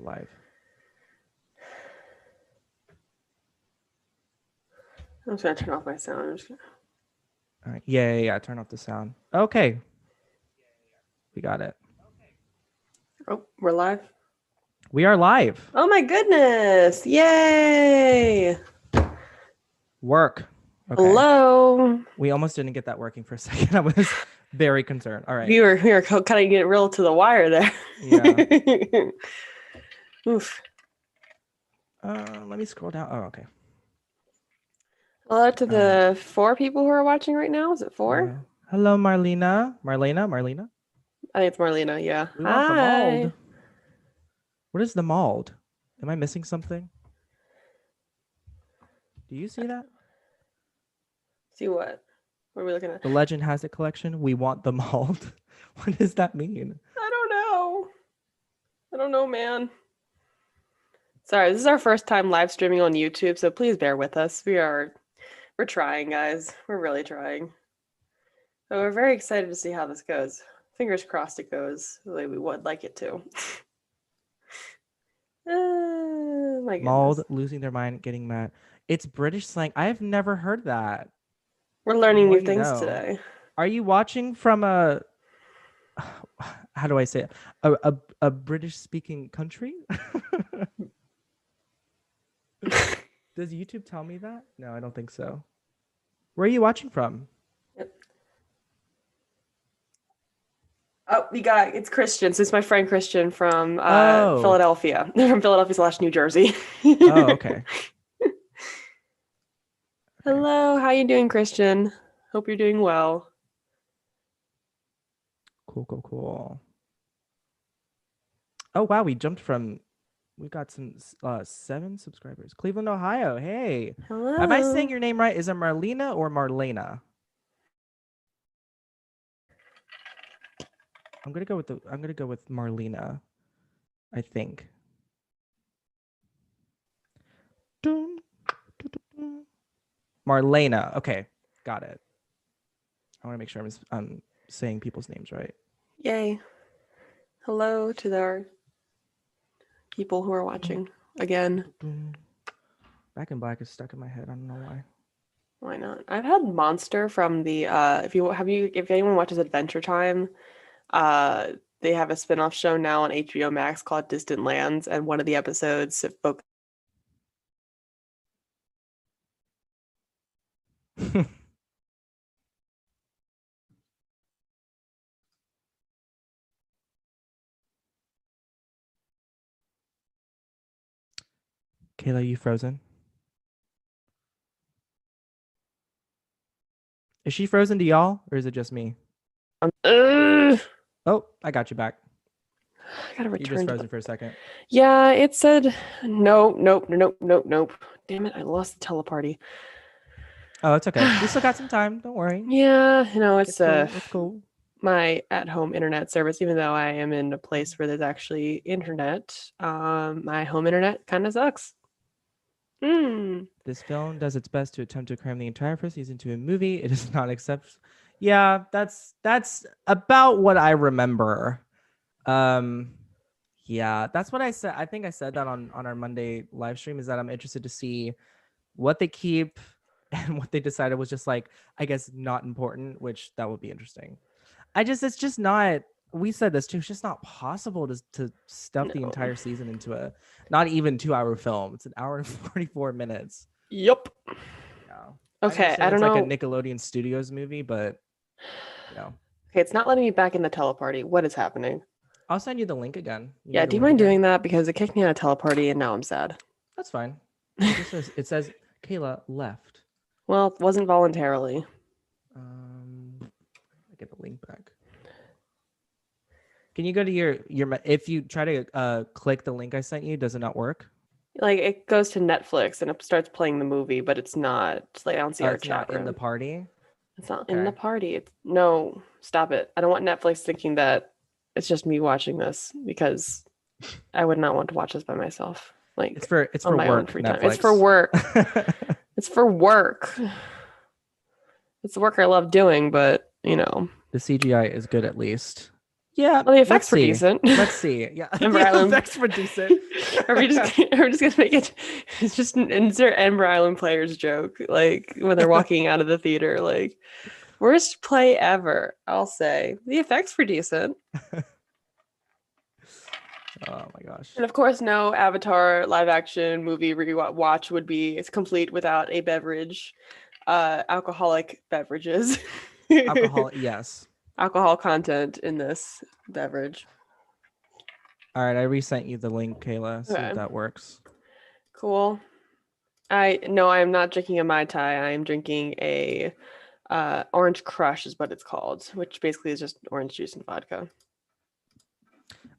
live. I'm just gonna turn off my sound. All right. Yeah. Turn off the sound. Okay. We got it. Oh, we're live. We are live. Oh my goodness! Yay! Work. Okay. Hello. We almost didn't get that working for a second. I was very concerned. All right. We were kind of getting real to the wire there. Yeah. Oof. Let me scroll down. Oh, okay. Hello to the 4 people who are watching right now. Is it 4? Hello, Marlena. Marlena. I think it's Marlena. Yeah. We want the mold. What is the mold? Am I missing something? Do you see that? See what? What are we looking at? The Legend Has It collection. We want the mold. What does that mean? I don't know, man. Sorry, this is our first time live streaming on YouTube, so please bear with us. We're trying, guys. We're really trying. So we're very excited to see how this goes. Fingers crossed it goes the way we would like it to. My goodness. Mold, losing their mind, getting mad. It's British slang. I have never heard that. We're learning new things today. Are you watching from a, how do I say it? A British speaking country? Does YouTube tell me that? No, I don't think so. Where are you watching from? Yep. Oh, it's Christian. So it's my friend Christian from Philadelphia. From Philadelphia/New Jersey. Oh, okay. Hello, how you doing, Christian? Hope you're doing well. Cool. Oh, wow, we got some 7 subscribers. Cleveland, Ohio. Hey. Hello. Am I saying your name right? Is it Marlena or Marlena? I'm gonna go with Marlena, I think. Marlena. Okay, got it. I want to make sure I'm saying people's names right. Yay. Hello to our people who are watching again. Back in Black is stuck in my head. I don't know why. Why not? I've had Monster from the if anyone watches Adventure Time, they have a spin-off show now on HBO Max called Distant Lands, and one of the episodes Kayla, you frozen? Is she frozen to y'all, or is it just me? Oh, I got you back. I gotta return. You just frozen for a second. Yeah, it said nope. Damn it, I lost the teleparty. Oh, it's okay. We still got some time. Don't worry. Yeah, it's cool. My at-home internet service, even though I am in a place where there's actually internet, my home internet kind of sucks. This film does its best to attempt to cram the entire first season into a movie. It is not accept. Yeah, that's about what I remember. Yeah, that's what I said. I think I said that on our Monday live stream, is that I'm interested to see what they keep and what they decided was just like, I guess, not important, which that would be interesting. It's just not, we said this too, it's just not possible to stuff the entire season into a not even 2-hour film. It's an hour and 44 minutes. Yep. Yeah. Okay, I don't know. It's like a Nickelodeon Studios movie, but Okay, it's not letting me back in the teleparty. What is happening? I'll send you the link again. Yeah, do you mind doing that? Because it kicked me out of teleparty and now I'm sad. That's fine. It says Kayla left. Well, it wasn't voluntarily. I get the link back. Can you go to your if you try to click the link I sent you, does it not work? Like, it goes to Netflix and it starts playing the movie, but it's not, like, I don't see our chat room. In the party? It's not in the party. No, stop it. I don't want Netflix thinking that it's just me watching this, because I would not want to watch this by myself. Like, it's for my work, own free time. It's for work. It's for work. It's the work I love doing, but, you know. The CGI is good, at least. Yeah, Well, the let's effects were see. decent. Let's see. Yeah, Ember the Island. effects were decent. Are we just gonna make it? It's just an insert Ember Island players joke, like when they're walking out of the theater. Like worst play ever. I'll say the effects were decent, Oh my gosh. and of course, no Avatar live action movie rewatch would be complete without a beverage, alcoholic beverages, Alcohol, yes. alcohol content in this beverage. All right, I resent you the link, Kayla. See if Okay, that works. cool. I am not drinking a Mai Tai. I am drinking a Orange Crush is what it's called, which basically is just orange juice and vodka.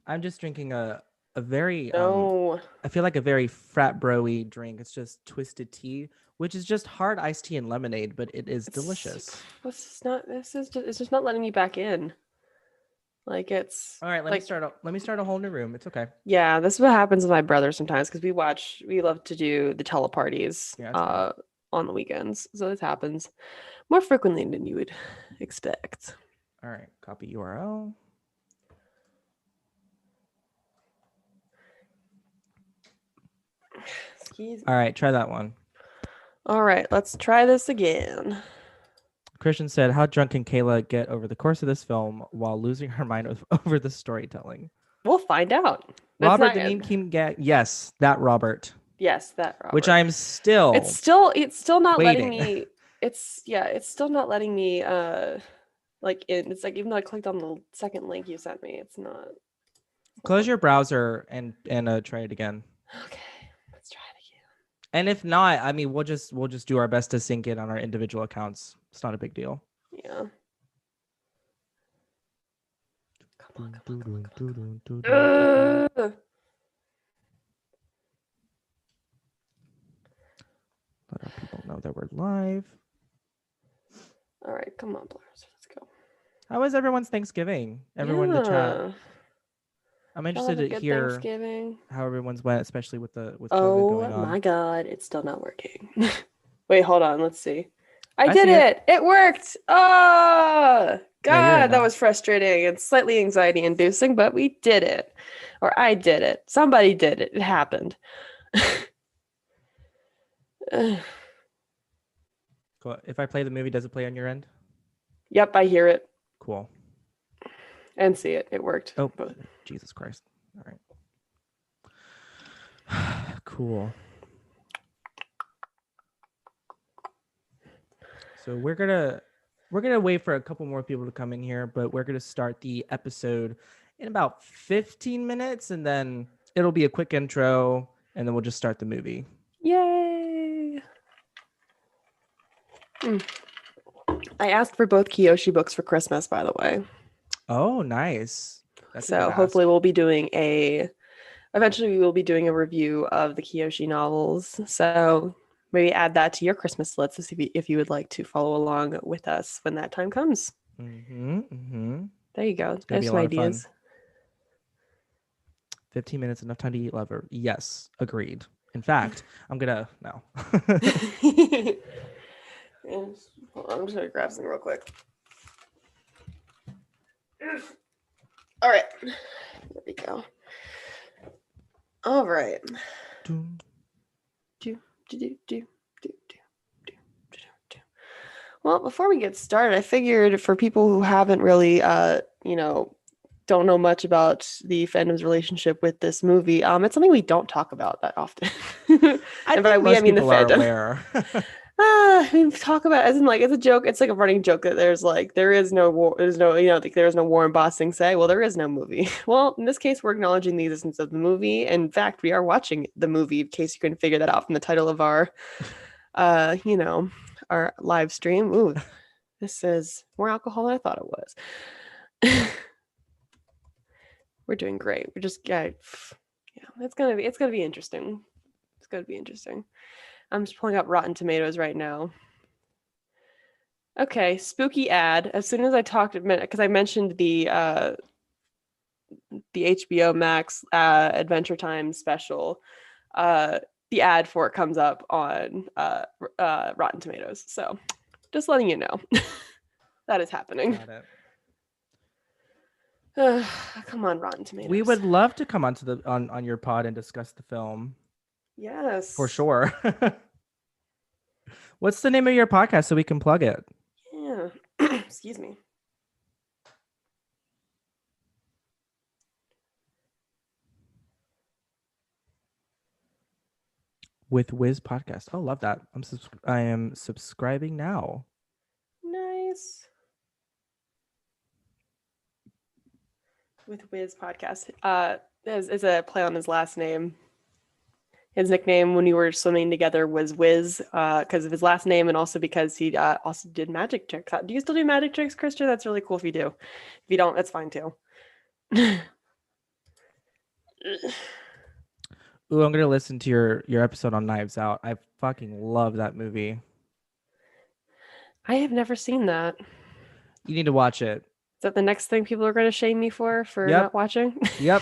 I'm just drinking a very No, I feel like a very frat bro-y drink. It's just twisted tea, which is just hard iced tea and lemonade, but it is delicious. this is not. This is just. It's just not letting me back in. Like it's All right, let like me start a whole new room. It's okay. yeah. This is what happens with my brother sometimes because we love to do the teleparties Yeah, it's fine. on the weekends, so this happens more frequently than you would expect. All right, copy URL. Excuse me. All right, try that one. All right, let's try this again. Christian said, "How drunk can Kayla get over the course of this film while losing her mind over the storytelling?" We'll find out. Robert the Meme King get yes, that Robert. Yes, that Robert. Which I'm still It's still not letting waiting. me. It's still not letting me. Like it's like even though I clicked on the second link you sent me, it's not. Close your browser and try it again. Okay, let's try it again. And if not, I mean, we'll just do our best to sync it on our individual accounts. It's not a big deal. Yeah. Come on. Let our people know that we're live. All right, come on, Blurs. Let's go. How was everyone's Thanksgiving? Everyone in the chat. I'm interested to hear Thanksgiving. how everyone's went, especially with COVID Oh going on. my God, it's still not working. Wait, hold on. Let's see. I did it. It worked. Oh, God, that was frustrating and slightly anxiety inducing, but we did it. Or I did it. Somebody did it. It happened. Cool. If I play the movie, does it play on your end? Yep, I hear it. Cool. And see it. It worked. Oh, Jesus Christ. All right. Cool. So we're gonna wait for a couple more people to come in here, but we're gonna start the episode in about 15 minutes, and then it'll be a quick intro, and then we'll just start the movie. Yay! I asked for both Kiyoshi books for Christmas, by the way. Oh, nice. So hopefully eventually we will be doing a review of the Kiyoshi novels. So maybe add that to your Christmas list if you would like to follow along with us when that time comes. There you go. There's some ideas. 15 minutes, enough time to eat lover. Yes, agreed. In fact, I'm gonna no. Hold on, I'm just gonna grab something real quick. All right, there we go. All right. Well, before we get started, I figured for people who haven't really, don't know much about the fandom's relationship with this movie, it's something we don't talk about that often. I mean the fandom. Aware. We talk about it as in like it's a joke. It's like a running joke that there is no war. There's no there is no war in Ba Sing Se. Well, there is no movie. Well, in this case, we're acknowledging the existence of the movie. In fact, we are watching the movie. In case you couldn't figure that out from the title of our, our live stream. Ooh, this is more alcohol than I thought it was. We're doing great. We're just it's gonna be interesting. It's gonna be interesting. I'm just pulling up Rotten Tomatoes right now. Okay, spooky ad. As soon as I talked, because I mentioned the HBO Max Adventure Time special, the ad for it comes up on Rotten Tomatoes. So, just letting you know that is happening. Got it. Come on, Rotten We Tomatoes. would love to come onto the on your pod and discuss the film for Yes. sure. What's the name of your podcast so we can plug it? Yeah. Excuse me. With Wiz Podcast. Oh, love that. I am subscribing now. Nice. With Wiz podcast. Is a play on his last name. His nickname when we were swimming together was Wiz, because of his last name, and also because he also did magic tricks. Do you still do magic tricks, Christian? That's really cool if you do. If you don't, that's fine too. Ooh, I'm gonna listen to your episode on Knives Out. I fucking love that movie. I have never seen that. You need to watch it. Is that the next thing people are going to shame me for Yep. not watching? Yep.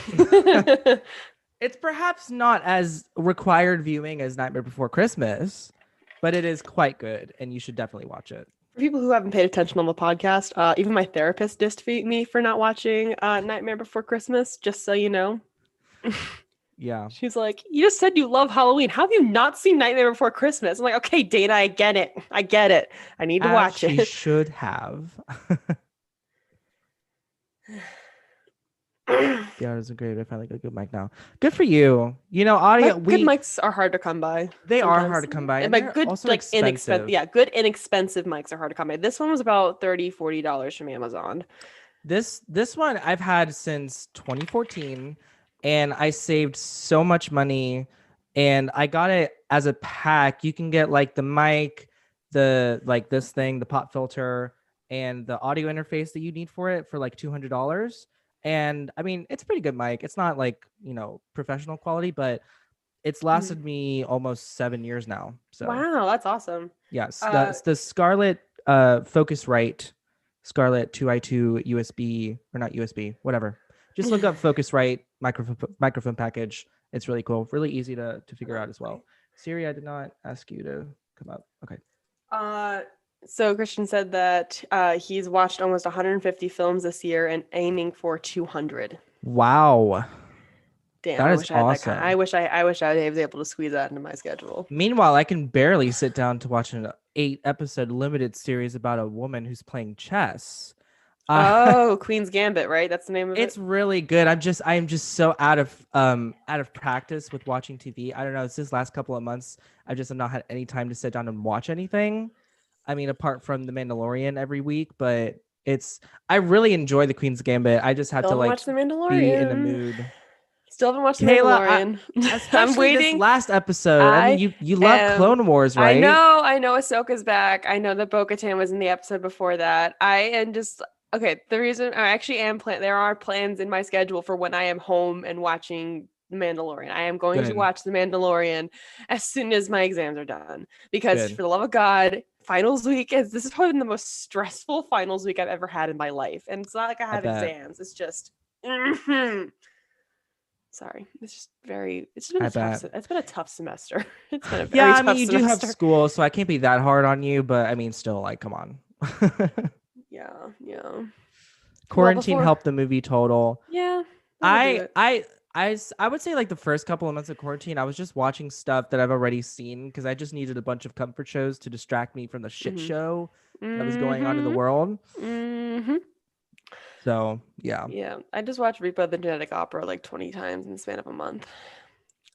It's perhaps not as required viewing as Nightmare Before Christmas, but it is quite good, and you should definitely watch it. For people who haven't paid attention on the podcast, even my therapist dissed me for not watching Nightmare Before Christmas, just so you know. Yeah. She's like, you just said you love Halloween. How have you not seen Nightmare Before Christmas? I'm like, okay, Dana, I get it. I get it. I need to watch She it. should have. Yeah, it was great. I finally got a good mic now. Good for you. You know, audio. Good mics are hard to come by. They are hard to come by. And by good, also like expensive. good inexpensive mics are hard to come by. This one was about $30-$40 from Amazon. This one I've had since 2014, and I saved so much money, and I got it as a pack. You can get like the mic, the like this thing, the pop filter, and the audio interface that you need for it for like $200. And I mean, it's a pretty good mic. It's not like, you know, professional quality, but it's lasted me almost 7 years now. So wow, that's awesome. yes, that's the Scarlett Focusrite Scarlett 2i2 USB, or not USB, whatever. Just look up Focusrite microphone package. It's really cool, really easy to figure out as well. Siri, I did not ask you to come up. Okay. So Christian said that he's watched almost 150 films this year and aiming for 200. Wow. Damn, that I is wish I had awesome. I wish I was able to squeeze that into my schedule. Meanwhile, I can barely sit down to watch an 8-episode limited series about a woman who's playing chess. Queen's Gambit, right? That's the name of it. It's really good. I am just so out of practice with watching TV. I don't know. It's this last couple of months, I just have not had any time to sit down and watch anything. I mean, apart from The Mandalorian every week, but I really enjoy the Queen's Gambit. I just have to like watch The Mandalorian. Be in the mood. Still haven't watched The Mandalorian. I'm waiting. This last episode. I mean, you love Clone Wars, right? I know Ahsoka's back. I know that Bo-Katan was in the episode before that. I am just okay. The reason I actually am there are plans in my schedule for when I am home and watching The Mandalorian. I am going to watch The Mandalorian as soon as my exams are done. Because for the love of God, finals week this is probably the most stressful finals week I've ever had in my life. And it's not like I have exams. It's just sorry. It's been a tough semester. It's been a very tough semester. You do have school, so I can't be that hard on you, but I mean, still, like, come on. Yeah. Quarantine helped the movie total. Yeah. I would say like the first couple of months of quarantine, I was just watching stuff that I've already seen because I just needed a bunch of comfort shows to distract me from the shit show that was going on in the world. So yeah. I just watched Repo the Genetic Opera like 20 times in the span of a month.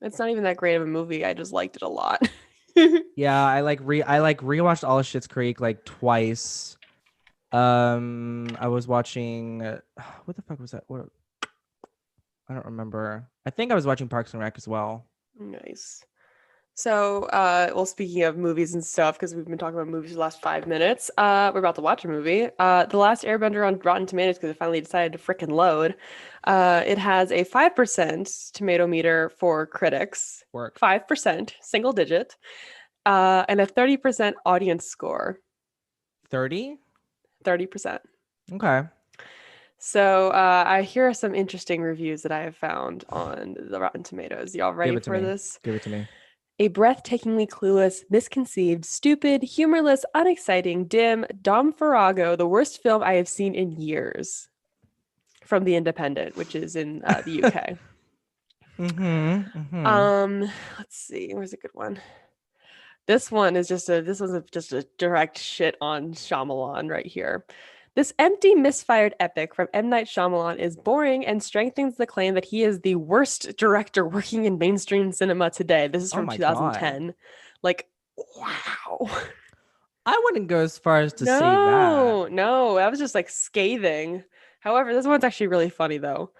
It's not even that great of a movie. I just liked it a lot. Yeah, I rewatched all of Schitt's Creek like twice. I was watching what the fuck was that? What? I don't remember. I think I was watching Parks and Rec as well. Nice. So, speaking of movies and stuff, because we've been talking about movies for the last 5 minutes, we're about to watch a movie. The Last Airbender on Rotten Tomatoes, because it finally decided to frickin' load. It has a 5% tomato meter for critics. 5%, single digit, and a 30% audience score. 30%? 30%. Okay. So I hear some interesting reviews that I have found on the Rotten Tomatoes. Y'all ready for this? Give it to me. A breathtakingly clueless, misconceived, stupid, humorless, unexciting, dim, Dom Farrago, the worst film I have seen in years. from The Independent, which is in the UK. Let's see. Where's a good one? This was just a direct shit on Shyamalan right here. This empty, misfired epic from M. Night Shyamalan is boring and strengthens the claim that he is the worst director working in mainstream cinema today. This is from 2010. God. Like, wow. I wouldn't go as far as to say that. No, that was just like scathing. However, this one's actually really funny though.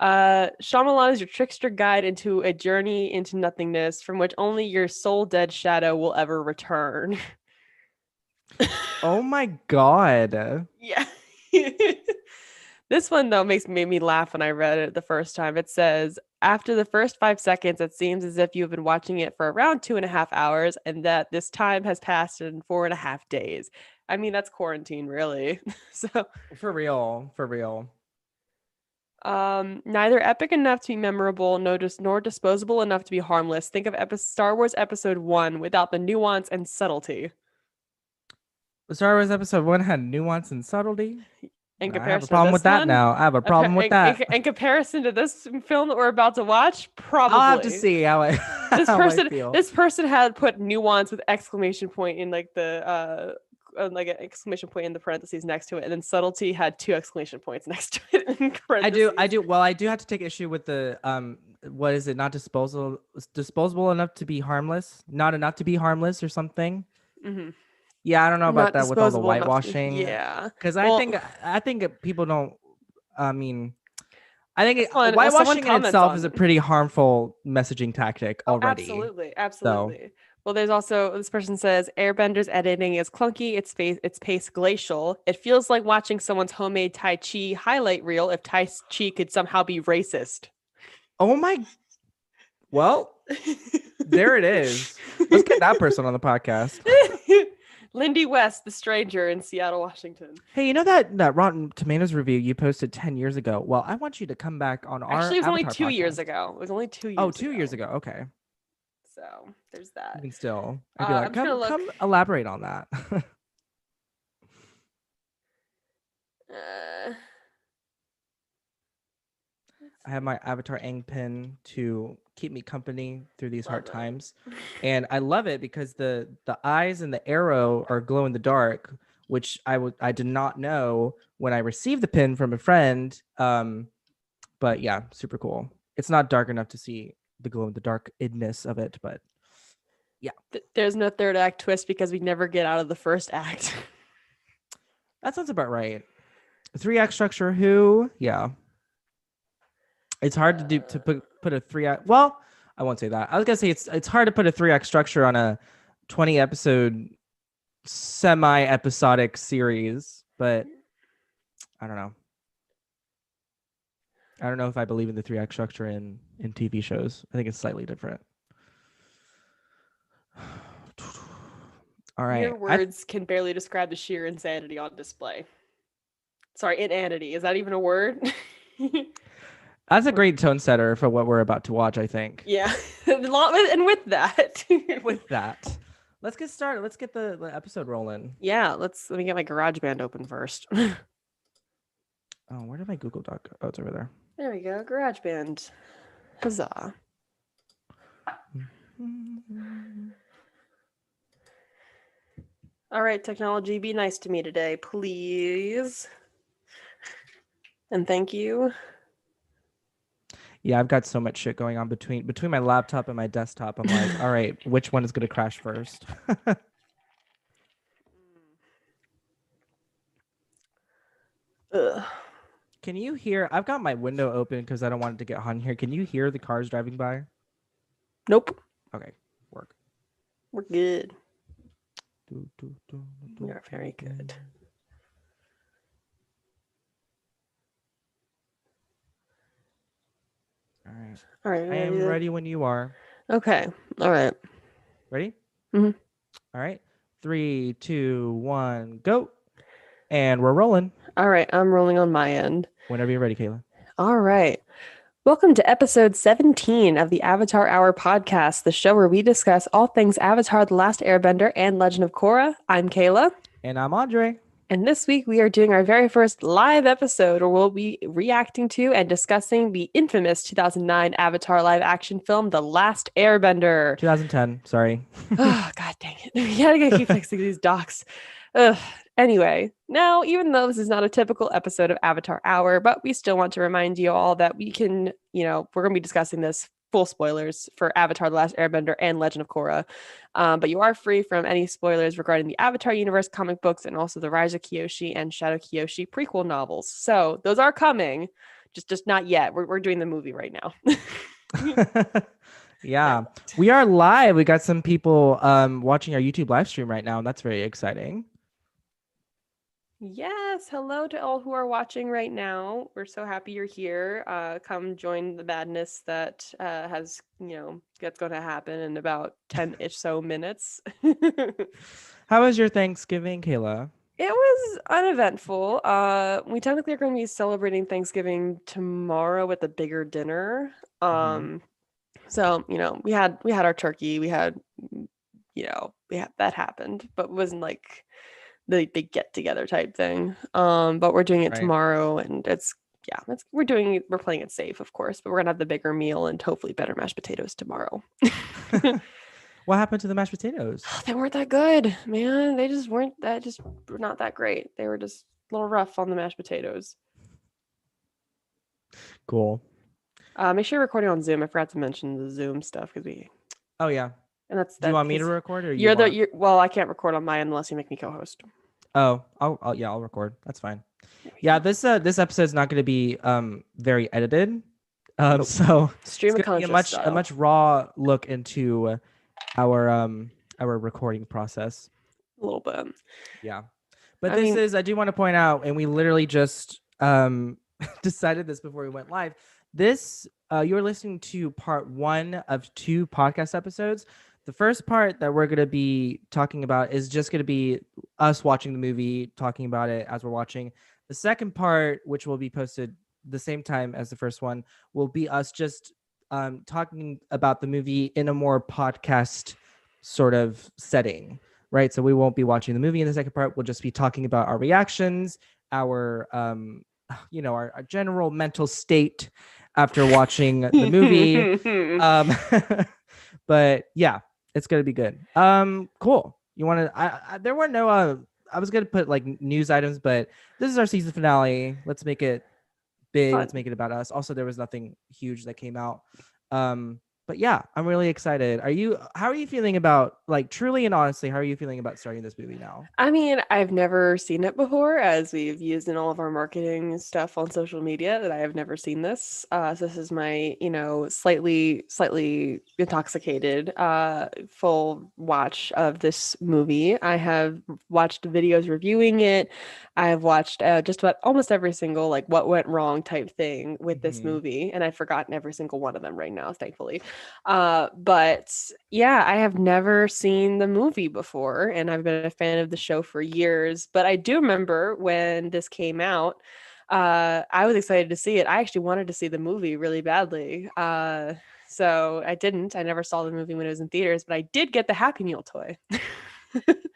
Shyamalan is your trickster guide into a journey into nothingness from which only your soul dead shadow will ever return. Oh my God. Yeah. This one though made me laugh when I read it the first time. It says, after the first 5 seconds, it seems as if you've been watching it for around 2.5 hours and that this time has passed in 4.5 days. I mean, that's quarantine, really. So For real. neither epic enough to be memorable, nor disposable enough to be harmless. Think of Star Wars Episode 1 without the nuance and subtlety. Star Wars Episode 1 had nuance and subtlety. In I comparison have a problem to with this that one, now. I have a problem with that. In comparison to this film that we're about to watch, probably. I'll have to see how I feel. This person had put nuance with exclamation point in like the like an exclamation point in the parentheses next to it, and then subtlety had 2 exclamation points next to it in parentheses. I do. Well, I do have to take issue with the what is it? Not disposable enough to be harmless, not enough to be harmless, or something. Mm-hmm. Yeah, I don't know about Not that with all the disposable enough to- whitewashing. yeah, because Well, I think people don't. I mean, I think someone whitewashing in comments itself on is a it. pretty harmful messaging tactic already. Absolutely. Well, there's also this person says Airbender's editing is clunky. Its pace glacial. It feels like watching someone's homemade Tai Chi highlight reel if Tai Chi could somehow be racist. Oh my. Well, there it is. Let's get that person on the podcast. Lindy West, the stranger in Seattle, Washington. Hey, you know that Rotten Tomatoes review you posted 10 years ago? Well, I want you to come back on our Actually, it was only Avatar 2 years podcast. ago. It was only 2 years Oh, ago. 2 years ago. Okay. So there's that. Even still, I'd be like, I'm trying to come look- elaborate on that. I have my Avatar Aang pin to keep me company through these hard times. And I love it because the eyes and the arrow are glow in the dark, which I did not know when I received the pin from a friend. But yeah, super cool. It's not dark enough to see the glow in the darkness of it, but yeah. There's no third act twist because we never get out of the first act. That sounds about right. 3-act structure, who? Yeah. It's hard to put a 3-act. Well, I won't say that. I was gonna say it's hard to put a 3-act structure on a 20 episode semi-episodic series, but I don't know. I don't know if I believe in the 3-act structure in TV shows. I think it's slightly different. All right. Your words can barely describe the sheer insanity on display. Sorry, inanity. Is that even a word? That's a great tone setter for what we're about to watch, I think. Yeah. And with that. With that, let's get started. Let's get the episode rolling. Yeah, let me get my GarageBand open first. Oh, where did my Google Doc go? Oh, it's over there. There we go. GarageBand. Huzzah. All right, technology, be nice to me today, please. And thank you. Yeah, I've got so much shit going on between my laptop and my desktop. I'm like, all right, which one is going to crash first? Ugh. Can you hear? I've got my window open because I don't want it to get hot in here. Can you hear the cars driving by? Nope. Okay, work. We're good. You're very good. All right. I am ready when you are. Okay. All right. Ready? Mm-hmm. All right. 3, 2, 1, go. And we're rolling. All right. I'm rolling on my end. Whenever you're ready, Kayla. All right. Welcome to episode 17 of the Avatar Hour podcast, the show where we discuss all things Avatar: The Last Airbender and Legend of Korra. I'm Kayla. And I'm Andre. And this week we are doing our very first live episode where we'll be reacting to and discussing the infamous 2009 Avatar live action film, The Last Airbender. 2010. Sorry. Oh, God dang it. We gotta keep fixing these docs. Ugh. Anyway, now, even though this is not a typical episode of Avatar Hour, but we still want to remind you all that we can, we're going to be discussing this full spoilers for Avatar The Last Airbender and Legend of Korra. But you are free from any spoilers regarding the Avatar universe comic books and also the Rise of Kyoshi and Shadow Kyoshi prequel novels. So those are coming, just not yet. We're doing the movie right now. Yeah, we are live. We got some people watching our YouTube live stream right now, and that's very exciting. Yes, hello to all who are watching right now. We're so happy you're here. Come join the madness that that's going to happen in about 10-ish so minutes. How was your Thanksgiving, Kayla? It was uneventful. We technically are going to be celebrating Thanksgiving tomorrow with a bigger dinner. So, we had our turkey. We had that happened, but it wasn't like the big get together type thing. But we're doing it tomorrow, and we're playing it safe, of course, but we're gonna have the bigger meal and hopefully better mashed potatoes tomorrow. What happened to the mashed potatoes? They weren't that good, man. They just were not that great. They were just a little rough on the mashed potatoes. Cool. Make sure you're recording on Zoom. I forgot to mention the Zoom stuff because we. Oh yeah. And that's. Do you want me to record, or well, I can't record on my end unless you make me co-host. Oh, I'll record. That's fine. Yeah, this episode is not going to be very edited. Nope. So stream it's gonna be a much raw look into our recording process. A little bit. Yeah. But I do want to point out, and we literally just decided this before we went live. This you're listening to part 1 of 2 podcast episodes. The first part that we're going to be talking about is just going to be us watching the movie, talking about it as we're watching. The second part, which will be posted the same time as the first one, will be us just talking about the movie in a more podcast sort of setting, right? So we won't be watching the movie in the second part. We'll just be talking about our reactions, our our general mental state after watching the movie. But yeah, it's gonna be good. Cool. You want to? There were no. I was gonna put like news items, but this is our season finale. Let's make it big. Fun. Let's make it about us. Also, there was nothing huge that came out. But yeah, I'm really excited. How are you feeling about, like, truly and honestly, how are you feeling about starting this movie now? I mean, I've never seen it before, as we've used in all of our marketing stuff on social media, that I have never seen this. So this is my, slightly intoxicated full watch of this movie. I have watched videos reviewing it. I've watched just about almost every single, like, what went wrong type thing with this movie, and I've forgotten every single one of them right now, thankfully. But yeah, I have never seen the movie before, and I've been a fan of the show for years. But I do remember when this came out, I was excited to see it. I actually wanted to see the movie really badly. So I didn't. I never saw the movie when it was in theaters, but I did get the Happy Meal toy.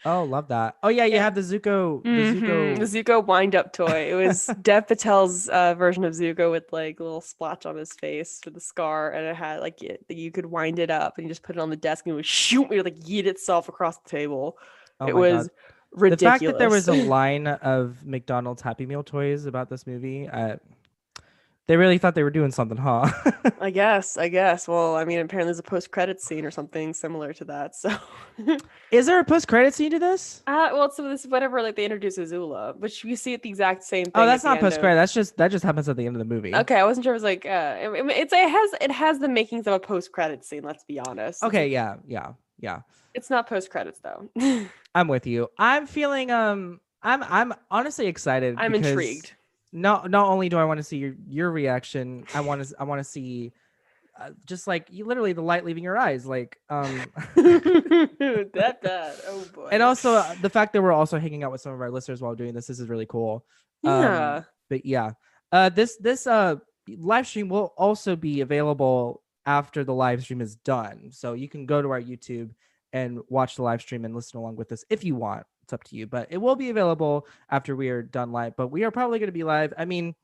Oh, love that. Oh yeah, you have the Zuko. The Zuko wind-up toy. It was Dev Patel's version of Zuko with like a little splotch on his face with the scar, and it had like you could wind it up and you just put it on the desk and it would shoot me, like yeet itself across the table. Oh, it was God. Ridiculous. The fact that there was a line of McDonald's Happy Meal toys about this movie, they really thought they were doing something, huh? I guess. Well, I mean, apparently there's a post-credit scene or something similar to that. So, is there a post-credit scene to this? Well, so this is whatever, like, they introduce Azula, which we see at the exact same thing. Oh, that's not post-credit. That just happens at the end of the movie. Okay, I wasn't sure. It was like, it has the makings of a post-credit scene. Let's be honest. Okay, yeah. It's not post-credits though. I'm with you. I'm feeling I'm honestly excited. I'm intrigued. Not only do I want to see your reaction, I want to see just like literally the light leaving your eyes, like that bad. Oh boy. And also the fact that we're also hanging out with some of our listeners while doing this is really cool. Yeah. But yeah, this live stream will also be available after the live stream is done, so you can go to our YouTube and watch the live stream and listen along with us if you want. It's up to you, but it will be available after we are done live. But we are probably going to be live. I mean,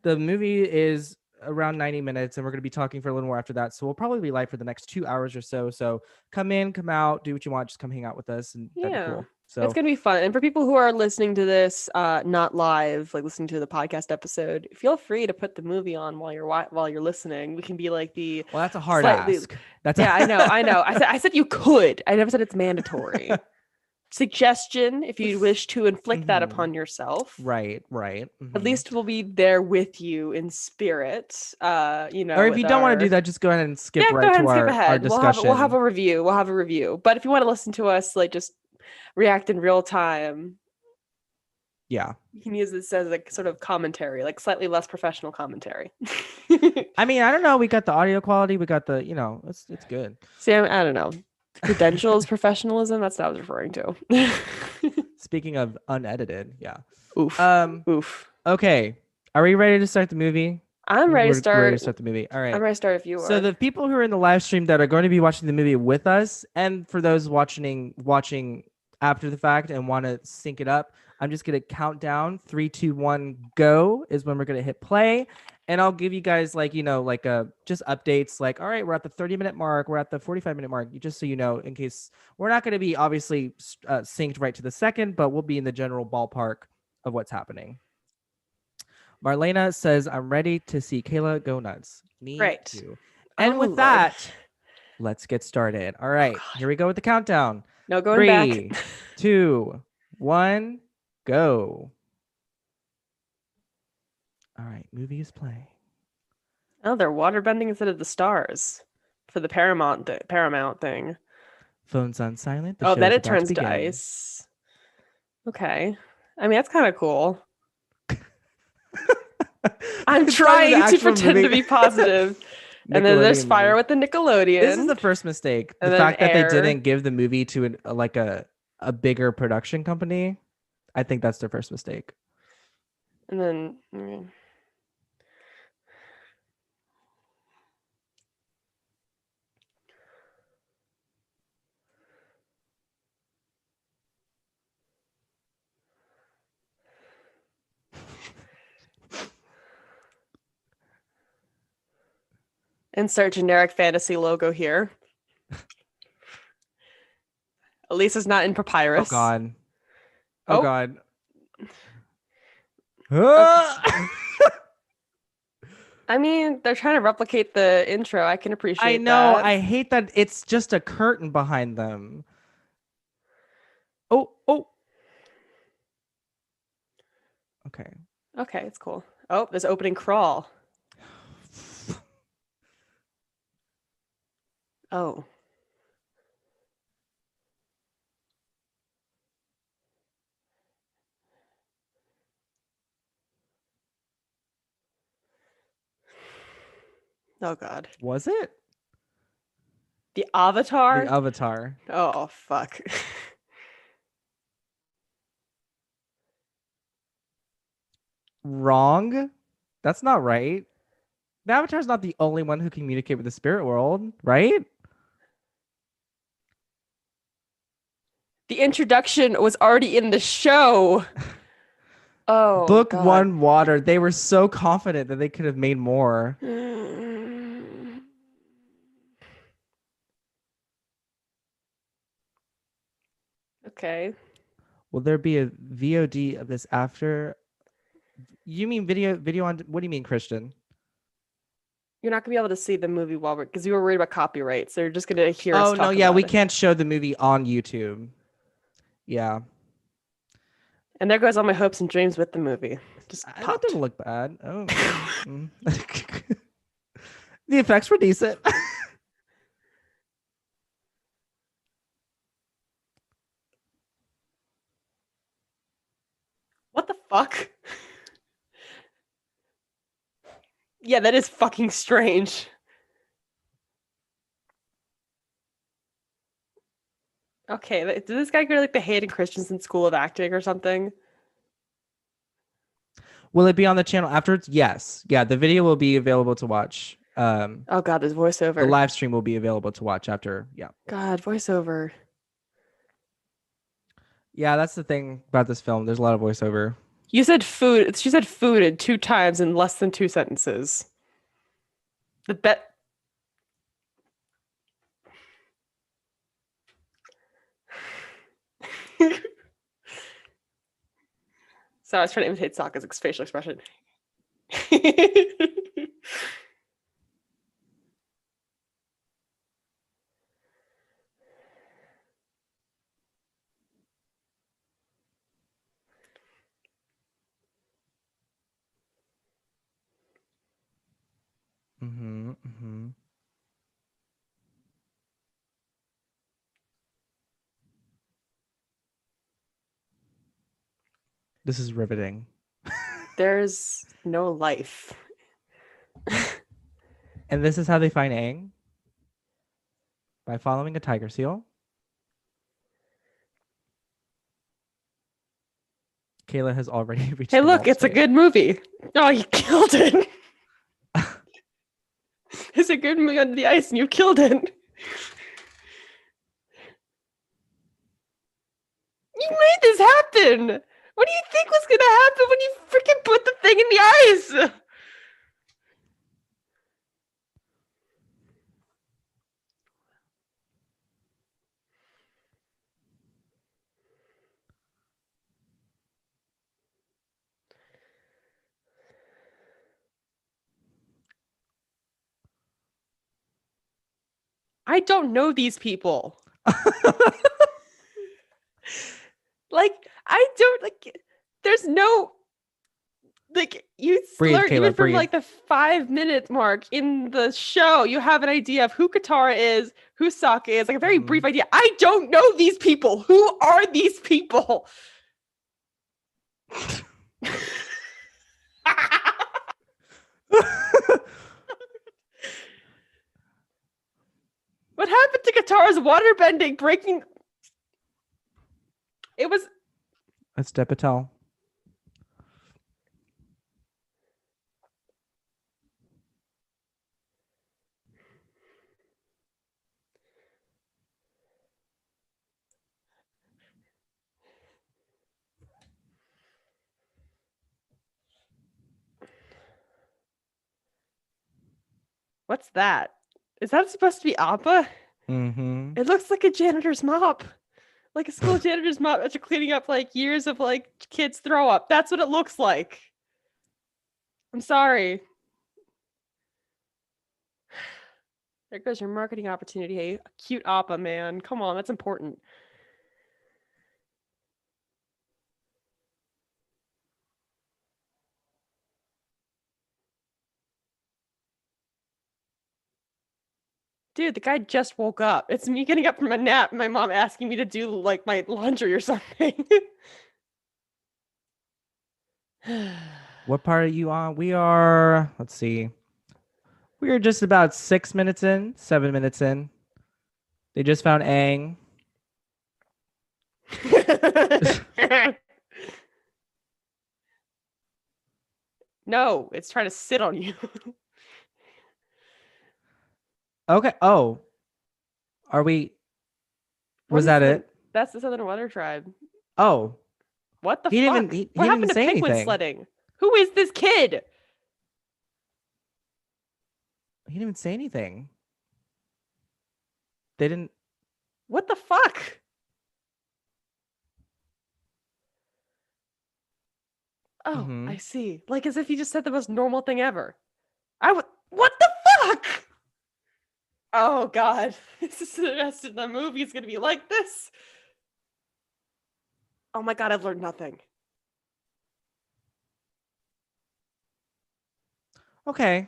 the movie is around 90 minutes and we're going to be talking for a little more after that. So we'll probably be live for the next 2 hours or so. So come in, come out, do what you want. Just come hang out with us and that'd be Yeah. cool. It's So gonna be fun. And for people who are listening to this, not live, like listening to the podcast episode, feel free to put the movie on while you're listening. We can be like the well, that's a hard slightly. ask. That's Yeah, I know. I said you could. I never said it's mandatory. Suggestion: if you wish to inflict that upon yourself, right. at least we'll be there with you in spirit. Or if you don't want to do that, just go ahead and skip go ahead to and skip ahead. our discussion. We'll have a review. But if you want to listen to us, like just react in real time, yeah, you can use this as like sort of commentary, like slightly less professional commentary. I mean, I don't know. We got the audio quality. We got the, it's good. See, I don't know. Credentials, professionalism. That's what I was referring to. Speaking of unedited, yeah. Oof. Oof. Okay. Are we ready to start the movie? I'm ready to start. We're ready to start the movie. All right. I'm ready to start if you are. So the people who are in the live stream that are going to be watching the movie with us, and for those watching after the fact and want to sync it up, I'm just going to count down 3, 2, 1, go is when we're going to hit play. And I'll give you guys just updates like, all right, we're at the 30-minute mark. We're at the 45-minute mark. Just so you know, in case we're not going to be obviously synced right to the second, but we'll be in the general ballpark of what's happening. Marlena says, I'm ready to see Kayla go nuts. Me too. And with that, let's get started. All right, here we go with the countdown. No going back. 3, 2, 1, go. All right, movie is playing. Oh, they're waterbending instead of the stars for the Paramount thing. Phones on silent. Then it turns to ice. Okay. I mean, that's kind of cool. I'm trying to pretend to be positive. And then there's fire with the Nickelodeon. This is the first mistake. The fact that they didn't give the movie to a bigger production company. I think that's their first mistake. And then insert generic fantasy logo here. Elisa's not in papyrus. Oh God. Oh God. Okay. I mean, they're trying to replicate the intro. I can appreciate that. I know. I hate that it's just a curtain behind them. Oh. Okay. Okay, it's cool. Oh, there's opening crawl. Oh. Oh God. Was it? The Avatar? The Avatar. Oh fuck. Wrong. That's not right. The Avatar's not the only one who can communicate with the spirit world, right? The introduction was already in the show. Oh, Book God. 1, water. They were so confident that they could have made more. Okay. Will there be a VOD of this after? You mean video on? What do you mean, Christian? You're not gonna be able to see the movie while because you were worried about copyrights. They're just gonna hear us talk no, yeah, we it. can't show the movie on YouTube. Yeah. And there goes all my hopes and dreams with the movie. Just that didn't look bad. Oh. The effects were decent. What the fuck? Yeah, that is fucking strange. Okay, did this guy go to like the Hayden Christensen School of Acting or something? Will it be on the channel afterwards? Yes. Yeah, the video will be available to watch. Oh God, there's voiceover. The live stream will be available to watch after. Yeah. God, voiceover. Yeah, that's the thing about this film. There's a lot of voiceover. You said food. She said food in 2 times in less than 2 sentences. The bet. So I was trying to imitate Sokka's facial expression. Mm-hmm. Mm-hmm. This is riveting. There's no life. And this is how they find Aang by following a tiger seal. Kayla has already reached Hey, the look, malt it's a stage. good movie. Oh, you killed it. It's a good movie under the ice, and you killed it. You made this happen. What do you think was gonna happen when you freaking put the thing in the ice? I don't know these people. Like, I don't like. There's no like you Breathe, learn even Kayla, from breathe. like the 5 minute mark in the show. You have an idea of who Katara is, who Sokka is, like a very brief idea. I don't know these people. Who are these people? What happened to Katara's waterbending breaking? It was. That's Depatel. What's that? Is that supposed to be Appa? Mm-hmm. It looks like a janitor's mop. Like a school janitor's mop after cleaning up like years of like kids' throw up. That's what it looks like. I'm sorry. There goes your marketing opportunity. Hey, cute Appa, man. Come on, that's important. Dude, the guy just woke up. It's me getting up from a nap and my mom asking me to do like my laundry or something. What part are you on? We are, let's see. We are just about 6 minutes in, 7 minutes in. They just found Aang. No, it's trying to sit on you. Okay. Oh, are we? Was that it? That's the Southern Water Tribe. Oh, What the he didn't fuck? even. He What didn't even happened to say penguin anything. sledding? Who is this kid? He didn't even say anything. They didn't. What the fuck? Oh, Mm-hmm. I see. Like as if he just said the most normal thing ever. What the fuck? Oh god. This is the rest of the movie is gonna be like this. Oh my god, I've learned nothing. Okay.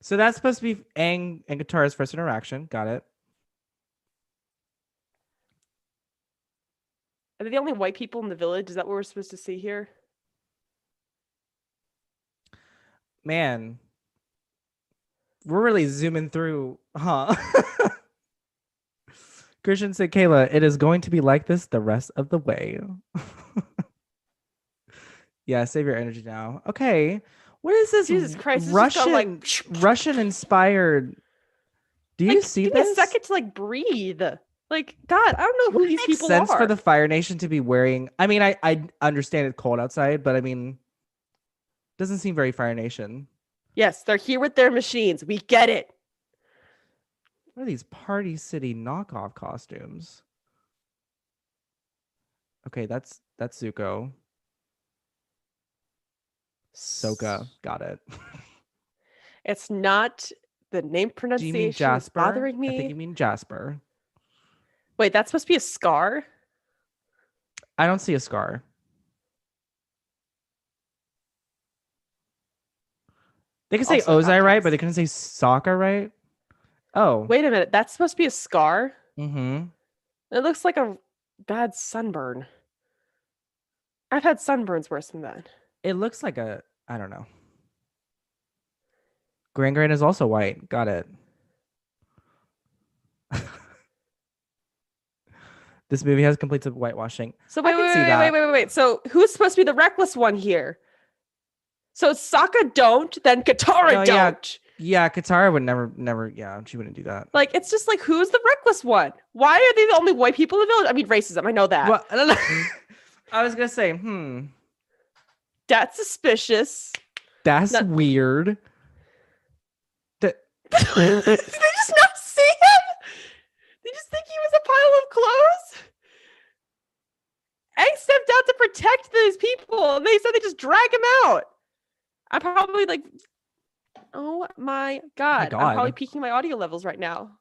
So that's supposed to be Aang and Katara's first interaction. Got it. Are they the only white people in the village? Is that what we're supposed to see here? Man, we're really zooming through, huh? Christian said, Kayla, it is going to be like this the rest of the way. Yeah, save your energy now. Okay. What is this Jesus Christ, it's just got Russian like Russian inspired? Do you like see give me a this? second to like breathe. Like, God, I don't know Would who it these make people sense for are. the Fire Nation to be wearing? I mean, I understand it's cold outside, but I mean, doesn't seem very Fire Nation. Yes, they're here with their machines. We get it. What are these Party City knockoff costumes? Okay, that's Zuko. Soka, got it. It's not the name Do you mean pronunciation that's Jasper? bothering I think me. you mean Jasper. Wait, that's supposed to be a scar? I don't see a scar. They can say Also Ozai right, but they context. couldn't say Sokka right. Oh. Wait a minute, that's supposed to be a scar? Mm-hmm. It looks like a bad sunburn. I've had sunburns worse than that. It looks like I don't know. Gran is also white. Got it. This movie has complete whitewashing. So I wait, can wait, see wait, wait, that. wait, wait, wait. So who's supposed to be the reckless one here? So Sokka don't, then No, Katara yeah. don't. Yeah, Katara would never, yeah, she wouldn't do that. Like, it's just like, who's the reckless one? Why are they the only white people in the village? I mean, racism, I know that. Well, I don't know. I was gonna say, That's suspicious. that's Not- weird. Did they just not see him? They just think he was a pile of clothes? Aang stepped out to protect these people, and they said they just drag him out. I'm probably like, oh my God. I'm probably God. peaking my audio levels right now.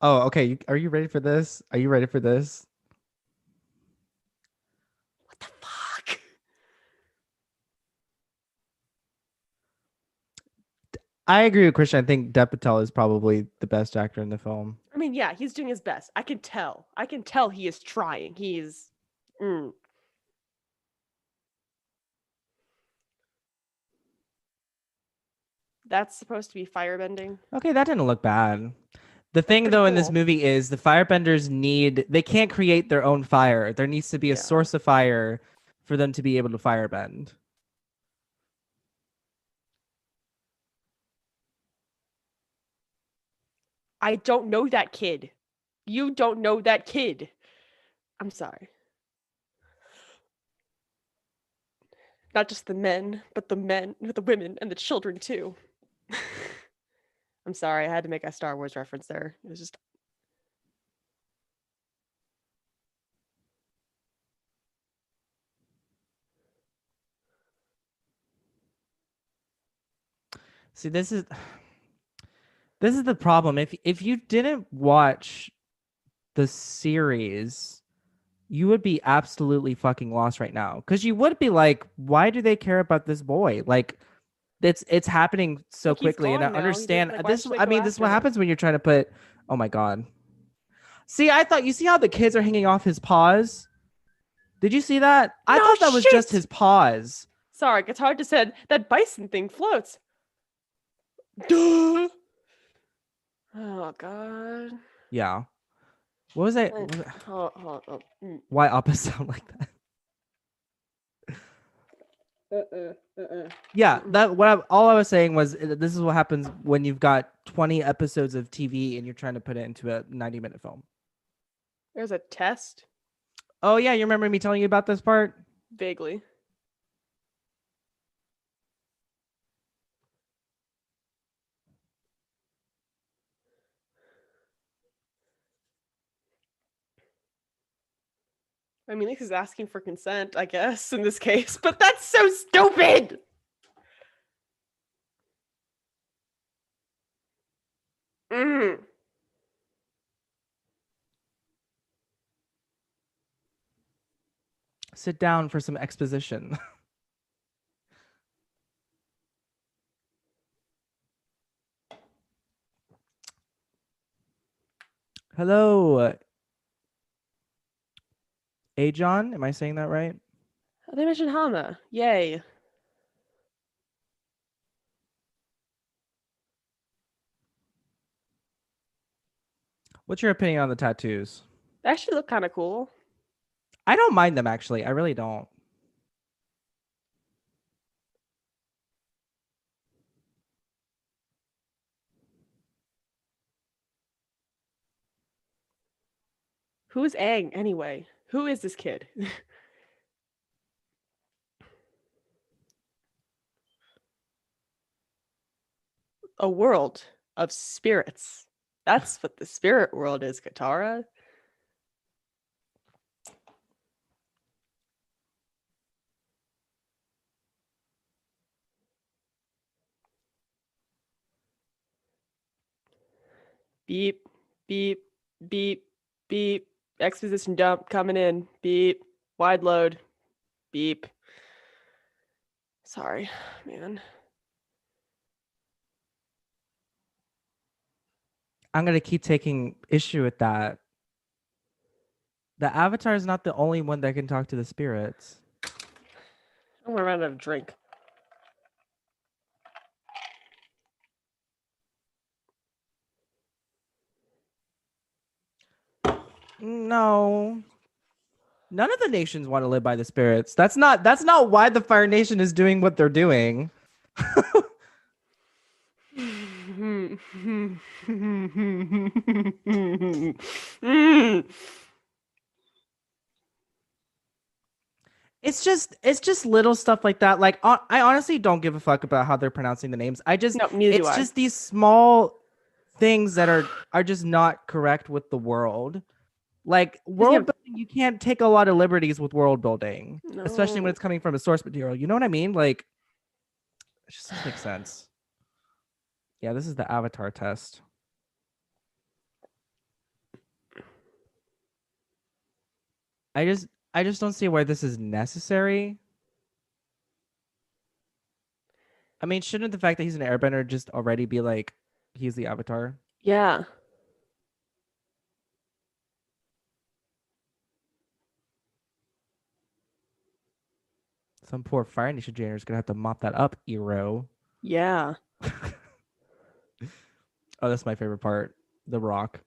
Oh, okay. Are you ready for this? Are you ready for this? What the fuck? I agree with Christian. I think Dev Patel is probably the best actor in the film. I mean, yeah, he's doing his best. I can tell. I can tell he is trying. He's. That's supposed to be firebending. Okay, that didn't look bad. The That's thing pretty though in this cool. movie is the firebenders they can't create their own fire. There needs to be a Yeah. source of fire for them to be able to firebend. I don't know that kid. You don't know that kid. I'm sorry. Not just the men, but the women, and the children too. I'm sorry, I had to make a Star Wars reference there. It was just. See, this is the problem. If you didn't watch the series, you would be absolutely fucking lost right now. Because you would be like, why do they care about this boy? Like, it's happening so Like, he's quickly. And I gone now. understand Like, why this. should they I go mean, this is after what him? happens when you're trying to put. Oh my god. See, I thought you see how the kids are hanging off his paws. Did you see that? I No thought that was just shit. his paws. Sorry, Guitar just said that bison thing floats. Duh. Oh god. Yeah. What was it? Why Appa sound like that? Yeah, that all I was saying was this is what happens when you've got 20 episodes of TV and you're trying to put it into a 90-minute film. There's a test. Oh yeah, you remember me telling you about this part? Vaguely. I mean, this is asking for consent, I guess, in this case, but that's so stupid! Sit down for some exposition. Hello, Ajon. Am I saying that right? They mentioned Hana. Yay. What's your opinion on the tattoos? They actually look kind of cool. I don't mind them actually. I really don't. Who is Aang anyway? Who is this kid? A world of spirits. That's what the spirit world is, Katara. Beep, beep, beep, beep. Exposition dump coming in. Beep. Wide load. Beep. Sorry, man. I'm gonna keep taking issue with that. The Avatar is not the only one that can talk to the spirits. I'm gonna run out of drink. No. None of the nations want to live by the spirits. That's not why the Fire Nation is doing what they're doing. It's just little stuff like that. Like I honestly don't give a fuck about how they're pronouncing the names. No, neither do It's I. just these small things that are just not correct with the world. Like world building, you can't take a lot of liberties with world building, especially when No. it's coming from a source material. You know what I mean? Like it just doesn't make sense. Yeah, this is the Avatar test. I just I just don't see why this is necessary. I mean, shouldn't the fact that he's an airbender just already be like he's the Avatar? Yeah. Some poor Fire Nation janitor is gonna have to mop that up, Ero. Yeah. Oh, that's my favorite part. The rock.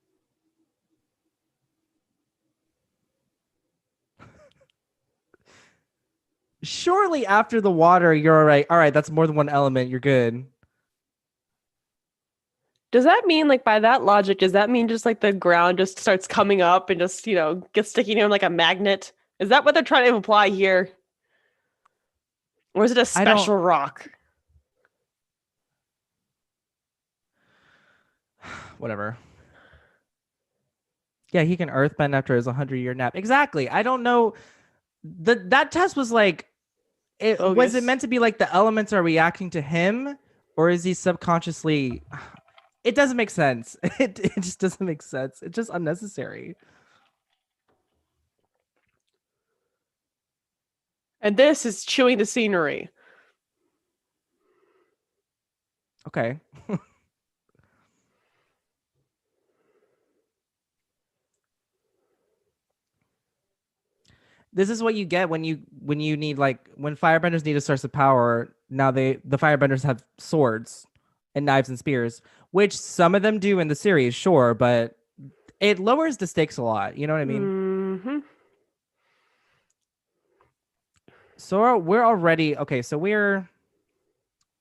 Surely after the water, you're all right. All right, that's more than one element. You're good. Does that mean, like, by that logic, does that mean just like the ground just starts coming up and just, gets sticking to him like a magnet? Is that what they're trying to imply here? Or is it a I don't. special rock? Whatever. Yeah, he can earthbend after his 100-year nap. Exactly. I don't know. That test was like, was it Bogus. meant to be like the elements are reacting to him, or is he subconsciously? It doesn't make sense. It just doesn't make sense. It's just unnecessary. And this is chewing the scenery. Okay. This is what you get when you need like when firebenders need a source of power. Now the firebenders have swords and knives and spears, which some of them do in the series, sure, but it lowers the stakes a lot. You know what I mean? Mm-hmm. So we're already okay. So we're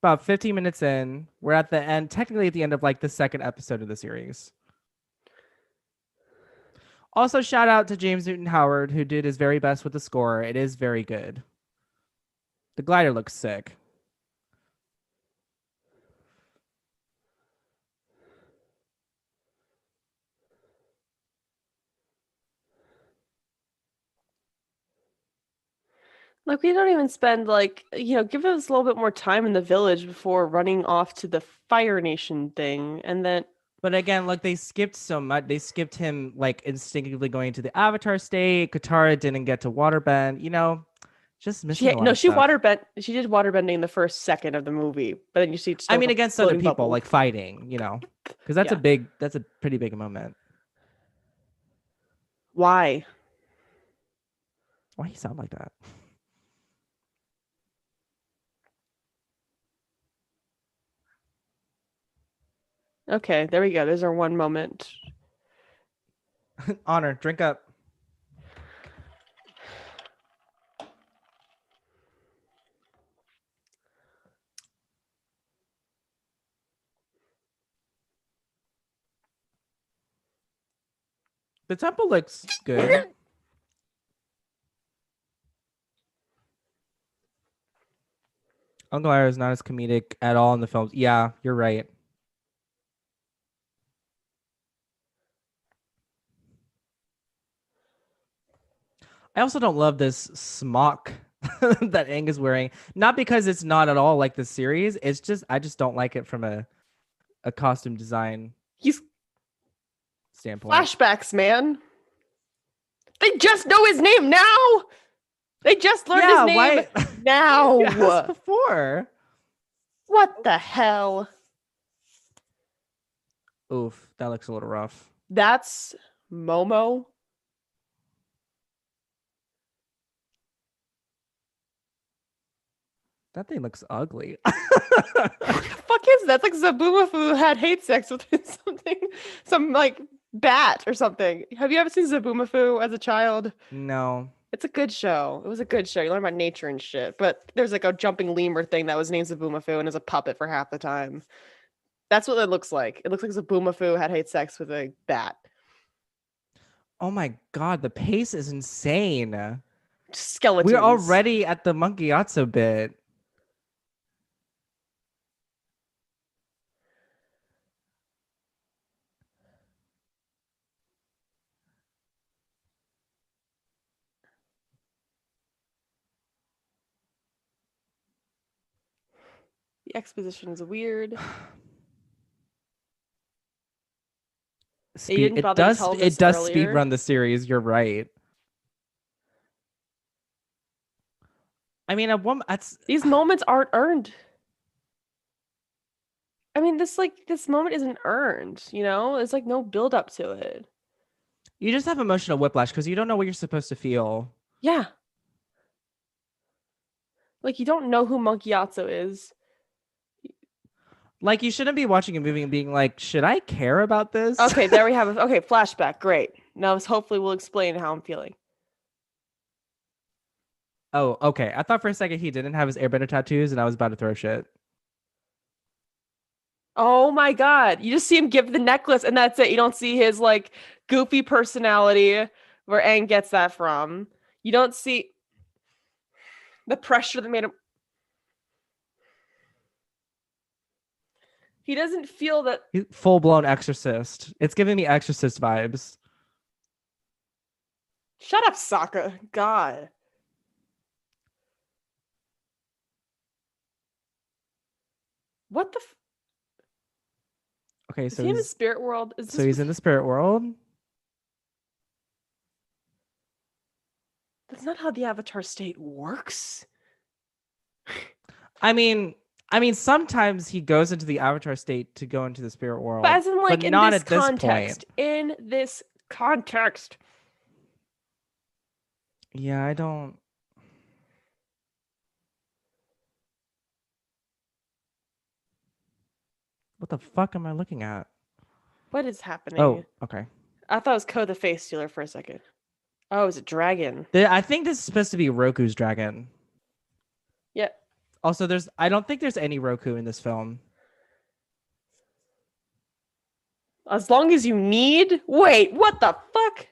about 15 minutes in. We're at the end, technically at the end of like the second episode of the series. Also, shout out to James Newton Howard, who did his very best with the score. It is very good. The glider looks sick. Like, we don't even spend, like, give us a little bit more time in the village before running off to the Fire Nation thing. And then, But again, look, they skipped so much. They skipped him like instinctively going to the Avatar state. Katara didn't get to waterbend. Just missing a lot of stuff. she did waterbending in the first second of the movie, but then you see I still mean, the against other floating people, bubble. like fighting, because that's Yeah. that's a pretty big moment. Why? Why you sound like that? Okay, there we go. There's our one moment. Honor, drink up. The temple looks good. Uncle Iroh is not as comedic at all in the films. Yeah, you're right. I also don't love this smock that Aang is wearing. Not because it's not at all like the series. It's just I just don't like it from a costume design He's standpoint. flashbacks, man. They just know his name now. They just learned his Yeah, name why? now. You asked before. What the hell? Oof, that looks a little rough. That's Momo. That thing looks ugly. What the fuck is that? It's like Zabumafu had hate sex with something, some like bat or something. Have you ever seen Zabumafu as a child? No. It's a good show. It was a good show. You learn about nature and shit. But there's like a jumping lemur thing that was named Zabumafu and is a puppet for half the time. That's what it looks like. It looks like Zabumafu had hate sex with a bat. Oh my god, the pace is insane. Skeletons. We're already at the Monkey Yatso bit. The exposition is weird. They didn't bother to tell It this does speed earlier. run the series. You're right. I mean, a woman. That's These moments aren't earned. I mean, this moment isn't earned, you know? There's like no build up to it. you just have emotional whiplash because you don't know what you're supposed to feel. Yeah. Like you don't know who Monkey Yatso is. Like you shouldn't be watching a movie and being like, should I care about this? Okay, there we have it. Okay, flashback. Great. Now hopefully we'll explain how I'm feeling. Oh, okay. I thought for a second he didn't have his airbender tattoos and I was about to throw shit. Oh my god. You just see him give the necklace and that's it. You don't see his like goofy personality where Aang gets that from. You don't see the pressure that made him. He doesn't feel that. Full blown exorcist. It's giving me exorcist vibes. Shut up, Sokka. God. What the Okay, is so he in the he's spirit world? he's in the spirit world. That's not how the Avatar state works. I mean, sometimes he goes into the avatar state to go into the spirit world, But as in, like, but in not this at this context. point. In this context. Yeah, I don't. What the fuck am I looking at? What is happening? Oh, okay. I thought it was Ko the Face Stealer for a second. Oh, it's a dragon. I think this is supposed to be Roku's dragon. Yeah. Also, I don't think there's any Roku in this film. As long as you need. Wait, what the fuck?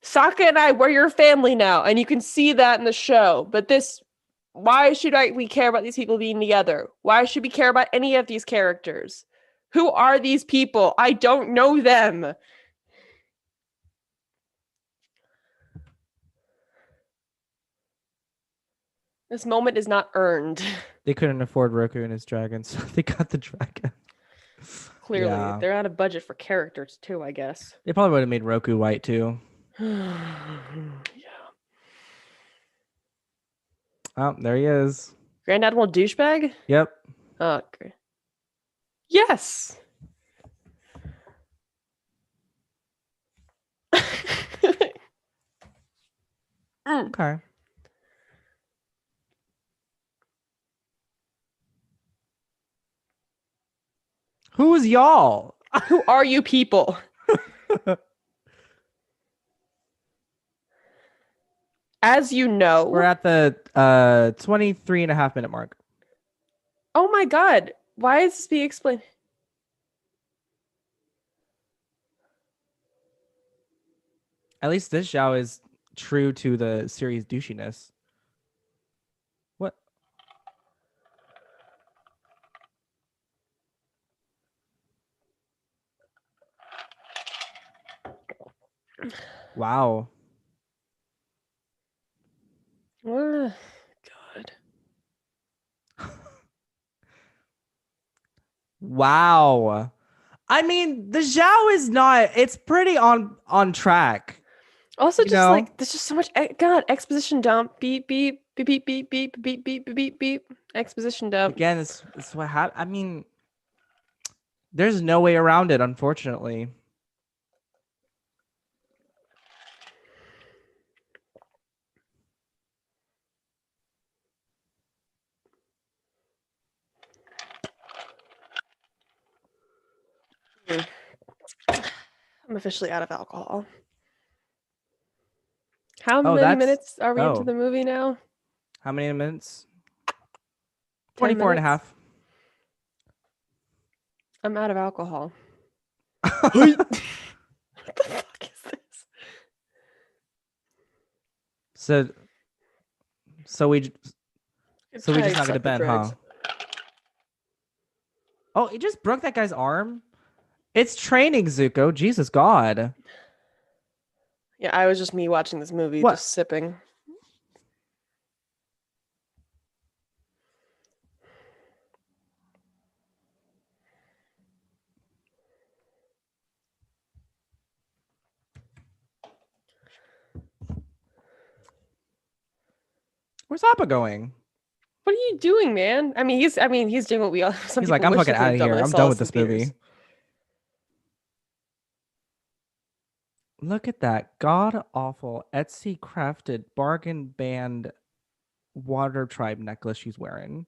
Sokka and I, we're your family now, and you can see that in the show. But why should we care about these people being together? Why should we care about any of these characters? Who are these people? I don't know them. This moment is not earned. They couldn't afford Roku and his dragon, so they got the dragon. Clearly, Yeah. they're out of budget for characters too, I guess. They probably would have made Roku white too. Yeah. Oh, there he is. Grand Admiral Douchebag? Yep. Oh, great. Yes. Okay. Who's y'all? Who are you people? As you know, We're at the 23 and a half minute mark. oh my god, why is this being explained? At least this Zhao is true to the series douchiness. What? Wow. God. Wow. I mean, the Zhao is not. It's pretty on track. Also, You just know. like there's just so much. God, exposition dump. Beep beep beep beep beep beep beep beep beep beep beep. Exposition dump. Again, it's what happened. I mean, there's no way around it, unfortunately. I'm officially out of alcohol. How Oh, many that's minutes are we into oh. the movie now? How many minutes? 10 24 and a minutes. half. I'm out of alcohol. What the fuck is this? So so we so we just not gonna Suck the bend, huh? drugs. Oh, it just broke that guy's arm. It's training, Zuko. Jesus God. Yeah, I was just me watching this movie, What? just sipping. Where's Appa going? What are you doing, man? I mean, he's doing what we all. Some He's people like, I'm wish fucking they could out have of done here. when they I'm saw done us with in this theaters. movie. Look at that god awful Etsy crafted bargain band water tribe necklace she's wearing.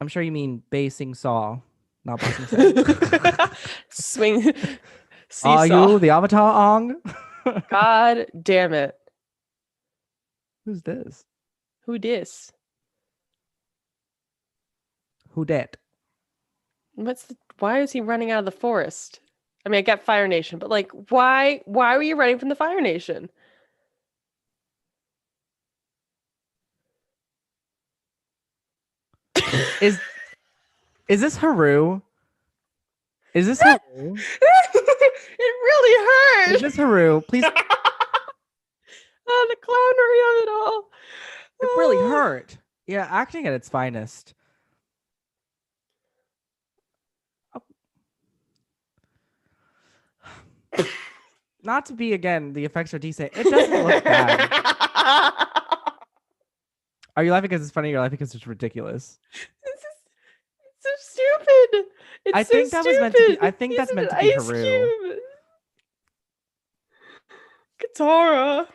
I'm sure you mean basing saw, not basing say. Swing Are seesaw. you the Avatar Ong? God damn it. Who's this? Who dis? Who dat? Why is he running out of the forest? I mean, I get Fire Nation, but like why were you running from the Fire Nation? Is is this Haru? Is this Haru? It really Is hurt. this Haru? Please, Oh, the clownery of it all. it really Oh. hurt. Yeah, acting at its finest. Not to be again, the effects are decent. It doesn't look bad. Are you laughing because it's funny? Or you're laughing because it's ridiculous? This is so stupid. I It's so think that was meant to be. I stupid. think He's that's an meant to be ice Haru. cube. Katara.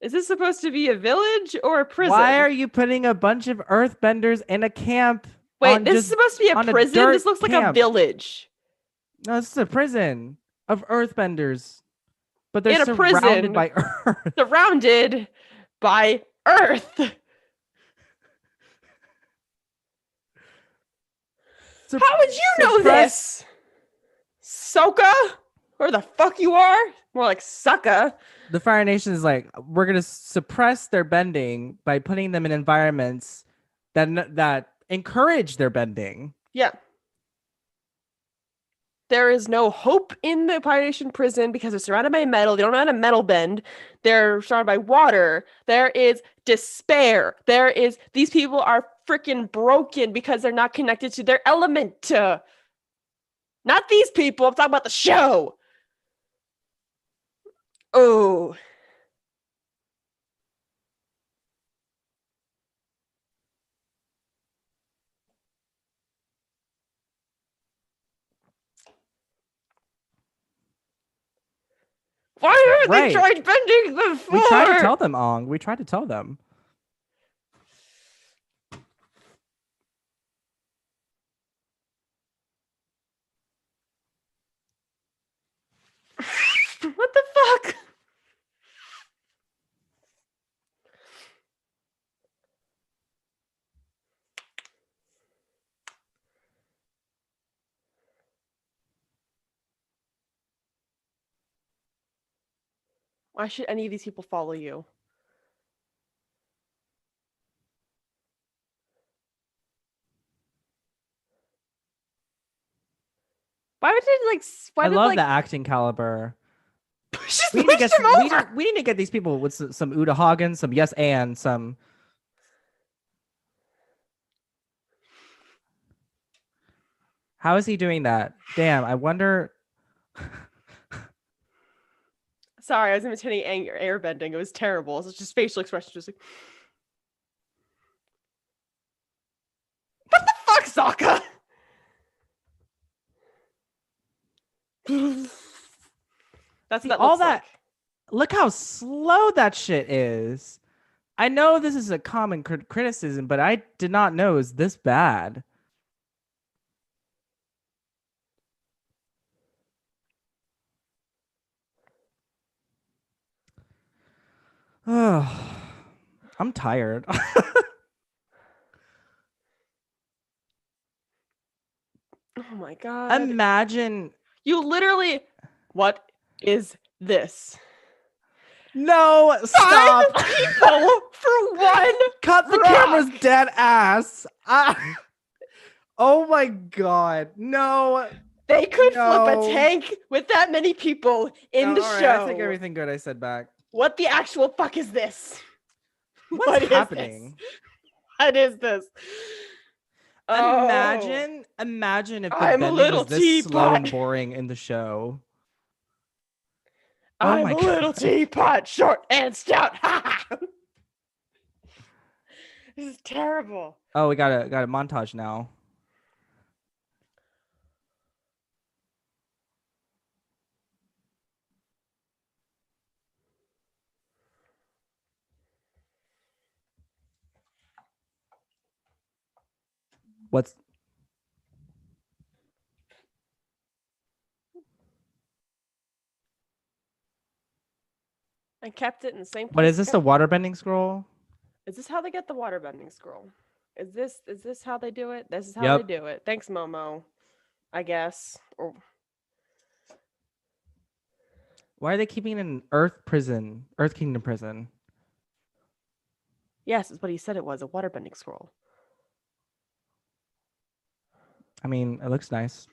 Is this supposed to be a village or a prison? Why are you putting a bunch of Earthbenders in a camp? Wait, this is supposed to be a on a prison? dirt This looks like a camp? village. No, this is a prison of Earthbenders, but they're In a surrounded prison. by Earth. Surrounded by Earth. How would you know this? Soka? Where the fuck you are? More like sucka. The Fire Nation is like, we're gonna suppress their bending by putting them in environments that encourage their bending. Yeah. There is no hope in the Pirate Nation prison because they're surrounded by metal. They don't know how to metal bend. They're surrounded by water. There is despair. These people are freaking broken because they're not connected to their element. Not these people. I'm talking about the show. Oh. Why haven't they tried bending before? We tried to tell them, Ong. We tried to tell them. What the fuck? Why should any of these people follow you? Why would they like? Why I did love like the acting caliber. just We need to pushed get him some, over? we need to get these people with some Uta Hagen, some Yes and some. How is he doing that? Damn, I wonder. Sorry, I was imitating airbending. It was terrible. It's just facial expression, just like, what the fuck, Sokka? That's See, what that all looks that. like. Look how slow that shit is. I know this is a common criticism, but I did not know it was this bad. Oh, I'm tired. Oh my god. Imagine. You literally. What is this? No, 5 stop. people for one. Cut the rock. camera's dead ass. Oh my god. No. They could No. flip a tank with that many people in the all right, show. I take everything good I said back. What the actual fuck is this? What's happening? What is this? Imagine if the I'm a bending little was this slow and teapot. boring in the show. Oh I'm my a little God. teapot, short and stout. This is terrible. Oh, we got a montage now. What's I kept it in the same place. what is this? The waterbending scroll? Is this how they get the waterbending scroll? Is this how they do it? This is how Yep. they do it. Thanks, Momo. I guess. Or Why are they keeping it in Earth prison? Earth Kingdom prison. yes, it's what he said it was, a waterbending scroll. I mean, it looks nice.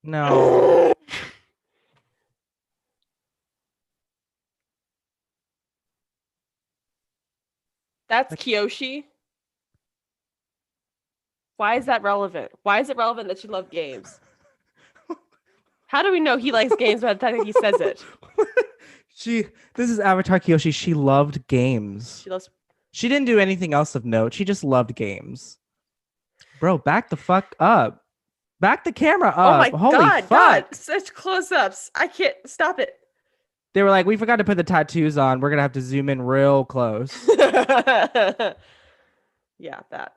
No. That's Kyoshi. Why is that relevant? Why is it relevant that you love games? How do we know he likes games by the time he says it? This is Avatar Kyoshi. She loved games. She loves. She didn't do anything else of note. She just loved games. Bro, back the fuck up. Back the camera up. Oh my Holy god, fuck. God, such close-ups. I can't stop it. They were like, we forgot to put the tattoos on. We're gonna have to zoom in real close. Yeah, that.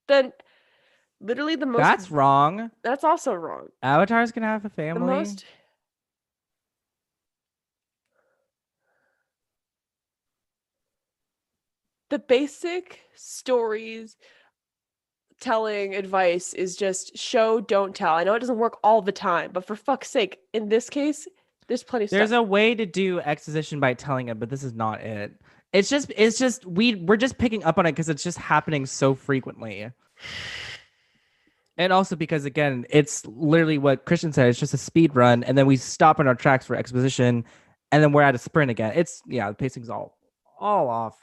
Then literally the most. That's wrong. That's also wrong. Avatars can have a The family. most. The basic stories telling advice is just show, don't tell. I know it doesn't work all the time, but for fuck's sake, in this case, there's plenty of There's stuff. a way to do exposition by telling it, but this is not it. It's just we're just picking up on it because it's just happening so frequently. And also because again, it's literally what Christian said, it's just a speed run, and then we stop in our tracks for exposition, and then we're at a sprint again. It's the pacing's all off.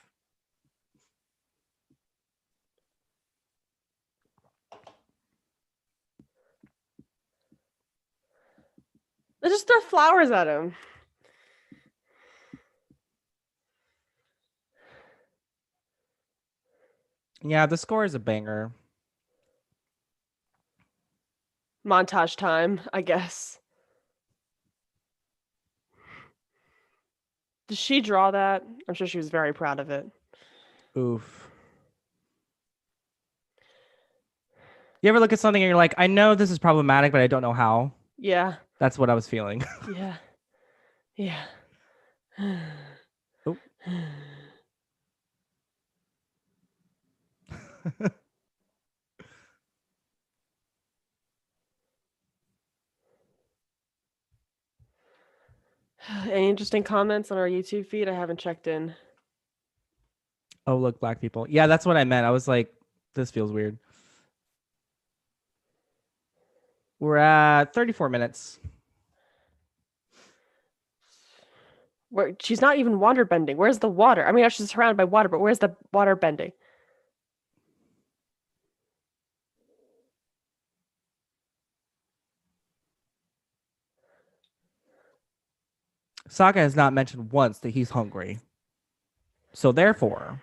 Let's just throw flowers at him. Yeah, the score is a banger. Montage time, I guess. Did she draw that? I'm sure she was very proud of it. Oof. You ever look at something and you're like, I know this is problematic, but I don't know how? Yeah. That's what I was feeling. Yeah. Yeah. Oh. Any interesting comments on our YouTube feed? I haven't checked in. Oh, look, black people. Yeah, that's what I meant. I was like, this feels weird. We're at 34 minutes. Where she's not even water bending. Where's the water? I mean, she's surrounded by water, but where's the water bending? Sokka has not mentioned once that he's hungry. So therefore,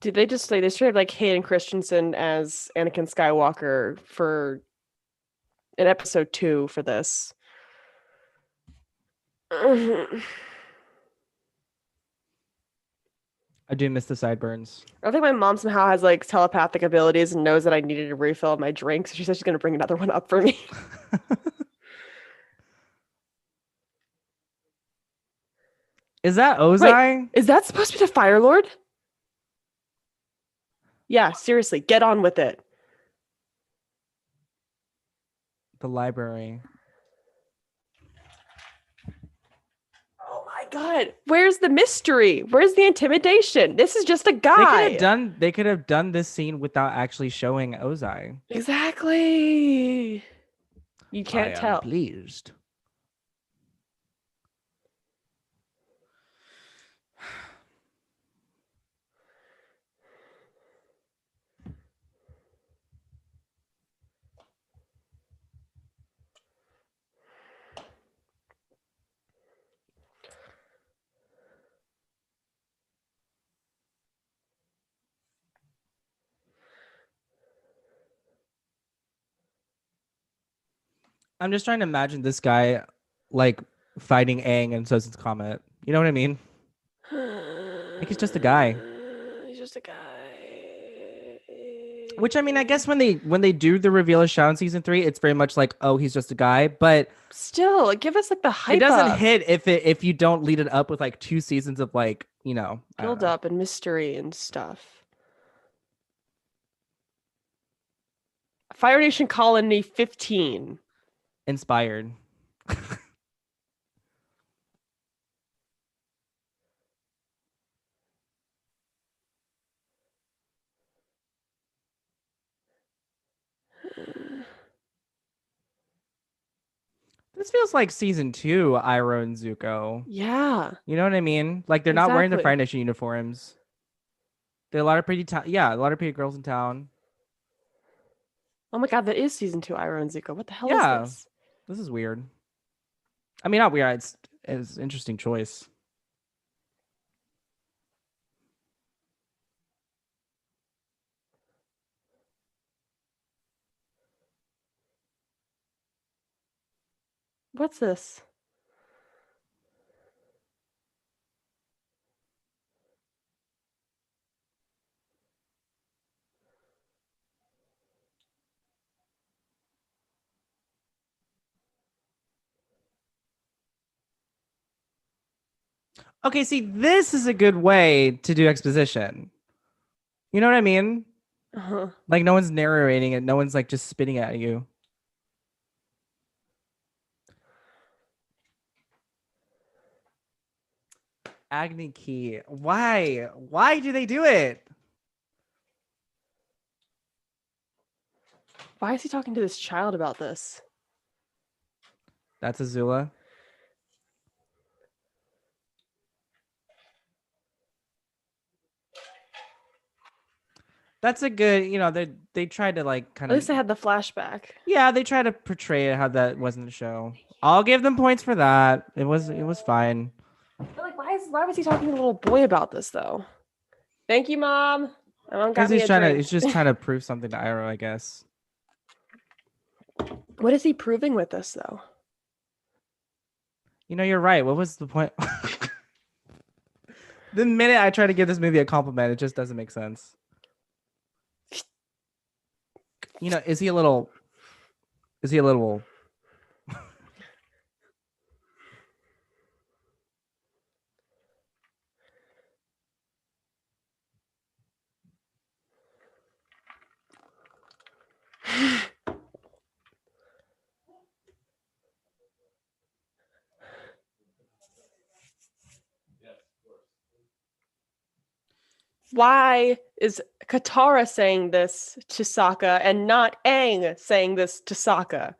Did they just say they should have like Hayden Christensen as Anakin Skywalker for in episode 2 for this? I do miss the sideburns. I think my mom somehow has like telepathic abilities and knows that I needed a refill of my drink, so she said she's gonna bring another one up for me. Is that Wait, Ozai? is that supposed to be the Fire Lord? Yeah, seriously, get on with it. The library. Oh my god, where's the mystery? Where's the intimidation? This is just a guy. They could have done this scene without actually showing Ozai. Exactly. You I can't am tell. pleased. I'm just trying to imagine this guy like fighting Aang and Sozin's Comet. You know what I mean? Like he's just a guy. He's just a guy. Which I mean, I guess when they do the reveal of Shao in season 3, it's very much like, oh, he's just a guy. But Still, like, give us like the it hype doesn't up, hit if you don't lead it up with like 2 seasons of like, I don't build know. up and mystery and stuff. Fire Nation Colony 15. Inspired. This feels like season 2, Iroh and Zuko. Yeah, You know what I mean? Like they're not wearing the exactly. Fire Nation uniforms. There are a lot of pretty yeah, a lot of pretty girls in town. Oh my god, that is season 2 Iroh and Zuko. What the hell is Yeah, this? this is weird. I mean, not weird. It's an interesting choice. What's this? Okay, see, this is a good way to do exposition. You know what I mean? Uh-huh. Like no one's narrating it. No one's like just spitting at you. Agni Key. Why? Why do they do it? Why is he talking to this child about this? That's Azula. That's a good, they tried to like kind At least I of had the flashback. yeah, they tried to portray it how that wasn't the show. I'll give them points for that. It was fine. But like, why was he talking to the little boy about this though? Thank you, Mom. My mom got Because me a drink. he's just trying to prove something to Iroh, I guess. What is he proving with this though? You're right. What was the point? The minute I try to give this movie a compliment, it just doesn't make sense. Is he a little Why is Katara saying this to Sokka and not Aang saying this to Sokka?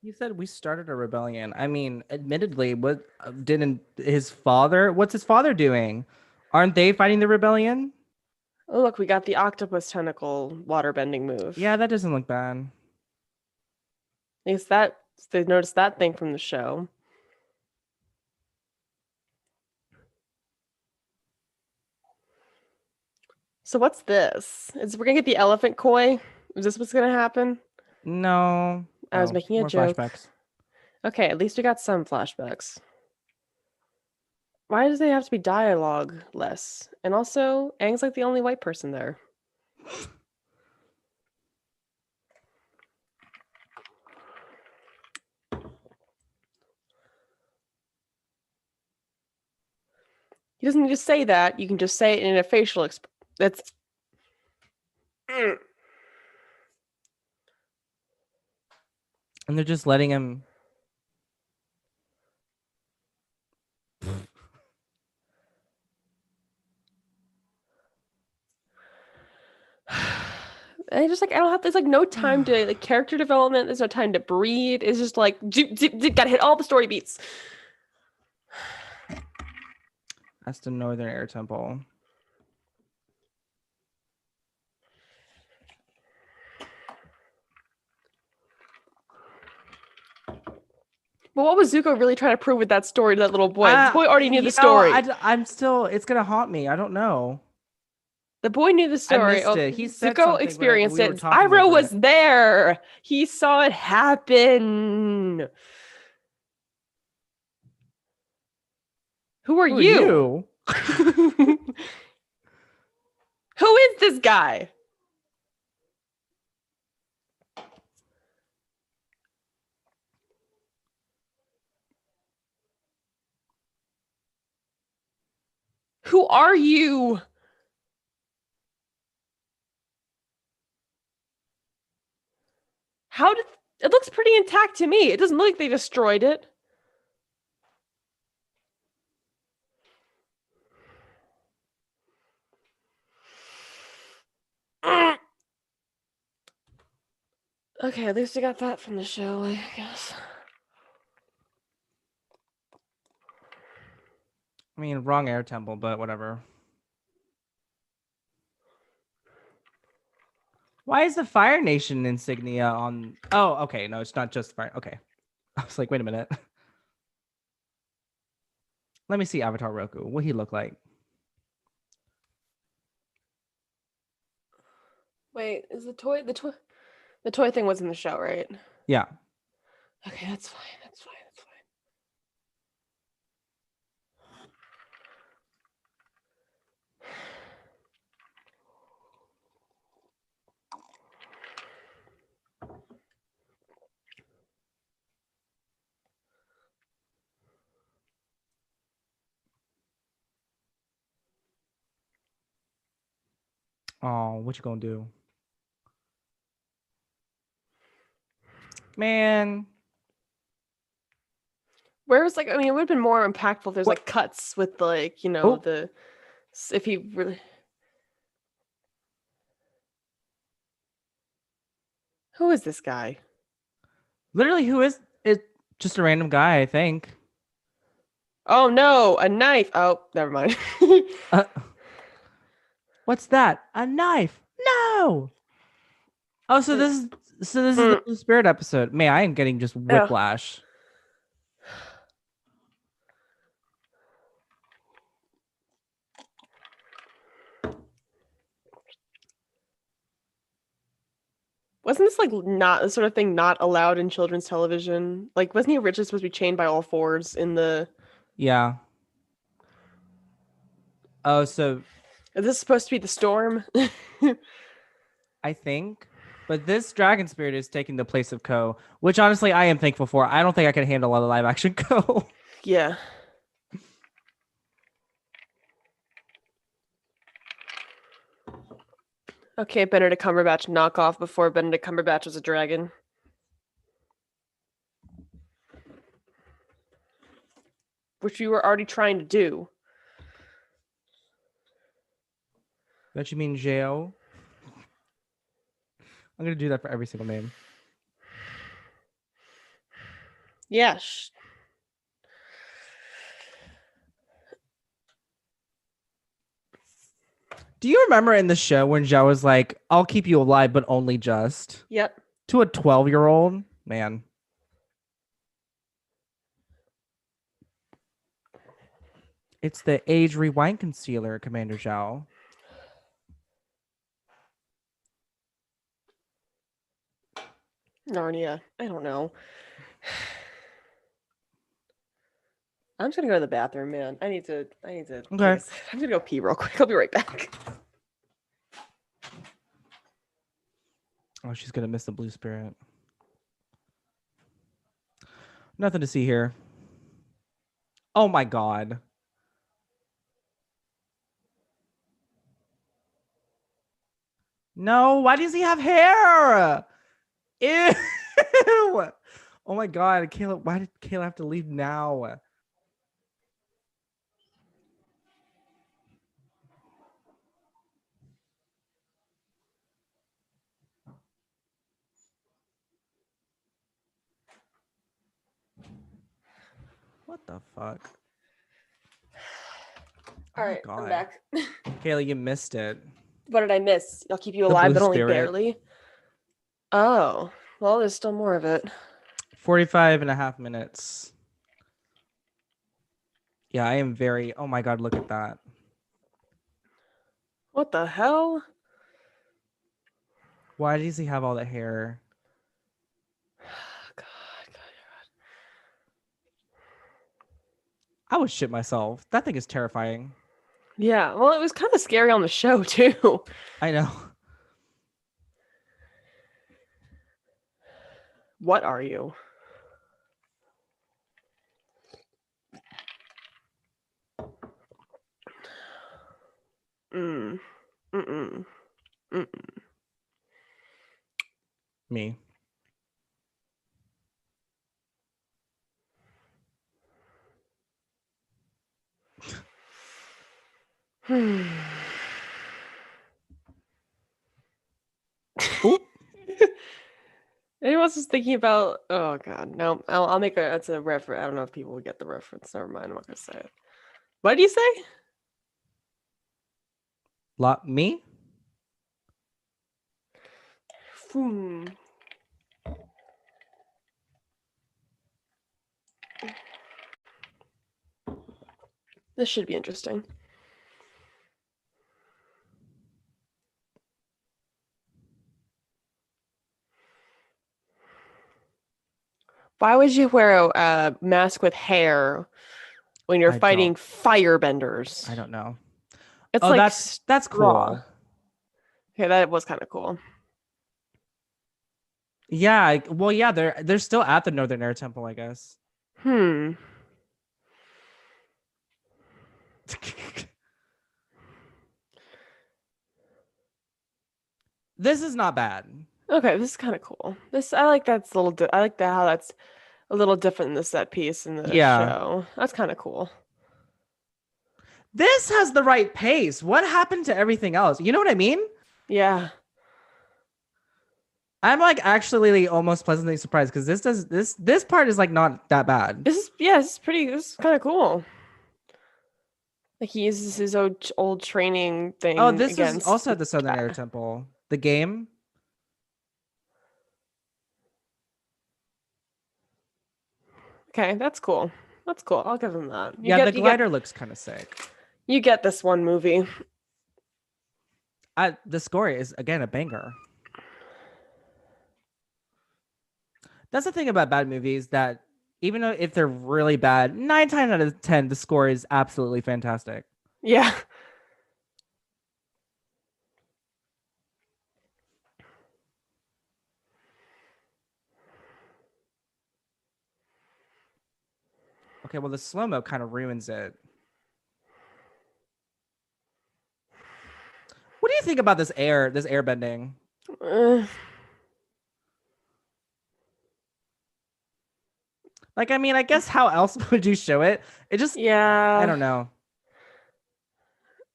He said we started a rebellion. I mean, admittedly, what didn't his father? What's his father doing? Aren't they fighting the rebellion? Oh, look, we got the octopus tentacle waterbending move. Yeah, that doesn't look bad. At least that they noticed that thing from the show. So what's this? Is we're gonna get the elephant koi? Is this what's gonna happen? No. I was Oh, making a more joke. flashbacks. Okay, at least we got some flashbacks. Why does they have to be dialogue less? And also, Aang's like the only white person there. He doesn't need to say that. You can just say it in a facial expression. That's. And they're just letting him. And I just like I don't have. There's like no time to like character development. There's no time to breathe. It's just like gotta hit all the story beats. That's the Northern Air Temple. But what was Zuko really trying to prove with that story to that little boy? The boy already knew the You know, story. I'm still. It's gonna haunt me. I don't know. The boy knew the I story. missed it. He said Zuko something, but experienced we were it. talking Iroh over was it. there. He saw it happen. Who are Who are you? you? Who is this guy? Who are you? How did it looks pretty intact to me? It doesn't look like they destroyed it. Okay, at least we got that from the show, I guess. I mean, wrong air temple, but whatever. Why is the Fire Nation insignia on? Oh, okay. No, it's not just Fire. Okay. I was like, wait a minute. Let me see Avatar Roku. What he look like? Wait, is the toy thing was in the show, right? Yeah. Okay, that's fine. That's fine. That's fine. Oh, what you gonna do? Man. Where was like, I mean, it would have been more impactful if there's What? like cuts with like, Oh, the if he really. Who is this guy? literally, who is it? Just a random guy, I think. Oh no, a knife. Oh, never mind. Uh, what's that? A knife? No. Oh, so this is the Blue Spirit episode. Man, I am getting just Oh. whiplash. Wasn't this like not the sort of thing not allowed in children's television? Like, wasn't he originally supposed to be chained by all fours in the? Yeah. Oh, so Is this supposed to be the storm? I think, but this Dragon Spirit is taking the place of Ko, which honestly I am thankful for. I don't think I can handle a live action Ko. Yeah. Okay, Benedict Cumberbatch knockoff before Benedict Cumberbatch was a dragon. which you were already trying to do. Don't you mean J-O? I'm gonna do that for every single name. Yeah. Do you remember in the show when Zhao was like, "I'll keep you alive, but only just," Yep. to a 12-year-old man? It's the age rewind concealer, Commander Zhao. Narnia. I don't know. I'm just gonna go to the bathroom, man. I need to Okay. I'm gonna go pee real quick. I'll be right back. Oh, she's gonna miss the blue spirit. Nothing to see here. Oh my god. No, why does he have hair? Ew. Oh my god, Kayla, why did Kayla have to leave now? What the fuck? All right, God. I'm back. Kayla, you missed it. What did I miss? I'll keep you The alive, blue but only spirit. barely. Oh, well, there's still more of it. 45 and a half minutes. Yeah, I am very. Oh my god, look at that. What the hell? Why does he have all that hair? God. I would shit myself. That thing is terrifying. Yeah, well, it was kind of scary on the show too. I know. What are you? Mm. Mm-mm. Mm-mm. Me. Ooh. Anyone else is thinking about? Oh god, no. I'll make a. That's a reference. I don't know if people will get the reference. Never mind. I'm not gonna say it. What did you say? Me? Hmm. This should be interesting. Why would you wear a mask with hair when you're fighting firebenders? I don't know. It's Oh, like that's cool. Okay, that was kind of cool. Yeah, well, yeah, they're still at the Northern Air Temple, I guess. This is not bad. Okay, this is kind of cool. I like that's a little. I like that how that's a little different in the set piece in the show. That's kind of cool. This has the right pace. What happened to everything else? You know what I mean? Yeah. I'm like actually almost pleasantly surprised because this part is like not that bad. This is kind of cool. Like he uses his old training thing. Oh, this is also at the Southern Air Temple. The game. Okay, that's cool. That's cool. I'll give him that. The glider looks kind of sick. You get this one movie. The score is again a banger. That's the thing about bad movies, that even though if they're really bad, 9 times out of 10, the score is absolutely fantastic. Yeah. Okay, well, the slow-mo kind of ruins it. What do you think about this airbending? Like, I mean, I guess how else would you show it? It just, I Yeah. don't know.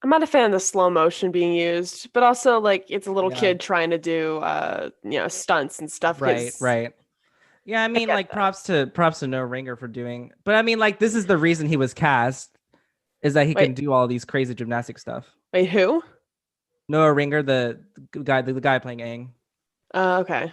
I'm not a fan of the slow motion being used, but also like it's a little Yeah. kid trying to do stunts and stuff Right, because right. Yeah, I I mean, get like that. props to No Ringer for doing, but I mean, like this is the reason he was cast is that he Wait, can do all these crazy gymnastic stuff. wait, who? Noah Ringer, the guy playing Aang. Okay.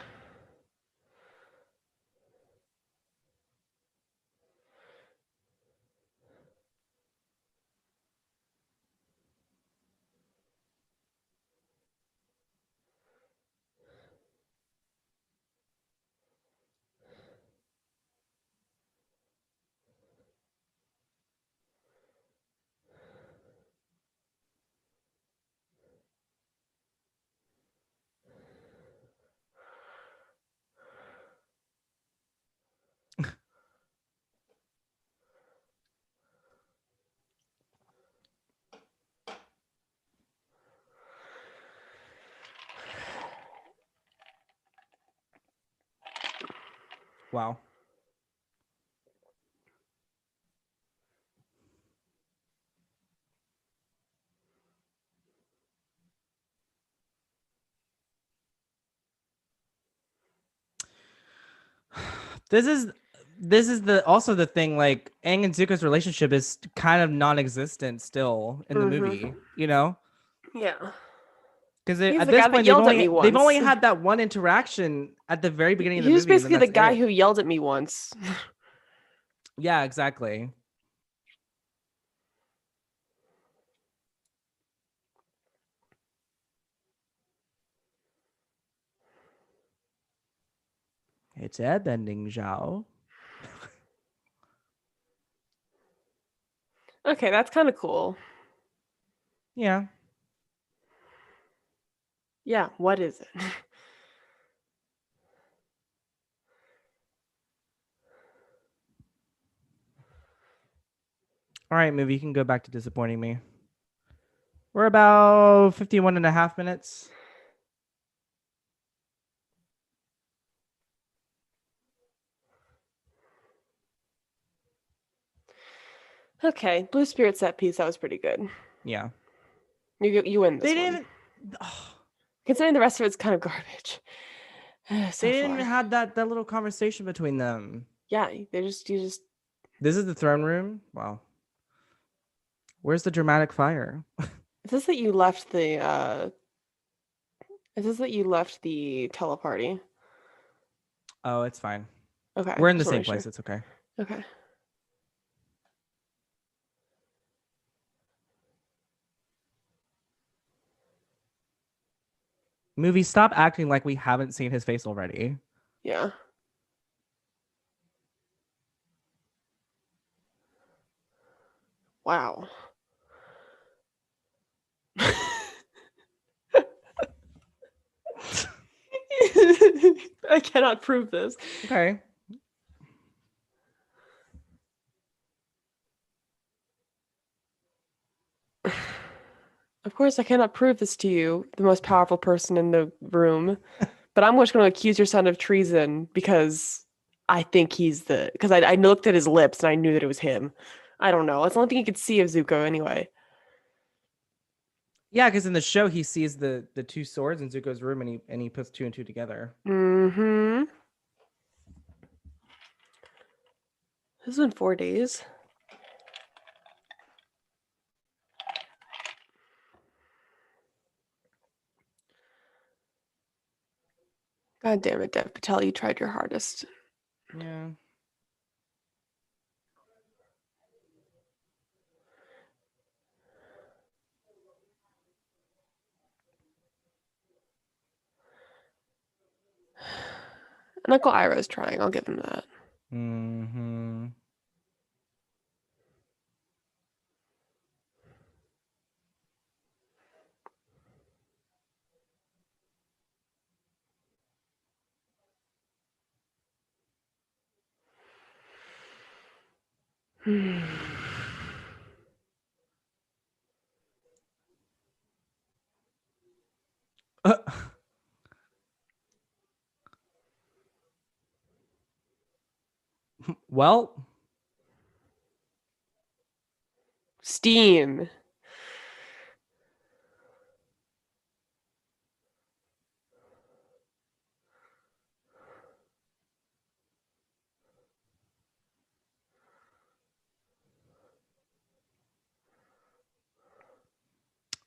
Wow. This is this is the also the thing, like Aang and Zuko's relationship is kind of non-existent still in the Mm-hmm. movie, you know? Yeah. Because He's at the this guy that point they've yelled at only me they've only once. had that one interaction at the very beginning of the He was movie, and then basically the that's guy it. who yelled at me once. Yeah, exactly. It's airbending, Zhao. Okay, that's kind of cool. Yeah. Yeah, what is it? All right, movie, you can go back to disappointing me. We're about 51 and a half minutes. Okay, Blue Spirit set piece, that was pretty good. Yeah. You win They this didn't one. even oh, Considering the rest of it's kind of garbage so they didn't even far. have that little conversation between them. Yeah, they just you just This is the throne room. Wow. Where's the dramatic fire? it says that you left the it says that you left the teleparty. Oh, it's fine. Okay, We're in the just want to same make sure. place. It's okay. Okay. Movie, stop acting like we haven't seen his face already. Yeah. Wow. I cannot prove this. Okay. Of course, I cannot prove this to you, the most powerful person in the room, but I'm just going to accuse your son of treason because I think because I looked at his lips and I knew that it was him. I don't know. That's the only thing you could see of Zuko anyway. Yeah, because in the show he sees the two swords in Zuko's room, and he puts two and two together. Mm-hmm. This has been 4 days. God damn it, Dev Patel, you tried your hardest. Yeah. And Uncle Iroh's trying, I'll give him that. Mm-hmm. Well, Steam.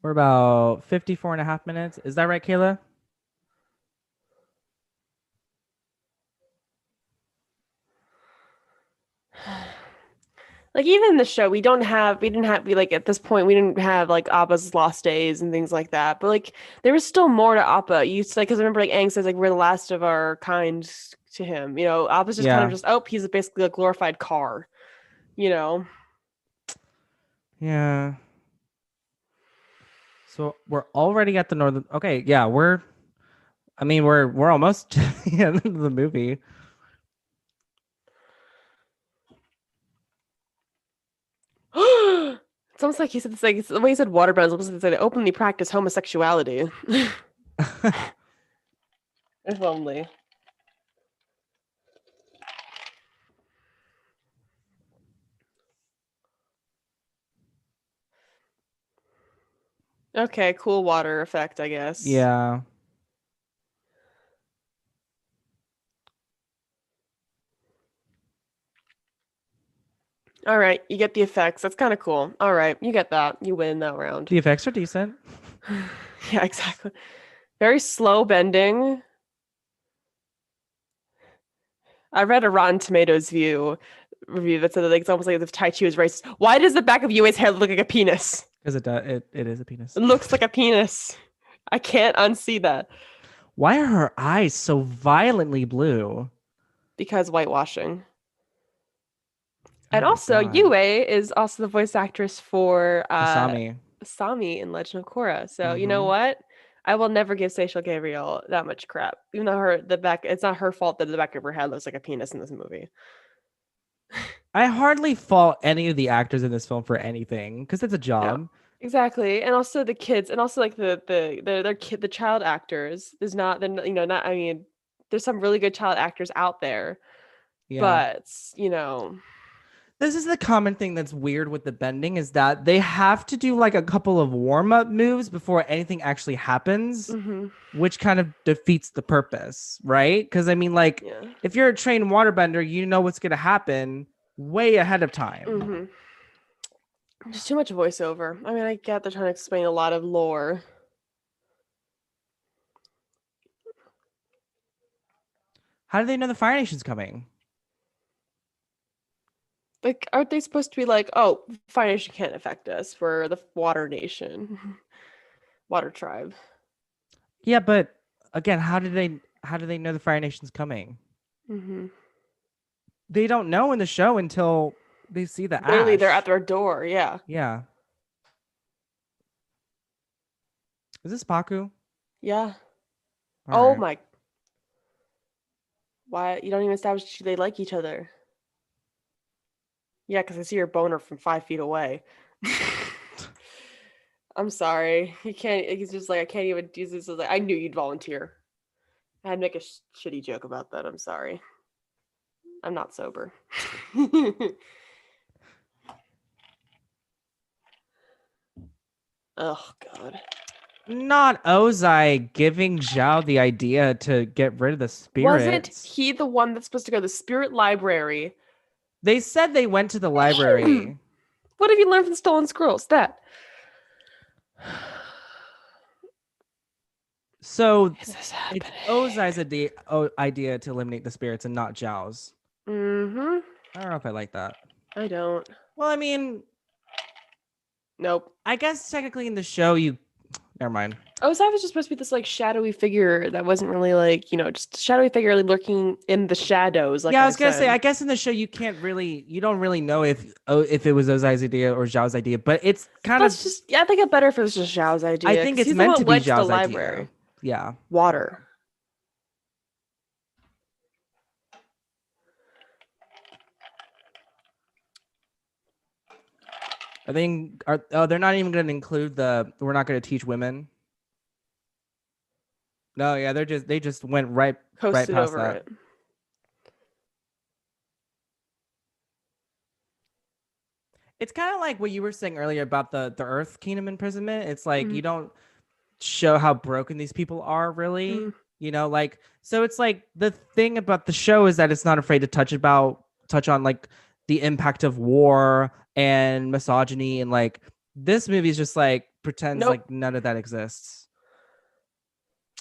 we're about 54 and a half minutes. Is that right, Kayla? Like even in the show, we like at this point we didn't have like Appa's lost days and things like that. But like there was still more to Appa. You like because I remember like Aang says like we're the last of our kind to him. You know, Appa's just kind of Yeah. just he's basically a glorified car. You know. Yeah. So we're already at the northern. Okay, yeah, we're almost to the end of the movie. It's almost like he said this like the way he said waterbends. Almost like he said openly practice homosexuality. If only. Okay, cool water effect, I guess. Yeah. All right, you get the effects. That's kind of cool. All right, you get that. You win that round. The effects are decent. Yeah, exactly. Very slow bending. I read a Rotten Tomatoes review that said that like, it's almost like if Tai Chi was racist. Why does the back of Yue's hair look like a penis? Because it is a penis. It looks like a penis. I can't unsee that. Why are her eyes so violently blue? Because whitewashing. Oh And my also, god. Yue is also the voice actress for Asami. Sami in Legend of Korra. So you know Mm-hmm. what? I will never give Seychelle Gabriel that much crap. Even though it's not her fault that the back of her head looks like a penis in this movie. I hardly fault any of the actors in this film for anything because it's a No, job. exactly. And also the kids, and also like the child actors. Not. I mean, there's some really good child actors out there, Yeah. but you know, This is the common thing that's weird with the bending is that they have to do like a couple of warm-up moves before anything actually happens, hmm which kind of defeats the purpose, right? Because I mean, like, yeah. if you're a trained waterbender, you know what's gonna happen way ahead of time. hmm Just too much voiceover. I mean, I get they're trying to explain a lot of lore. How do they know the Fire Nation's coming? Like, aren't they supposed to be like, oh, Fire Nation can't affect us. We're the Water Nation, Water Tribe. Yeah, but again, how do they know the Fire Nation's coming? hmm They don't know in the show until they see the Literally, they're at ash. their door. Yeah. Yeah. Is this Baku? Yeah. All Oh right. my. Why you don't even establish they like each other? Yeah, because I see your boner from 5 feet away. I'm sorry. He can't. He's just like I can't even do this. Like I knew you'd volunteer. I had to make a shitty joke about that. I'm sorry. I'm not sober. Oh God. Not Ozai giving Zhao the idea to get rid of the Wasn't spirits. he the one that's supposed to go to the spirit library? They said they went to the library. What have you learned from the stolen scrolls? That. So Is this it's happening? Ozai's idea to eliminate the spirits and not Zhao's. Mm-hmm. I don't know if I like that. I don't. Well, I mean, Nope. I guess technically in the show you never mind. Ozai was just supposed to be this like shadowy figure that wasn't really like, just a shadowy figure like, lurking in the shadows, like Yeah, I I was gonna say, I said. guess in the show you don't really know if it was Ozai's idea or Zhao's idea, but it's kind of I think it better if it was just Zhao's I idea, think because it's he's the meant one to that be led to the Zhao's idea. library. Yeah. Water. I think they're not even gonna include we're not gonna teach women. No, yeah, they just went right Coasted past over that. it. It's kind of like what you were saying earlier about the Earth Kingdom imprisonment. It's like you Mhm. don't show how broken these people are really. Mhm. Like so it's like the thing about the show is that it's not afraid to touch on like the impact of war and misogyny, and like this movie is just like pretends Nope. like none of that exists.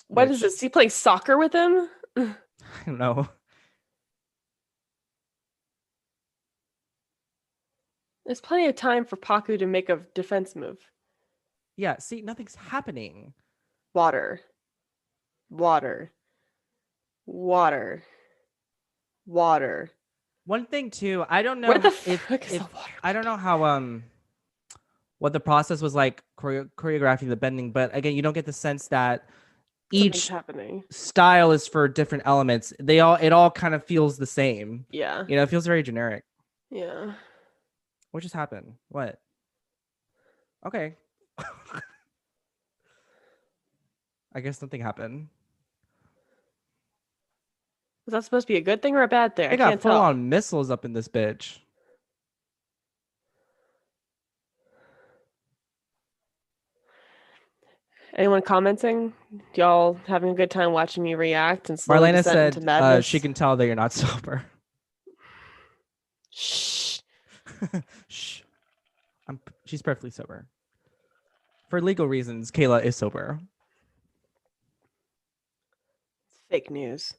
What is Which this? He plays soccer with him? I don't know. There's plenty of time for Paku to make a defense move. Yeah, see, nothing's happening. Water. Water. Water. Water. One thing too, I don't Where know the if frick is the water I don't bending? know how what the process was like choreographing the bending, but again, you don't get the sense that Something's each happening. style is for different elements. It all kind of feels the same. Yeah. It feels very generic. Yeah. What just happened? What? Okay. I guess nothing happened. Is that supposed to be a good thing or a bad thing? I They got can't full tell. on missiles up in this bitch. Anyone commenting? Y'all having a good time watching me react and slowly Marlena descend into said she madness? can tell that you're not sober. Shh. Shh. She's perfectly sober. For legal reasons, Kayla is sober. It's fake news.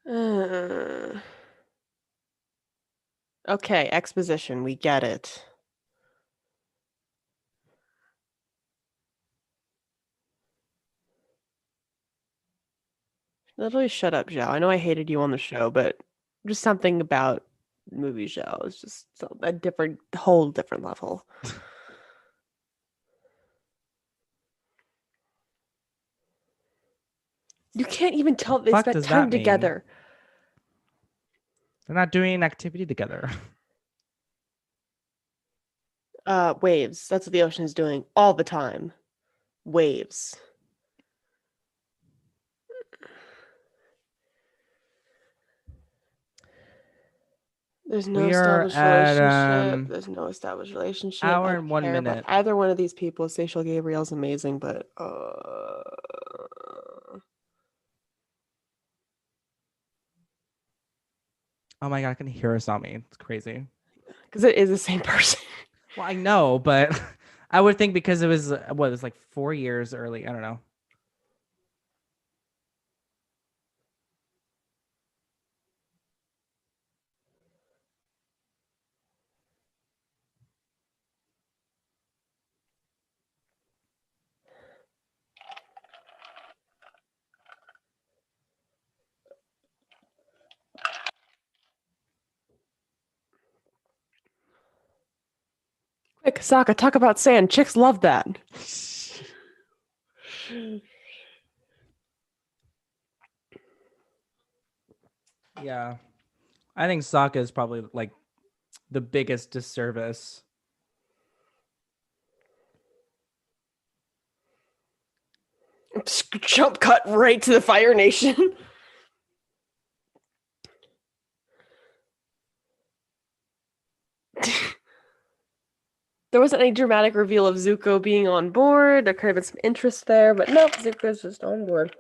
Uh, okay, exposition. We get it. Literally, shut up, Zhao. I know I hated you on the show, but just something about movie Zhao is just a different, whole different level. You can't even tell they Fuck spent does that time mean? together. They're not doing an activity together. Waves. That's what the ocean is doing all the time. Waves. There's no We are established at relationship. There's no established relationship. I hour don't and 1 care about minute. either one of these people. Seychelle Gabriel's amazing, but Oh my god, I can hear Asami. It's crazy. because it is the same person. Well, I know, but I would think because it was it was like 4 years early. I don't know. Quick, Sokka, talk about sand. Chicks love that. Yeah, I think Sokka is probably like the biggest disservice. Jump cut right to the Fire Nation. There wasn't any dramatic reveal of Zuko being on board. There could have been some interest there, but nope, Zuko's just on board.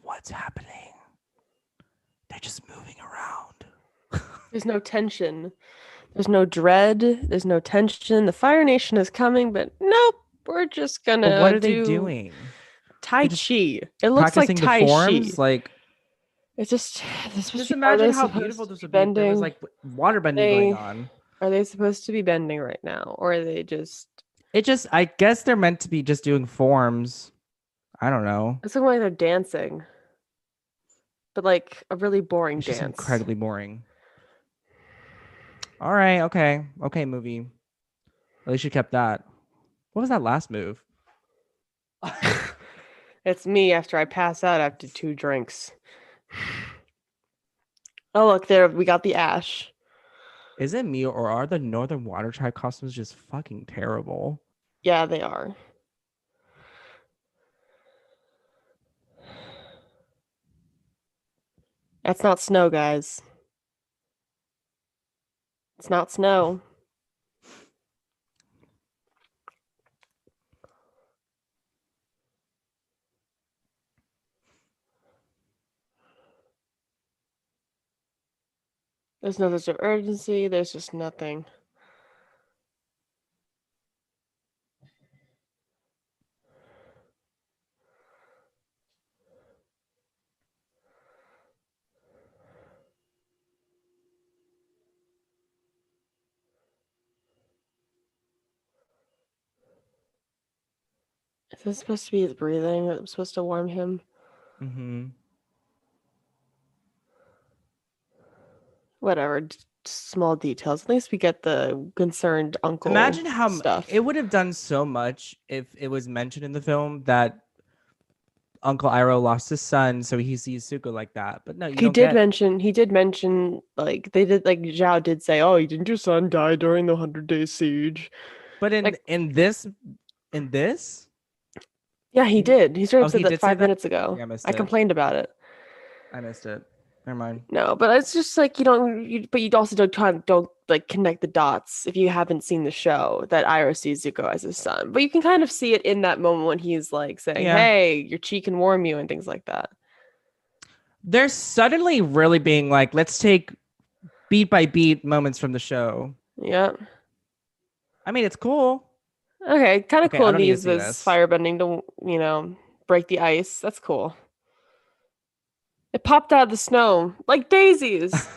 What's happening? They're just moving around. There's no tension. There's no dread. There's no tension. The Fire Nation is coming, but nope. We're just But what gonna are they do doing? Tai They just Chi. It looks like practicing the Tai Chi. forms? Like, It's just they're supposed just to be, are imagine they how beautiful supposed to this be would be if there was bending? like water bending going They on. are they supposed to be bending right now? Or are they just I guess they're meant to be just doing forms. I don't know. it's looking like they're dancing. But like a really boring It's just dance. incredibly boring. All right. Okay. Okay, movie. At least you kept that. What was that last move? It's me after I pass out after 2 drinks. Oh, look, there we got the ash. Is it me or are the Northern Water Tribe costumes just fucking terrible? Yeah, they are. That's not snow, guys. It's not snow. There's no sense of urgency. There's just nothing. Is this supposed to be his breathing? That was supposed to warm him? Mm-hmm. Whatever. Small details. At least we get the concerned uncle Imagine how it stuff. would have done so much if it was mentioned in the film that Uncle Iroh lost his son, so he sees Zuko like that. But no, you don't get. He did mention, like, they did, like, Zhao did say, oh, didn't your son die during the 100 Day Siege? But in Like, in this in this, yeah, he he did. He straight oh up said he that did say five that. minutes ago. Yeah, I missed I it. complained about it. I missed it. Never mind. No, but it's just like but you also don't like connect the dots if you haven't seen the show that Iroh sees Zuko as his son. But you can kind of see it in that moment when he's like saying, Yeah, "Hey, your cheek can warm you" and things like that. they're suddenly really being like, let's take beat by beat moments from the show. Yeah. I mean, it's cool. Okay, kind of Okay, I cool don't to need to use see this this. firebending to, break the ice. That's cool. It popped out of the snow like daisies.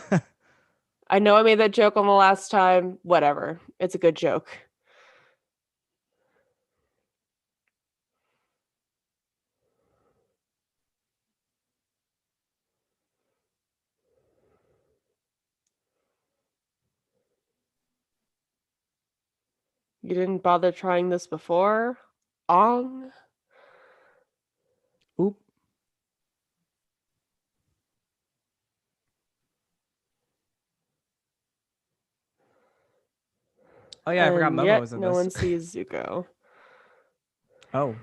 I know I made that joke on the last time. Whatever. It's a good joke. You didn't bother trying this before? Ong? Oop. Oh yeah, I forgot And Momo yet was in no this. one sees Zuko. Oh,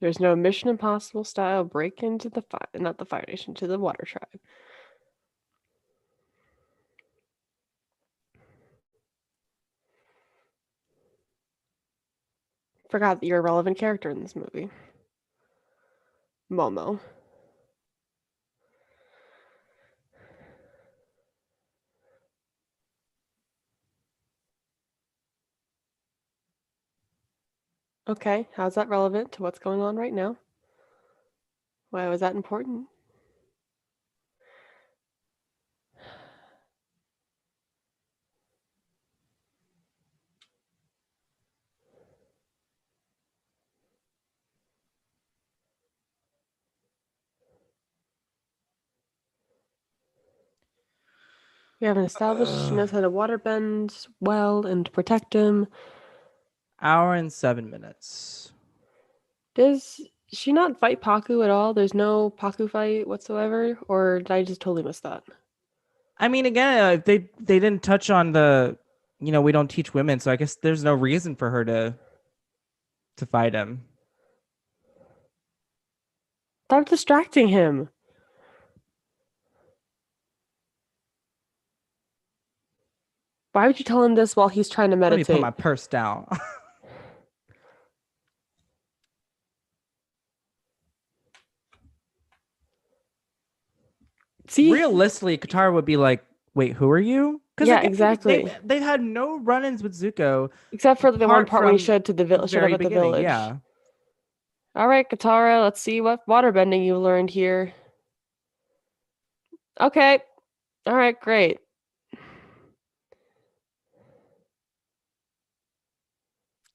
There's no Mission Impossible style break into the fire, not the Fire Nation, to the Water Tribe. Forgot that you're a relevant character in this movie. Momo. Okay, how's that relevant to what's going on right now? Why was that important? We haven't established she knows how to waterbend well and protect him. hour and 7 minutes. Does she not fight Paku at all? There's no Paku fight whatsoever? Or did I just totally miss that? I mean, again, they didn't touch on we don't teach women, so I guess there's no reason for her to fight him. Stop distracting him. Why would you tell him this while he's trying to Let me put my meditate? purse down. See? Realistically, Katara would be like, "Wait, who are you?" Because Yeah, again, exactly. they've had no run-ins with Zuko Except for the one apart part when he from the showed up very at the beginning. village. Yeah, All right, Katara, let's see what waterbending you learned here. Okay. All right, great.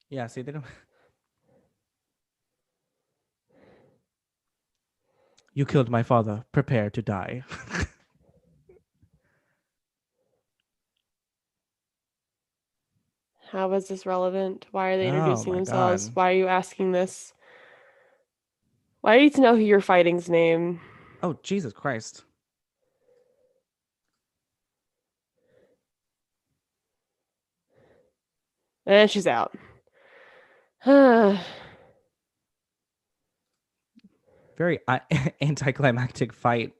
yeah. See, they don't. You killed my father. Prepare to die. How is this relevant? Why are they Oh introducing my themselves? god. Why are you asking this? Why do you need to know who you're fighting's name? Oh, Jesus Christ. And she's out. There's Very anticlimactic fight.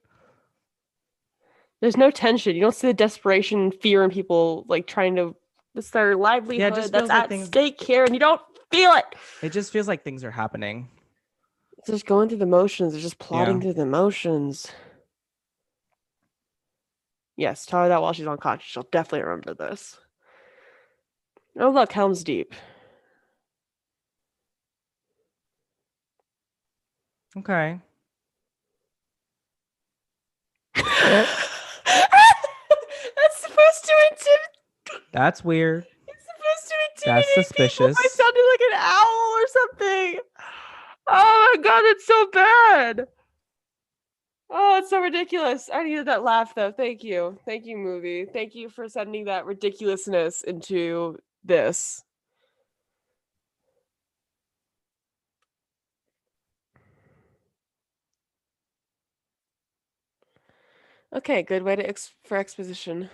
no tension. You don't see the desperation and fear in people like trying to. It's their Yeah, it livelihood just that's feels like at things stake here, and you don't feel it. it just feels like things are happening. It's just going through the motions. They're just Yeah. plodding through the motions. Yes, tell her that while she's unconscious. She'll definitely remember this. Oh, look, Helm's Deep. Okay. That's supposed to intimidate. That's weird. It's supposed to That's intimidate people by suspicious. sounding like an owl or something. Oh my god, it's so bad. Oh, it's so ridiculous. I needed that laugh though. Thank you. Thank you, movie. Thank you for sending that ridiculousness into this. Okay, good way to for exposition.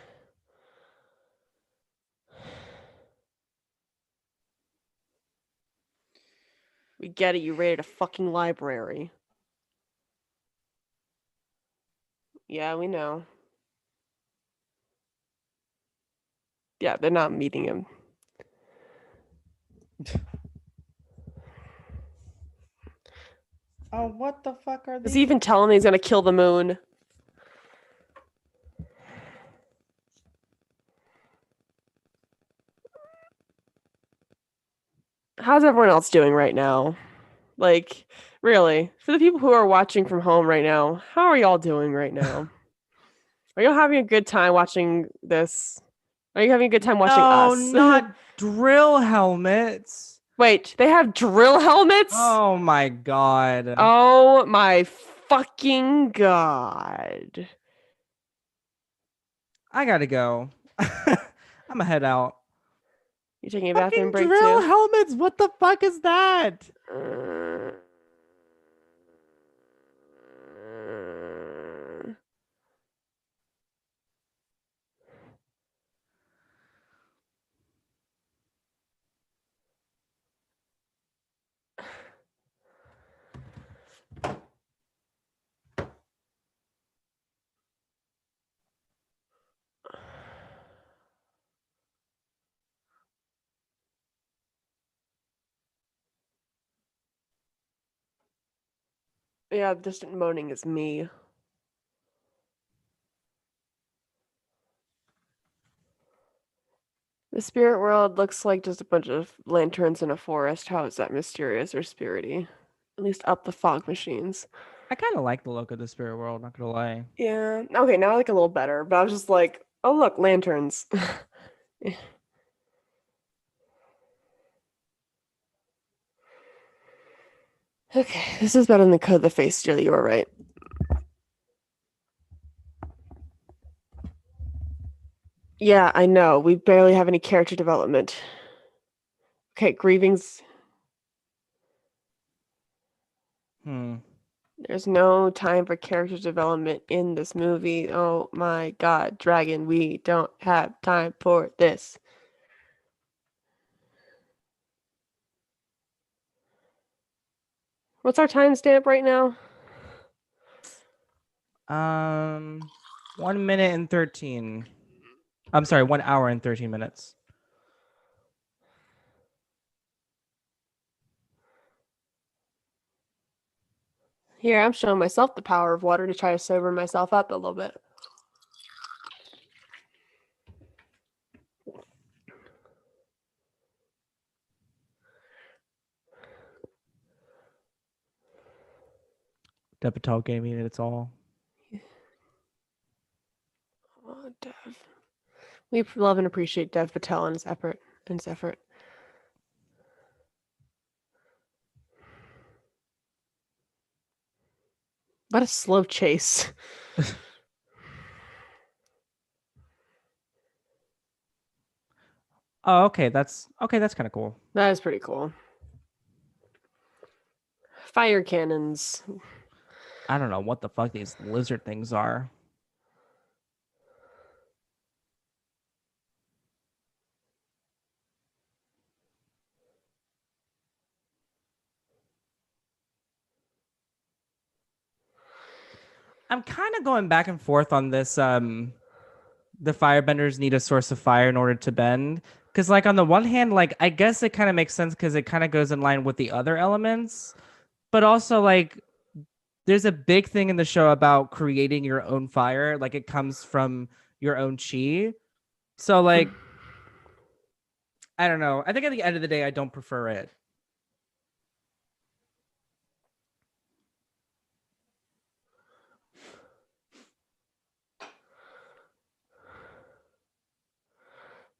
We get it. You raided a fucking library. Yeah, we know. Yeah, they're not meeting him. Oh, what the fuck are Does he these? even tell him he's gonna kill the moon? How's everyone else doing right now? Like, really, for the people who are watching from home right now, how are y'all doing right now? Are y'all having a good time watching this? Are you having a good time watching No, us? not drill helmets. Wait, they have drill helmets? Oh my god. Oh my fucking god. I gotta go. I'ma head out. You taking a bathroom Fucking break drill too? helmets. What the fuck is that? Uh, yeah, distant moaning is me. The spirit world looks like just a bunch of lanterns in a forest. How is that mysterious or spirity? At least up the fog machines. I kind of like the look of the spirit world, not gonna lie. Yeah. Okay, now I like a little better, but I was just like, oh look, lanterns. Okay, this is better than the Code of the Face Stealer, you were right. Yeah, I know. We barely have any character development. Okay, grievings. Hmm. There's no time for character development in this movie. Oh my god, Dragon, we don't have time for this. What's our timestamp right now? 1 minute and 13. I'm sorry, 1 hour and 13 minutes. Here, I'm showing myself the power of water to try to sober myself up a little bit. Depatal gave it its all. Oh, Dev. We love and appreciate Dev Patel and his effort. What a slow chase. Oh, okay. That's kind of cool. That is pretty cool. Fire cannons. I don't know what the fuck these lizard things are. I'm kind of going back and forth on this. The firebenders need a source of fire in order to bend. Because, like, on the one hand, like, I guess it kind of makes sense because it kind of goes in line with the other elements. But also, like, there's a big thing in the show about creating your own fire. Like, it comes from your own chi. So, like, I don't know. I think at the end of the day, I don't prefer it.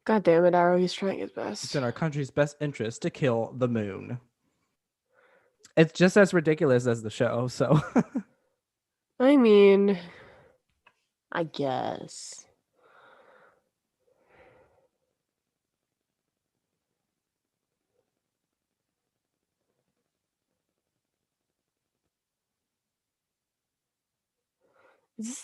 God damn it, Arrow, he's trying his It's best. in our country's best interest to kill the moon. It's just as ridiculous as the show. So, I mean, I guess. This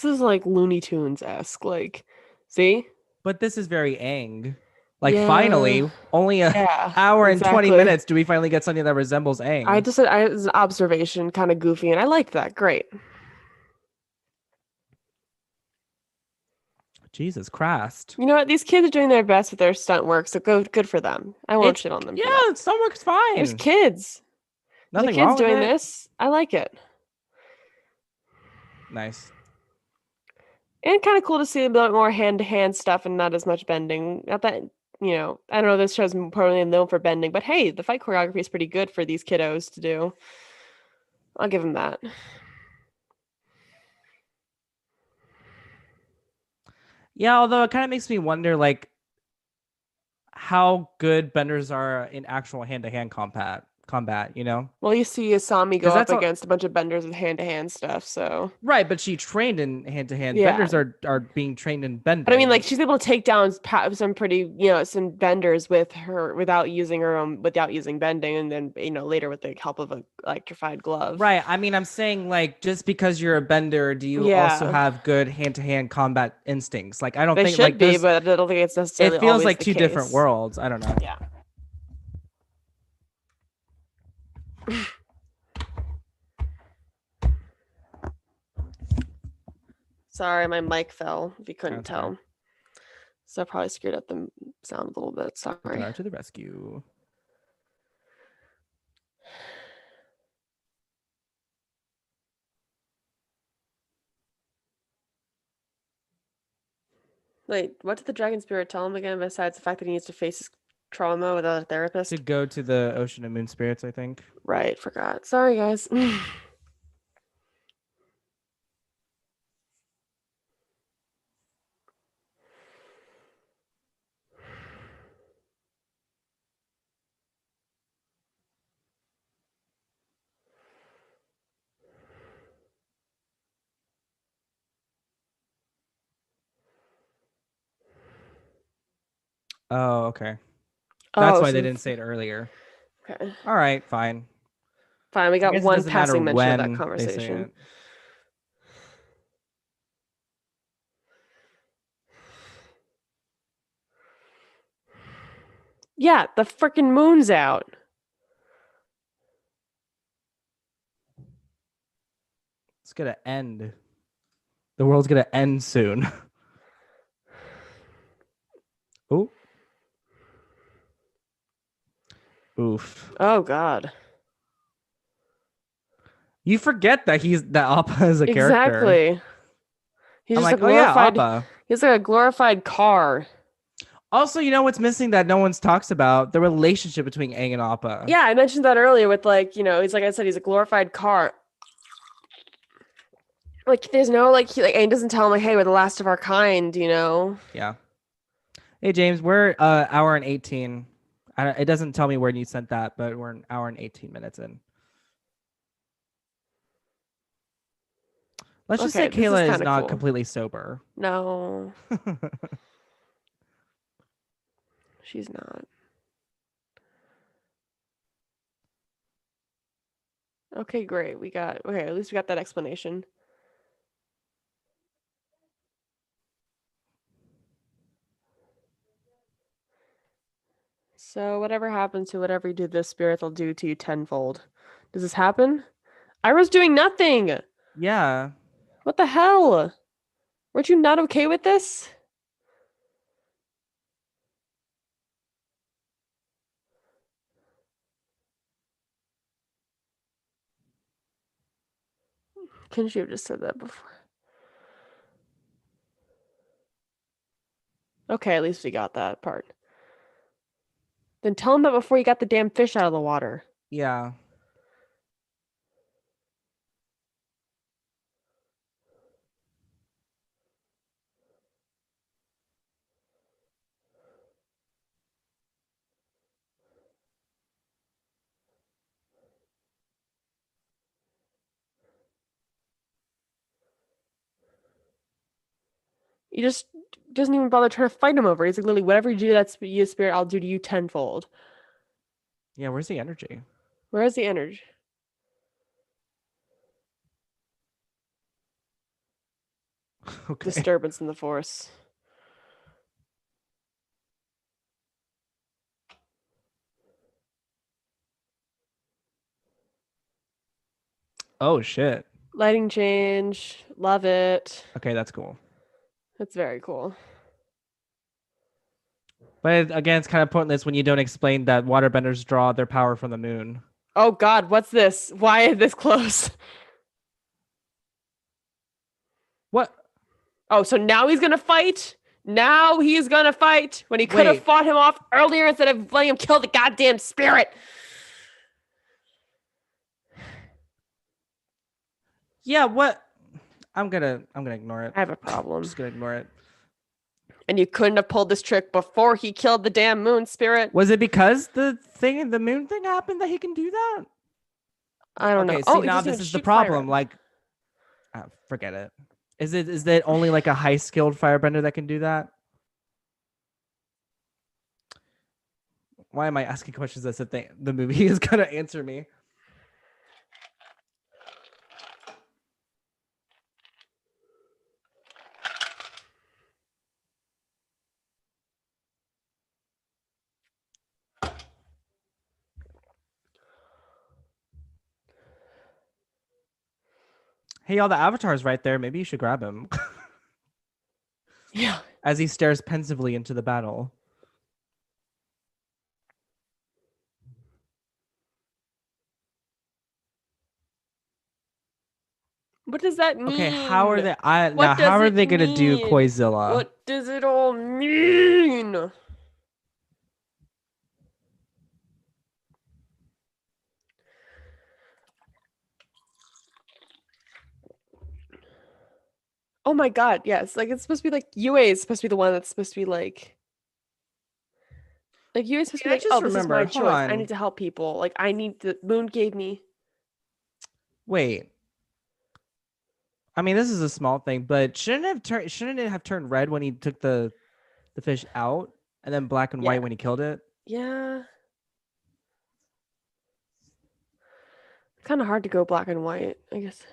is like Looney Tunes esque. Like, see? but this is very Aang. Like, Yeah. finally, only a Yeah, hour and 20 exactly. minutes do we finally get something that resembles I Aang. just said I it was an observation, kind of goofy, and I liked that. Great. Jesus Christ. You know what? These kids are doing their best with their stunt work, so good for them. I won't It's, shit on them for that. yeah, some works There's fine. kids. There's Nothing kids wrong with doing it. this. I like it. Nice. And kind of cool to see a bit more hand-to-hand stuff and not as much bending. Not that, I don't know, this show's probably known for bending, but hey, the fight choreography is pretty good for these kiddos to do. I'll give them that. Yeah, although it kind of makes me wonder, like, how good benders are in actual hand-to-hand combat, you know? Well, you see Asami Because go up that's all against a bunch of benders with hand-to-hand stuff, so right, but she trained in hand-to-hand. yeah. Benders are being trained in But I mean, like bending. she's able to take down some pretty, some benders with her without using bending, and then later with the help of a electrified glove. Right. I mean, I'm saying, like, just because you're a bender, do you also Yeah, have good hand-to-hand combat instincts? Like, I don't they think, should like, be, there's but I don't think it's necessarily it feels always like the two different case. worlds. I don't know. Yeah. Sorry, my mic fell. If you couldn't That's okay. tell, so I probably screwed up the sound a little bit. Sorry. Guitar to the rescue. Wait, what did the dragon spirit tell him again? Besides the fact that he needs to face his trauma without a To therapist. go to the ocean and moon spirits, I think. Right, forgot. Sorry, guys. Oh, okay. That's Oh, why they so didn't say it earlier. okay. All right, fine. Fine, we I got guess it one doesn't matter passing mention of that when they say conversation. it. Yeah, the freaking moon's out. It's gonna end. The world's gonna end soon. Oh, oof. Oh god. You forget that Appa is a character. Exactly. He's I'm just a like, oh yeah, glorified Appa. he's like a glorified car. Also, you know what's missing that no one's talks about? The relationship between Aang and Appa. Yeah, I mentioned that earlier with he's like I said, he's a glorified car. Like there's no he doesn't tell him like, hey, we're the last of our kind. Yeah. Hey James, we're hour and 18. It doesn't tell me where you sent that, but we're an hour and 18 minutes in. Let's just say Okay, this is Kayla is kind of not cool. completely sober. No. She's not. Okay, great. Okay, at least we got that explanation. So whatever happens to whatever you do this spirit will do to you tenfold. Does this happen? Ira's doing nothing! Yeah. What the hell? Weren't you not okay with this? Couldn't you have just said that before? Okay, at least we got that part. Then tell him that before you got the damn fish out of the water. Yeah. He just doesn't even bother trying to fight him over. He's like, literally, whatever you do, that's you spirit, I'll do to you tenfold. Yeah, where's the energy? Where is the energy? Okay. Disturbance in the force. Oh shit. Lighting change. Love it. Okay, that's cool. That's very cool. But again, it's kind of pointless when you don't explain that waterbenders draw their power from the moon. Oh god, what's this? Why is this close? What? Oh, so now he's gonna fight? Now he's gonna fight when he could have Wait. fought him off earlier instead of letting him kill the goddamn spirit. Yeah, what? I'm gonna ignore it. I have a problem. I'm just gonna ignore it. And you couldn't have pulled this trick before he killed the damn moon spirit. Was it because the moon thing happened that he can do that? I don't know. See, Oh, he now doesn't this even is the shoot fire. problem. Like, forget it. Is it only like a high skilled firebender that can do that? Why am I asking questions as if the movie is gonna answer me? Hey, all the avatars right there. Maybe you should grab him. Yeah. As he stares pensively into the battle. What does that mean? Okay, how are they? What Now, does how are it they gonna do mean? Koizilla? What does it all mean? Oh my god, yes. Like it's supposed to be like UA is supposed to be the one that's supposed to be like UA is supposed to be I like, just oh, this is my remembered. Hold choice. I on. need to help people. Like I need the moon gave me. Wait. I mean, this is a small thing, but shouldn't it have turned red when he took the fish out, and then black and Yeah. white when he killed it? Yeah. Kind of hard to go black and white, I guess.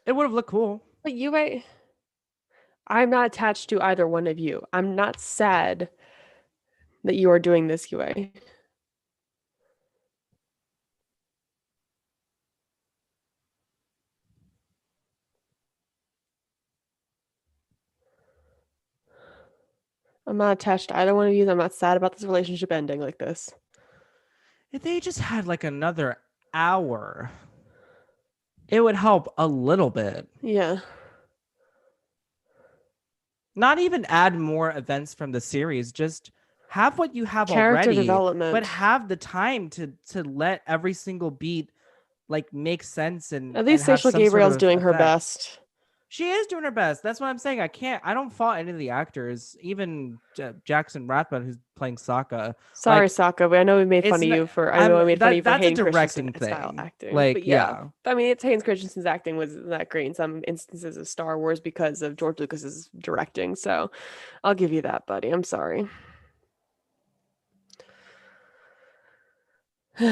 It would have looked cool. But UA, I'm not attached to either one of you. I'm not sad that you are doing this, UA. I'm not attached to either one of you. I'm not sad about this relationship ending like this. If they just had like another hour, it would help a little bit. Yeah. Not even add more events from the series, just have what you have Character already, development. but have the time to let every single beat like make sense and At least have Seychelles some Gabriel's sort of doing her effect. best. She is doing her best. That's what I'm saying. I don't fault any of the actors, even Jackson Rathbun, who's playing Sokka. Sorry, Like, Sokka. I know we made it's fun of not- you for. I know I made fun of you for that's a hating directing Christensen style thing. acting. Like, but yeah. I mean, it's Haynes Christensen's acting wasn't that great in some instances of Star Wars because of George Lucas's directing. So, I'll give you that, buddy. I'm sorry. You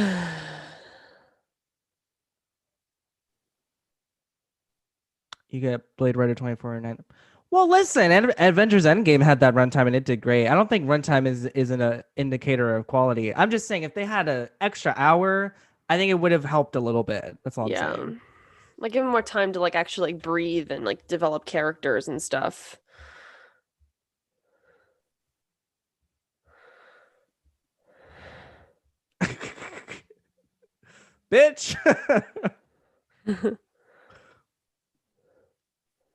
get Blade Runner 24/9. Well, listen, Avengers Endgame had that runtime and it did great. I don't think runtime isn't an indicator of quality. I'm just saying if they had an extra hour, I think it would have helped a little bit. That's all I'm Yeah. saying. Like give him more time to like actually like breathe and like develop characters and stuff. Bitch.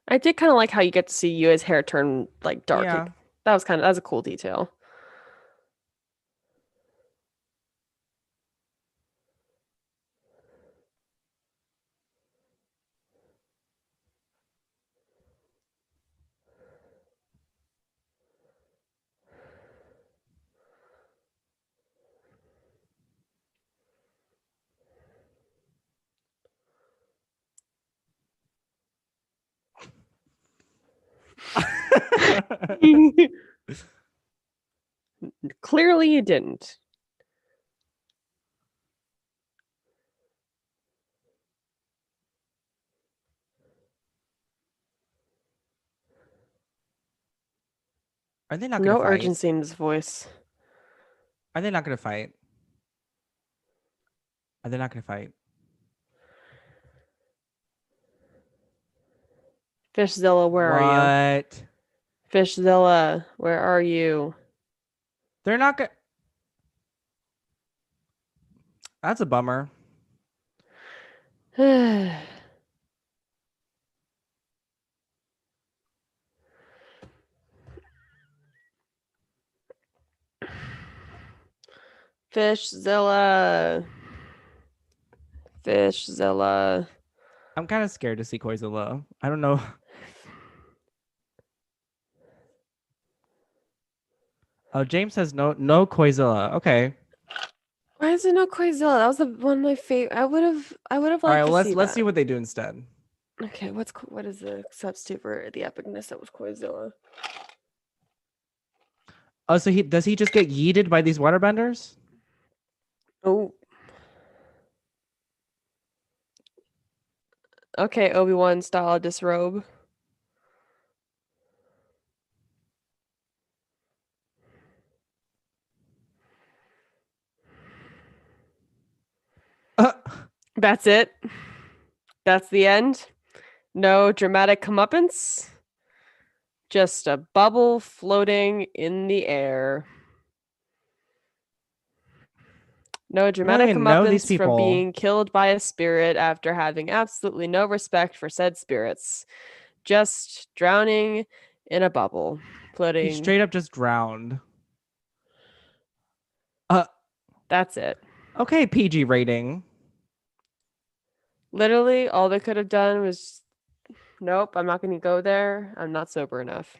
I did kind of like how you get to see Yue's hair turn like dark. Yeah. That was a cool detail. Clearly you didn't. Are they not gonna No fight? urgency in his voice. Are they not gonna fight? Are they not gonna fight? Fishzilla, where are you? What? Fishzilla, where are you? They're not gonna. That's a bummer. Fishzilla. Fishzilla. I'm kind of scared to see Koizilla. I don't know. Oh, James says no Koizilla. Okay. Why is it no Quazilla? That was one of my favorite. I would have All right. liked Well, to see let's see that. what they do instead. Okay, what is the substitute for the epicness that was Quazilla? Oh, so he does he just get yeeted by these waterbenders? Oh, okay, Obi-Wan style disrobe. Uh, That's it. That's the end. No dramatic comeuppance. Just a bubble floating in the air. No I don't dramatic even know these comeuppance from people. being killed by a spirit after having absolutely no respect for said spirits. Just drowning in a bubble, He floating. straight up just drowned. Uh, That's it. okay, PG rating. Literally, all they could have done was, nope, I'm not going to go there. I'm not sober enough.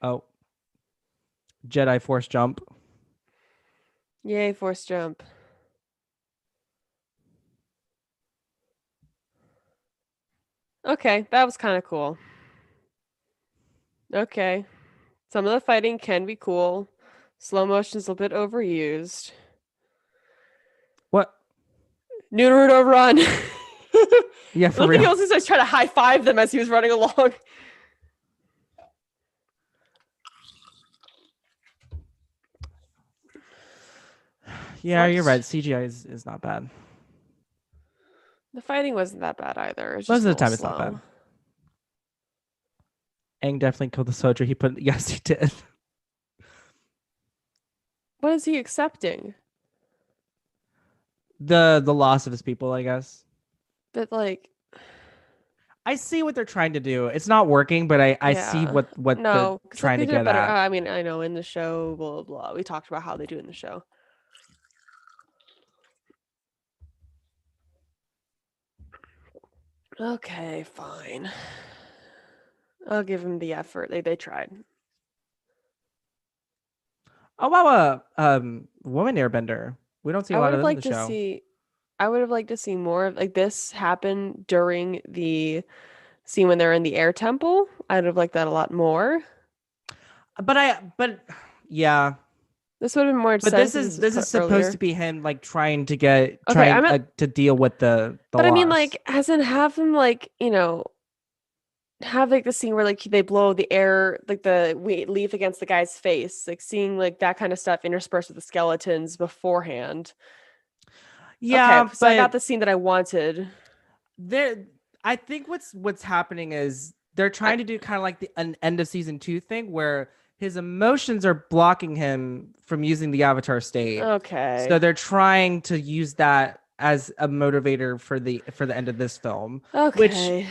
Oh, Jedi Force jump. Yay, force jump. Okay, that was kind of cool. Okay. Some of the fighting can be cool. Slow motion's a bit overused. What? Naruto run. Yeah, I for don't think he real. also starts trying to high five them as he was running along. Yeah, you're right. Select. CGI is not bad. The fighting wasn't that bad either. It's Most just of a the little time, it's not slow. bad. Aang definitely killed the soldier. He put yes, he did. What is he accepting? The loss of his people, I guess. But like, I see what they're trying to do. It's not working, but I see yeah, what they're no, because like trying they to did it get better. at. I mean, I know in the show, blah blah blah. We talked about how they do in the show. Okay, fine. I'll give him the effort. They tried. Oh wow, woman airbender. We don't see a I would lot of have them in liked the to show. see. I would have liked to see more of like this happen during the scene when they're in the air temple. I'd have liked that a lot more. But yeah. This would have been more But sense if this was this put is supposed to earlier. be him like Okay, I'm trying at, to deal with the but I mean, loss. like, as in have them like, have like the scene where like they blow the air, like the leaf against the guy's face, like seeing like that kind of stuff interspersed with the skeletons beforehand. Okay, Yeah, so I got but the scene that I wanted. there I think what's happening is they're I, trying to do kind of like an end of season 2 thing where his emotions are blocking him from using the avatar state. So okay, they're trying to use that as a motivator for the end of this film, which okay.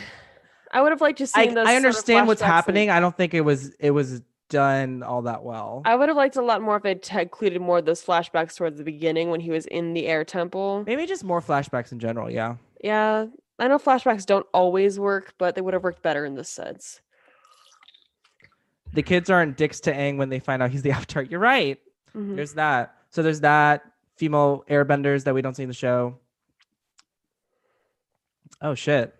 I would have liked to seen those I sort of understand what's flashbacks and happening. I don't think it was done all that well. I would have liked a lot more if they'd included more of those flashbacks towards the beginning when he was in the air temple. Maybe just more flashbacks in general, yeah. Yeah, I know flashbacks don't always work, but they would have worked better in this sense. The kids aren't dicks to Aang when they find out he's the avatar. You're right. Hmm. There's that. So there's that female airbenders that we don't see in the show. Oh shit.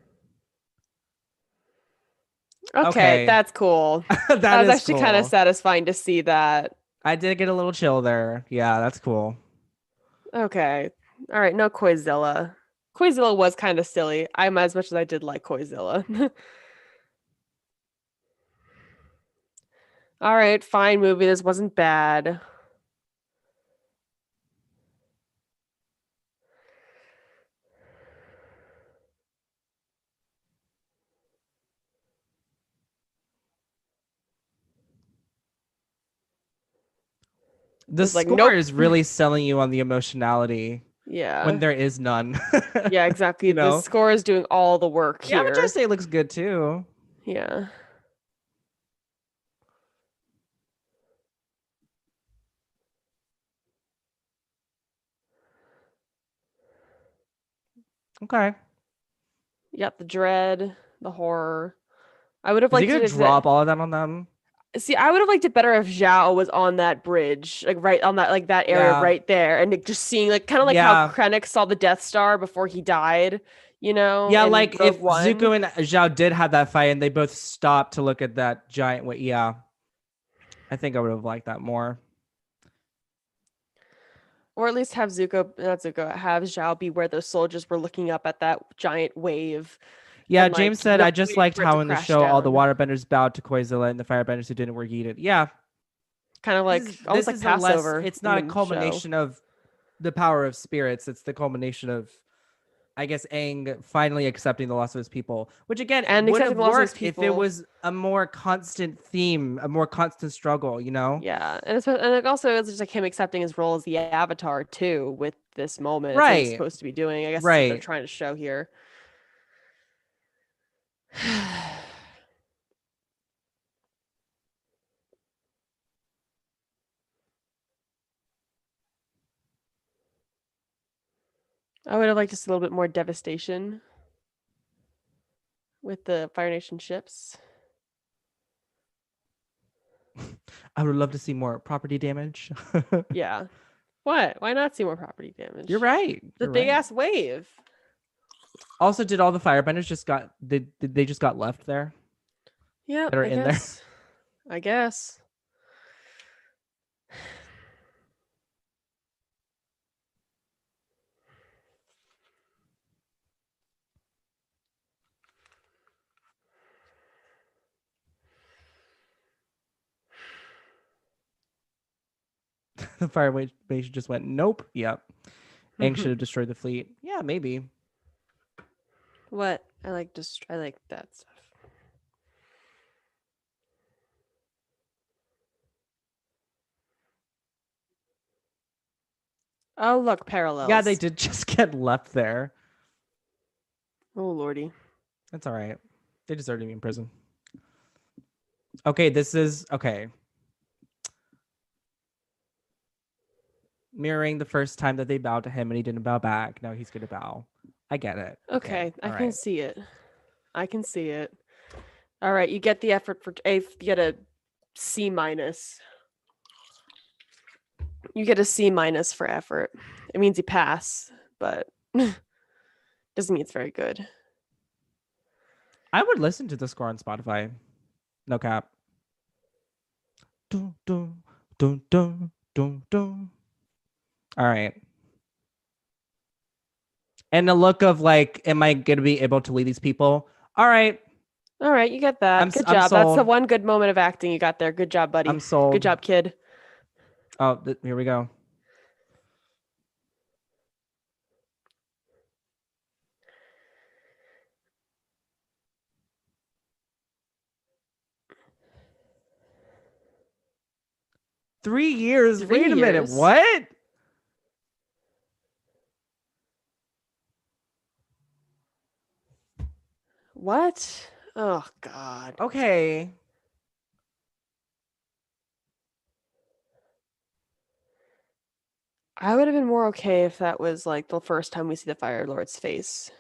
Okay, Okay. that's cool. That That was is actually kind of cool. satisfying to see that. I did get a little chill there. Yeah, that's cool. Okay. All right, no Koizilla. Koizilla was kind of silly. I'm as much as I did like Koizilla. All right, fine movie. This wasn't bad. The It's like, score nope. is really selling you on the emotionality when Yeah. there is none. Yeah, exactly. You The know? score is doing all the work The avatar here. state looks good too. Yeah. Okay. You got the dread, the horror. I would have Is he liked gonna it if the drop all of that on them? See, I would have liked it better if Zhao was on that bridge, like right on that like that area Yeah. right there, and just seeing like kind of like how Yeah. Krennic saw the Death Star before he died, Yeah, in like Rogue if One, Zuko and Zhao did have that fight and they both stopped to look at that giant way. Yeah, I think I would have liked that more. or at least have Zuko, not Zuko, have Zhao be where those soldiers were looking up at that giant wave, Yeah, and James like said, I just waiting liked for it to how in the crash show all the down, waterbenders bowed to Koizilla and the firebenders who didn't were yeeted. Yeah, kind of like almost this like is a less. Passover It's in not a the show. culmination of the power of spirits. It's the culmination of, I guess, Aang finally accepting the loss of his people, which again And would accepting have the loss of his worked if it people. was a more constant theme, a more constant struggle. You know? Yeah, and it also it's just like him accepting his role as the Avatar too. With this moment, it's what he's Right. supposed to be doing. I guess that's what they're Right. trying to show here. I would have liked to see a little bit more devastation with the Fire Nation ships. I would love to see more property damage. Yeah. What? Why not see more property You're damage? right. The You're big right. ass wave. Also, did all the firebenders just got did they just got left there Yep, that are I in there? guess. I guess. The fire base just went nope. Yep. Aang should have destroyed the fleet. Yeah, maybe. What? I like that stuff. Oh, look, Yeah, they parallels. did just get left there. Oh, lordy. That's all right. They deserve to be in prison. Okay, this is okay. Mirroring the first time that they bowed to him and he didn't bow back. Now he's gonna bow. I get it. Okay. Okay, I All can right. see it. I can see it. All right, you get the effort for A. You get a C minus. You get a C minus for effort. It means you pass, but doesn't mean it's very good. I would listen to the score on Spotify. No cap. Dun, dun, dun, dun. Dun, dun. All right. And the look of like, am I gonna be able to lead these people? All right, All right, you get that. Good I'm job. That's the sold. one good moment of acting you got there. Good job, buddy. I'm Good sold. job, kid. Oh, here we go. Three years. 3 Wait a minute. years. What? What? Oh God. Okay. I would have been more okay if that was like the first time we see the Fire Lord's face.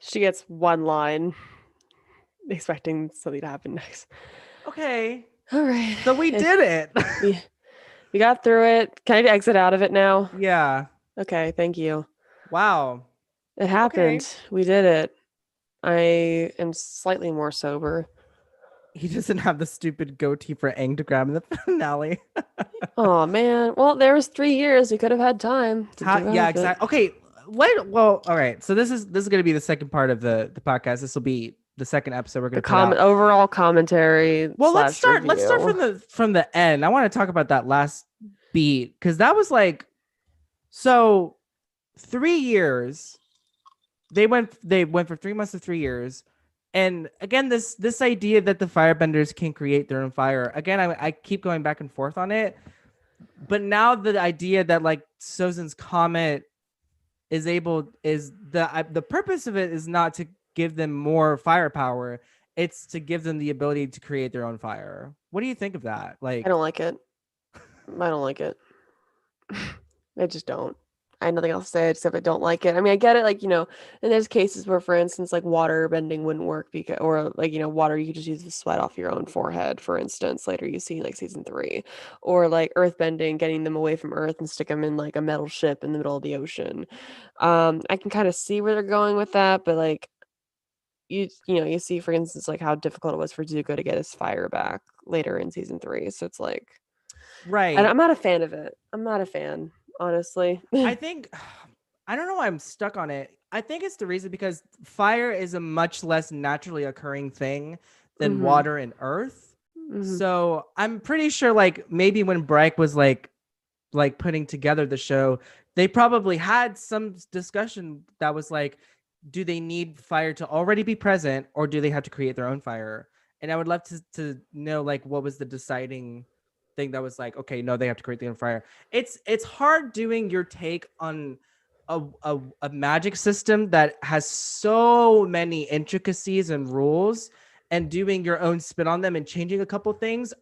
She gets one line, expecting something to happen next. Okay. All right. So we did it. We got through it. Can I exit out of it now? Yeah. Okay, thank you. Wow. It Okay. happened. We did it. I am slightly more sober. He doesn't have the stupid goatee for Aang to grab in the finale. Oh man. Well, there was 3 years. We could have had time to Yeah, develop it. exactly. Okay. Well, all right. So this is gonna be the second part of the podcast. This will be the second episode we're The gonna put out. overall commentary Well, slash let's start review. from the end. I want to talk about that last beat because that was like so 3 years. They went for 3 months to 3 years. And again, this idea that the firebenders can create their own fire. Again, I keep going back and forth on it. But now the idea that like Sozin's comet is the purpose of it is not to give them more firepower. It's to give them the ability to create their own fire. What do you think of that? I Like, don't like it. I don't like it. I just don't. I have nothing else to say except I don't like it. I mean, I get it, like, and there's cases where, for instance, like water bending wouldn't work because, or like, water, you could just use the sweat off your own forehead, for instance, later you see like season 3, or like earth bending, getting them away from Earth and stick them in like a metal ship in the middle of the ocean. I can kind of see where they're going with that, but like, you see, for instance, like how difficult it was for Zuko to get his fire back later in season 3. So it's like, and right. I'm not a fan of it. I'm not a fan, honestly. I think I don't know why I'm stuck on it. I think it's the reason because fire is a much less naturally occurring thing than Mhm. water and earth. Mhm. So I'm pretty sure like maybe when Bryke was like putting together the show, they probably had some discussion that was like, do they need fire to already be present or do they have to create their own fire? And I would love to know like what was the deciding thing that was like, okay, no, they have to create their own fire. It's hard doing your take on a magic system that has so many intricacies and rules and doing your own spin on them and changing a couple things.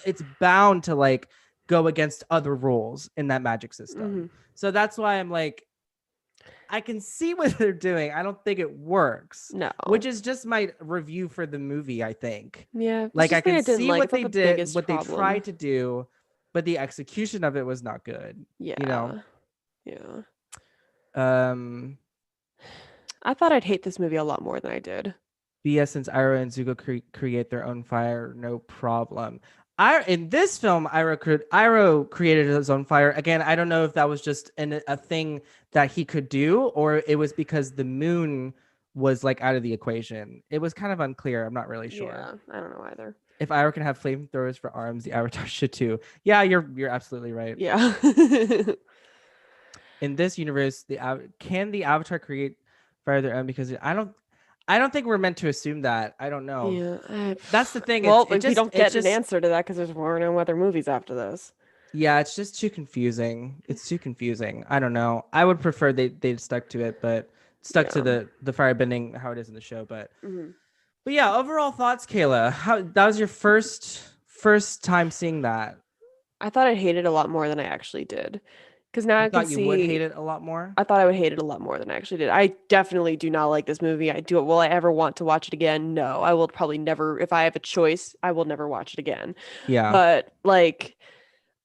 It's bound to like go against other rules in that magic system. Mhm. So that's why I'm like, I can see what they're doing. I don't think it works, No. which is just my review for the movie, I think. Yeah, it's Like I just thing can I didn't see like. what It's not they the did, biggest what they problem. tried to do, but the execution of it was not good. You know? Yeah. Yeah. Um I thought I'd hate this movie a lot more than I did. BS since Iroh and Zuko create their own fire, no problem. I in this film, Iroh created his own fire. Again, I don't know if that was just a thing that he could do, or it was because the moon was like out of the equation. It was kind of unclear. I'm not really sure. Yeah, I don't know either. If Iroh can have flamethrowers for arms, the Avatar should too. Yeah, you're absolutely right. Yeah. In this universe, can the Avatar create fire of their own? Because I don't think we're meant to assume that. I don't know. Yeah. That's the thing. Well, we don't It's get an just answer to that because there's more no other movies after this. yeah, it's just too confusing. It's too confusing. I don't know. I would prefer they'd stuck to it, but stuck to Yeah. the firebending how it is in the show. Hmm. But yeah, overall thoughts, Kayla. How that was your first time seeing that? I thought I'd hate it a lot more than I actually did. Because now You I can thought you would hate see. it a lot more? I thought I would hate it a lot more than I actually did. I definitely do not like this movie. I do. Will I ever want to watch it again? No. I will probably never. If I have a choice, I will never watch it again. Yeah. But like,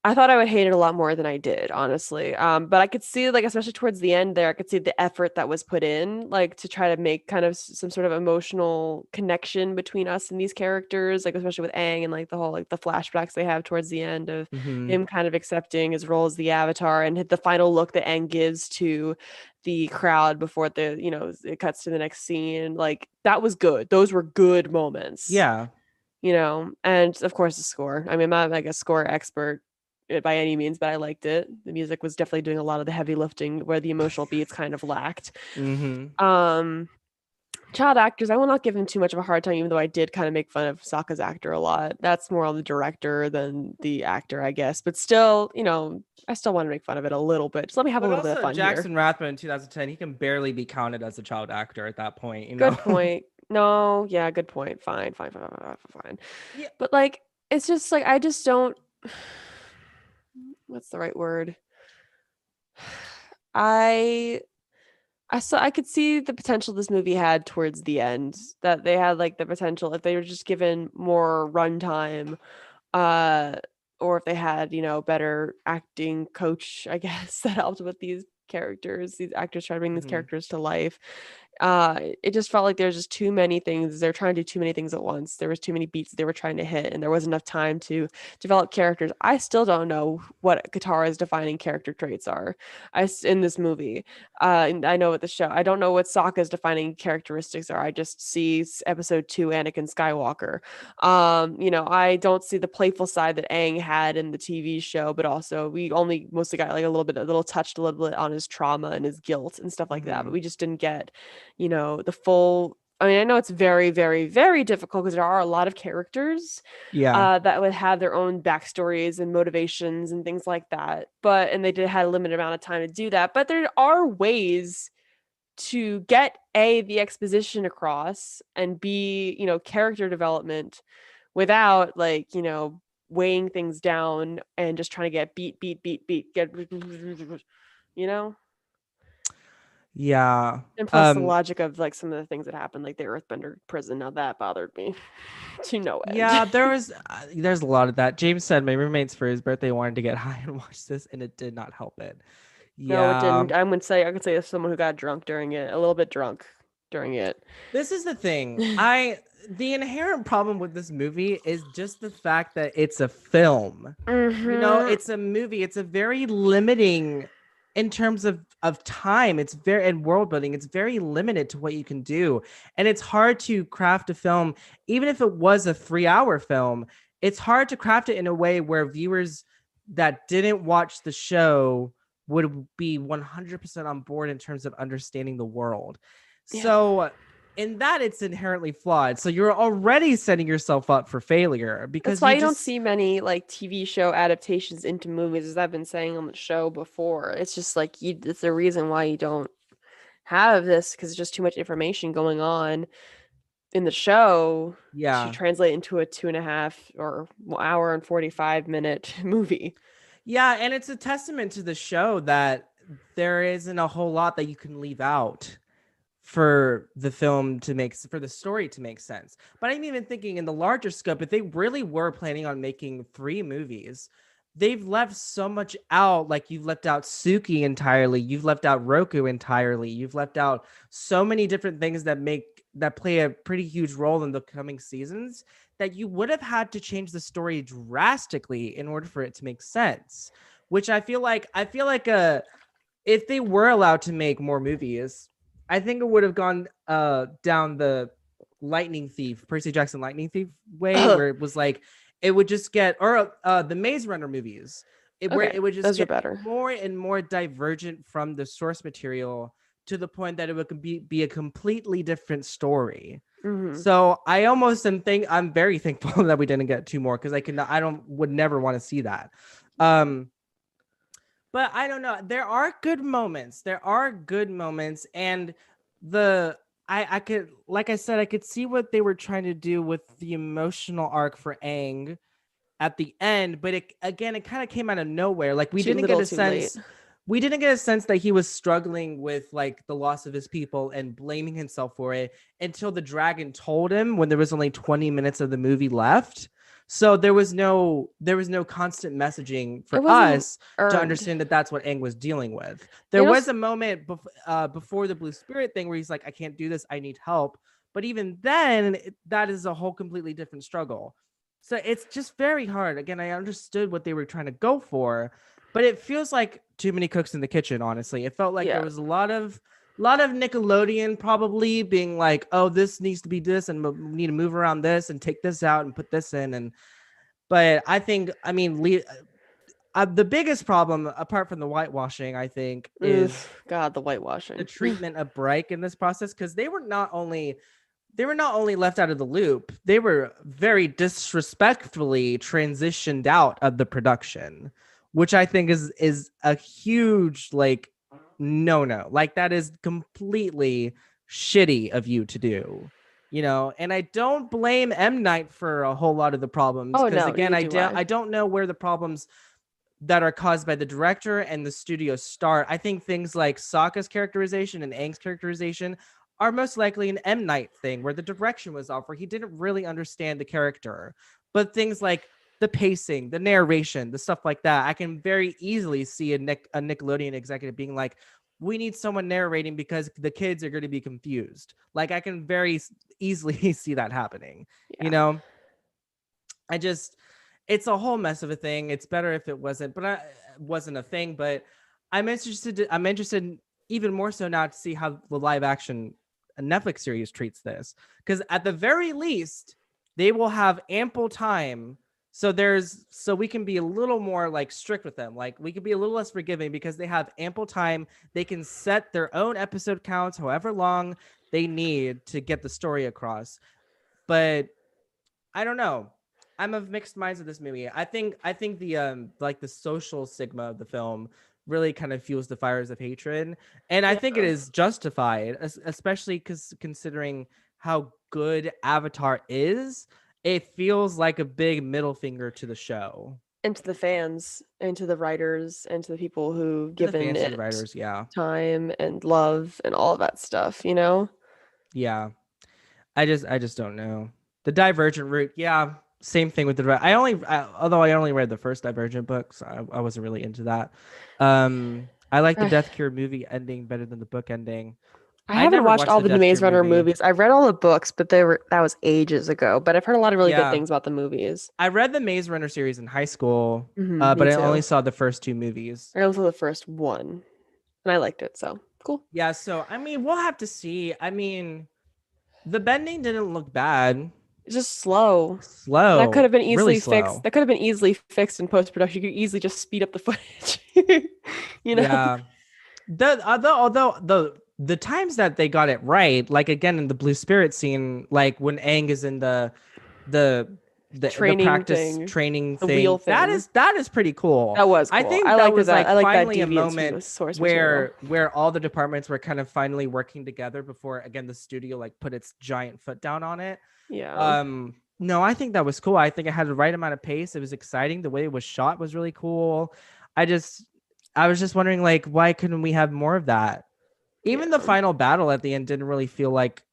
I thought I would hate it a lot more than I did, honestly. But I could see, like, especially towards the end there, I could see the effort that was put in, like, to try to make kind of some sort of emotional connection between us and these characters, like, especially with Aang and like the whole like the flashbacks they have towards the end of Mm-hmm. him kind of accepting his role as the Avatar and the final look that Aang gives to the crowd before it cuts to the next scene. Like, that was good. Those were good moments. Yeah. And of course the score. I mean, I'm not like a score expert by any means, but I liked it. The music was definitely doing a lot of the heavy lifting where the emotional beats kind of lacked. Mm-hmm. Um, Child actors, I will not give him too much of a hard time, even though I did kind of make fun of Sokka's actor a lot. That's more on the director than the actor, I guess. But still, I still want to make fun of it a little bit. Just let me have a But little bit of also fun here. Jackson Rathman in 2010, he can barely be counted as a child actor at that point, you know? Good point. No, yeah, good point. Fine, fine, fine, fine, fine, fine. Yeah. But like, it's just like I just don't. What's the right word? I I could see the potential this movie had towards the end. That they had like the potential if they were just given more runtime, uh, or if they had, better acting coach, I guess, that helped with these characters, these actors trying to bring these Mm-hmm. characters to life. It just felt like there's just too many things. They're trying to do too many things at once. There was too many beats they were trying to hit, and there wasn't enough time to develop characters. I still don't know what Katara's defining character traits are. In this movie, and I know what the show. I don't know what Sokka's defining characteristics are. I just see episode 2 Anakin Skywalker. I don't see the playful side that Aang had in the TV show, but also we only mostly got like a little touched a little bit on his trauma and his guilt and stuff like that, Mm-hmm. but we just didn't get the full. I mean, I know it's very, very, very difficult because there are a lot of characters Yeah. that would have their own backstories and motivations and things like that. And they did had a limited amount of time to do that. But there are ways to get the exposition across and b character development without like weighing things down and just trying to get beat get you know Yeah. And plus the logic of like some of the things that happened, like the Earthbender prison. Now that bothered me to no end. Yeah, there's a lot of that. James said my roommates for his birthday wanted to get high and watch this, and it did not help it. No, it Yeah. didn't. I could say as someone who got drunk during it, a little bit drunk during it. This is the thing. The inherent problem with this movie is just the fact that it's a film. Hmm. It's a movie. It's a very limiting in terms of time. It's very and world building. It's very limited to what you can do. And it's hard to craft a film, even if it was a 3-hour film, it's hard to craft it in a way where viewers that didn't watch the show would be 100% on board in terms of understanding the world. Yeah. So in that it's inherently flawed. So you're already setting yourself up for failure That's because why you you don't just see many like TV show adaptations into movies, as I've been saying on the show before. It's just like it's the reason why you don't have this because it's just too much information going on in the show to yeah. translate into a 2.5 or hour and 45-minute movie. Yeah, and it's a testament to the show that there isn't a whole lot that you can leave out for the for the story to make sense. But I'm even thinking in the larger scope, if they really were planning on making 3 movies, they've left so much out. Like you've left out Suki entirely, you've left out Roku entirely, you've left out so many different things that play a pretty huge role in the coming seasons that you would have had to change the story drastically in order for it to make sense. Which I feel like if they were allowed to make more movies, I think it would have gone down the Lightning Thief, Percy Jackson Lightning Thief way, where it was like it would just get or the Maze Runner movies, where Okay, it would just those are get better. more and more divergent from the source material to the point that it would be a completely different story. Hmm. So I'm very thankful that we didn't get 2 more because I don't would never want to see that. Um, but I don't know. There are good moments. There are good moments, and the I could like I said, I could see what they were trying to do with the emotional arc for Aang at the end, but it kind of came out of nowhere. Like we Too didn't get little, a too late. sense we didn't get a sense that he was struggling with like the loss of his people and blaming himself for it until the dragon told him when there was only 20 minutes of the movie left. So there was no constant messaging It for wasn't us to earned. understand that that's what Aang was dealing with. There It was also, a moment before the blue spirit thing where he's like, I can't do this, I need help. But even then, that is a whole completely different struggle. So it's just very hard. Again, I understood what they were trying to go for, but it feels like too many cooks in the kitchen. Honestly, it felt like there yeah, was a lot of Nickelodeon probably being like, oh, this needs to be this, and we need to move around this and take this out and put this in. And but I think, I mean, the biggest problem, apart from the whitewashing, I think, ugh, is God, the the whitewashing. treatment of Bright in this process, because they were not only left out of the loop, they were very disrespectfully transitioned out of the production, which I think is a huge like no. Like that is completely shitty of you to do. And I don't blame M Night for a whole lot of the problems Oh because no, again, neither I do don't I. I don't know where the problems that are caused by the director and the studio start. I think things like Sokka's characterization and Aang's characterization are most likely an M. Night thing where the direction was off, where he didn't really understand the character. But things like the pacing, the narration, the stuff like that, I can very easily see a Nickelodeon executive being like, we need someone narrating because the kids are going to be confused. Like I can very easily see that happening. You Yeah. know, I just it's a whole mess of a thing. It's better if it wasn't, but I wasn't a thing. But I'm interested even more so now to see how the live action Netflix series treats this. Because at the very least, they will have ample time. So we can be a little more like strict with them. Like we can be a little less forgiving because they have ample time. They can set their own episode counts however long they need to get the story across. But I don't know. I'm of mixed minds with this movie. I think the like the social stigma of the film really kind of fuels the fires of hatred, and I Yeah. think it is justified, especially because considering how good Avatar is, it feels like a big middle finger to the show, And to the fans, and to the writers, and to the people who've to the given fans, to it the writers. Yeah, time and love and all of that stuff, you know? yeah. I just don't know. The Divergent route, yeah, same thing with although I only read the first Divergent book, so I wasn't really into that. I like the I Death Cure movie ending better than the book ending. I I haven't never watched watched all the the Death Maze Cure Runner movie. movies. I've read all the books, but that was ages ago. But I've heard a lot of really good Yeah, things about the movies. I read the Maze Runner series in high school, Me but I only too. saw the first two movies. I also the first one, and I liked it. So cool. Yeah, so I mean, we'll have to see. I mean, the bending didn't look bad. It's just slow. That could Slow, have been really easily fixed. slow. That could have been easily fixed in post production. You could easily just speed up the footage. you know? Yeah. Although the times that they got it right, like again in the Blue Spirit scene, like when Aang is in the the Training practice thing, training the wheel thing, that thing. is that is pretty cool. That was I cool. I think that liked was that. like I like that finally a deviance from moment the source material. where all the departments were kind of finally working together before again the studio like put its giant foot down on it. Yeah. No, I think that was cool. I think it had the right amount of pace. It was exciting. The way it was shot was really cool. I just I was just wondering like why couldn't we have more of that? Even the Yeah. final battle at the end didn't really feel like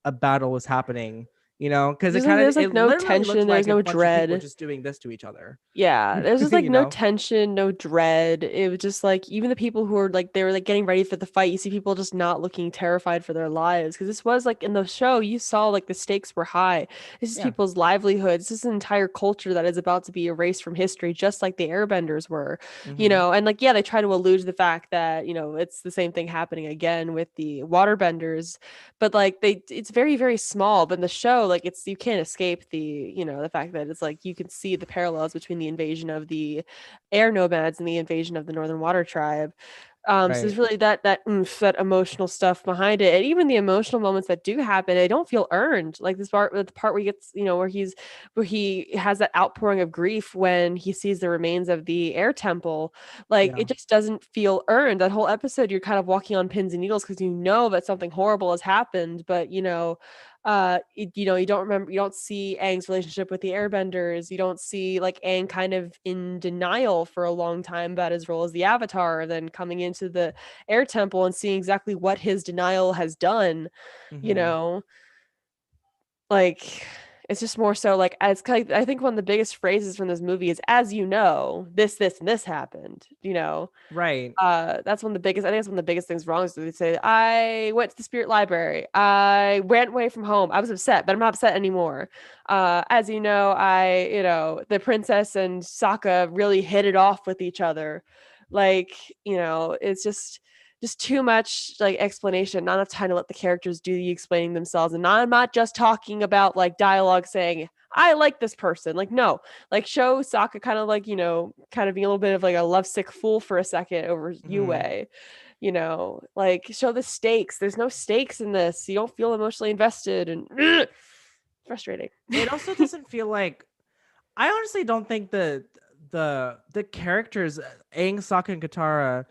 a battle was happening, because There's it like no literally looked tension. There's like a no bunch of people dread. just doing this to each other. Yeah, there's just like you no know? tension, no dread. It was just like even the people who were like they were like getting ready for the fight. You see people just not looking terrified for their lives because this was like in the show you saw like the stakes were high. This is Yeah. people's livelihoods. This is an entire culture that is about to be erased from history, just like the Airbenders were, Hmm. And like yeah, they try to allude to the fact that it's the same thing happening again with the waterbenders, but like it's very very small. But in the show, like it's you can't escape the fact that it's like you can see the parallels between the invasion of the air nomads and the invasion of the Northern Water Tribe. So there's Right. really that oomph, that emotional stuff behind it, and even the emotional moments that do happen, they don't feel earned. Like this part, the part where he gets, where he has that outpouring of grief when he sees the remains of the air temple. Like Yeah. it just doesn't feel earned. That whole episode, you're kind of walking on pins and needles because you know that something horrible has happened, but You don't see Aang's relationship with the Airbenders. You don't see like Aang kind of in denial for a long time about his role as the Avatar, then coming into the Air Temple and seeing exactly what his denial has done. You Mm-hmm. know, like it's just more so like as kind of, I think one of the biggest phrases from this movie is "as you know, this, and this happened." Right. That's one of the biggest, I think that's one of the biggest things wrong is they say, I went to the spirit library, I ran away from home, I was upset, but I'm not upset anymore. As you know, the princess and Sokka really hit it off with each other. Like, it's just too much like explanation, not enough time to let the characters do the explaining themselves. And I'm not just talking about like dialogue saying, I like this person. Like, no, like show Sokka kind of like, kind of being a little bit of like a lovesick fool for a second over Mm-hmm. Yue. Like show the stakes. There's no stakes in this. You don't feel emotionally invested and frustrating. It also doesn't feel like I honestly don't think the characters Aang, Sokka, and Katara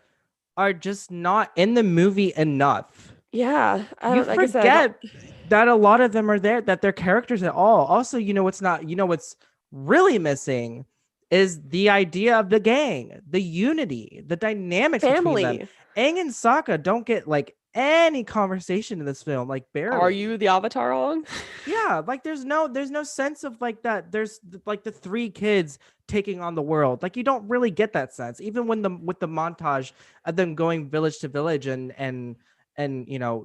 are just not in the movie enough. Yeah, I You don't. Like I said, I don't. forget that a lot of them are there, that they're characters at all. Also, what's really missing is the idea of the gang, the unity, the dynamics between them. Family. Aang and Sokka don't get like any conversation in this film, like Are barely. you the Avatar along? Yeah, like there's no sense of like that. There's like the three kids taking on the world. Like you don't really get that sense, even when the with the montage of them going village to village and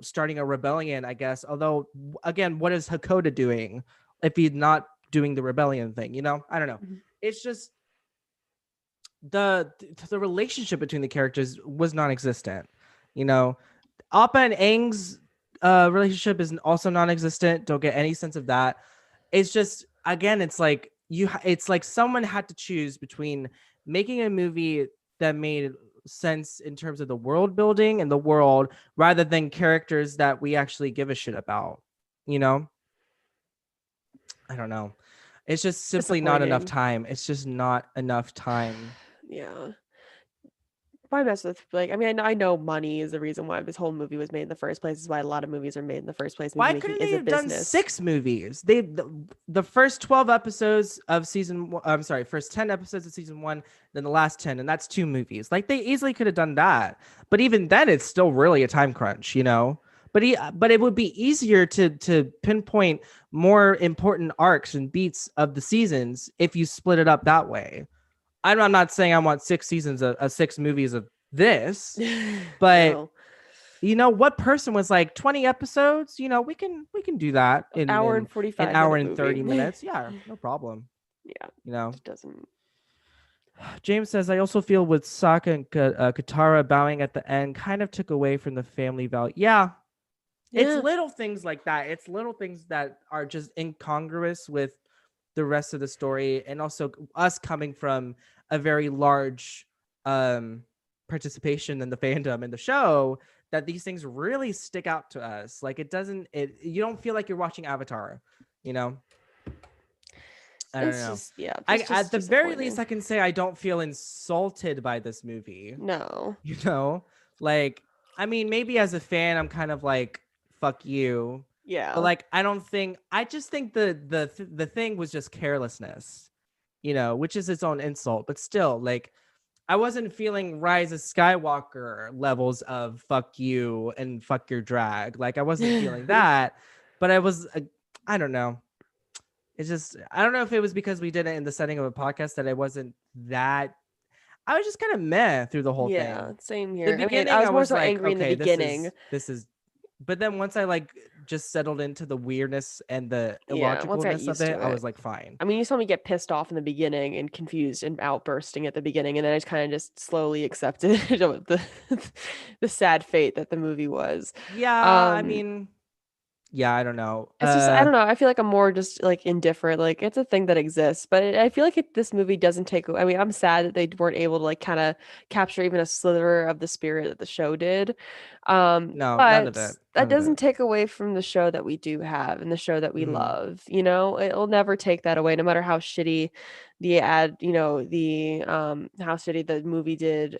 starting a rebellion. I guess. Although again, what is Hakoda doing if he's not doing the rebellion thing? I don't know. It's just the relationship between the characters was non-existent. You know, Appa and Aang's relationship is also non-existent. Don't get any sense of that. It's just again, it's like someone had to choose between making a movie that made sense in terms of the world building and the world rather than characters that we actually give a shit about. You know, I don't know. It's just simply not enough Disappointing. time. It's just not enough time. Yeah. My mess with like I know money is the reason why this whole movie was made in the first place. Is why a lot of movies are made in the first place. Movie Why making couldn't is they a have done business. 6 movies? The first 12 episodes of season one, I'm sorry, first 10 episodes of season one, then the last 10, and that's 2 movies. Like they easily could have done that. But even then, it's still really a time crunch. But it would be easier to pinpoint more important arcs and beats of the seasons if you split it up that way. I'm not saying I want 6 seasons of 6 movies of this, but No. what person was like 20 episodes, we can do that in Hour in and forty an five hour minute and movie. 30 minutes. Yeah, no problem. Yeah. you know It doesn't. James says, I also feel with Sokka and Katara bowing at the end kind of took away from the family value. Yeah, it's Yeah. little things like that. It's little things that are just incongruous with the rest of the story, and also us coming from a very large um participation in the fandom and the show, that these things really stick out to us. Like you don't feel like you're watching Avatar, you know I don't It's know. just yeah, I just At the very least, disappointing. I can say I don't feel insulted by this movie. No. you know like, I mean, maybe as a fan I'm kind of like, fuck you. But Yeah. like, I just think the thing was just carelessness, which is its own insult. But still, like, I wasn't feeling Rise of Skywalker levels of fuck you and fuck your drag. Like, I wasn't feeling that. But I don't know. It's just, I don't know if it was because we did it in the setting of a podcast that I was just kind of meh through the whole Yeah, thing. same The here. I beginning, was I more was so like, angry in the okay, this beginning. is this is but then once I like just settled into the weirdness and the Yeah, once I got illogicalness of used it, to I it. was like, fine. I mean, you saw me get pissed off in the beginning and confused and outbursting at the beginning, and then I just kind of just slowly accepted the sad fate that the movie was. Yeah, I Um, mean, yeah, I don't know. it's just I don't know. I feel like I'm more just like indifferent. Like it's a thing that exists, but I feel like this movie doesn't take. I mean, I'm sad that they weren't able to like kind of capture even a slither of the spirit that the show did. No, none of But it. that None of it. doesn't take away from the show that we do have and the show that we Mhm. love. It'll never take that away, no matter how shitty the how shitty the movie did.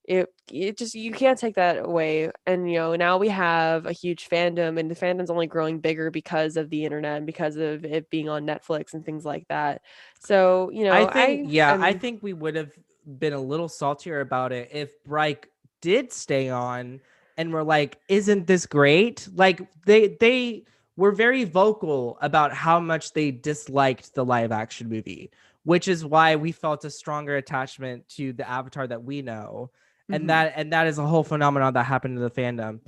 it just, you can't take that away. And now we have a huge fandom, and the fandom's only growing bigger because of the internet and because of it being on Netflix and things like that. So I think we would have been a little saltier about it if Bryke did stay on and were like, "Isn't this great?" Like they were very vocal about how much they disliked the live action movie, which is why we felt a stronger attachment to the Avatar that we know, and Mhm. that is a whole phenomenon that happened in the fandom.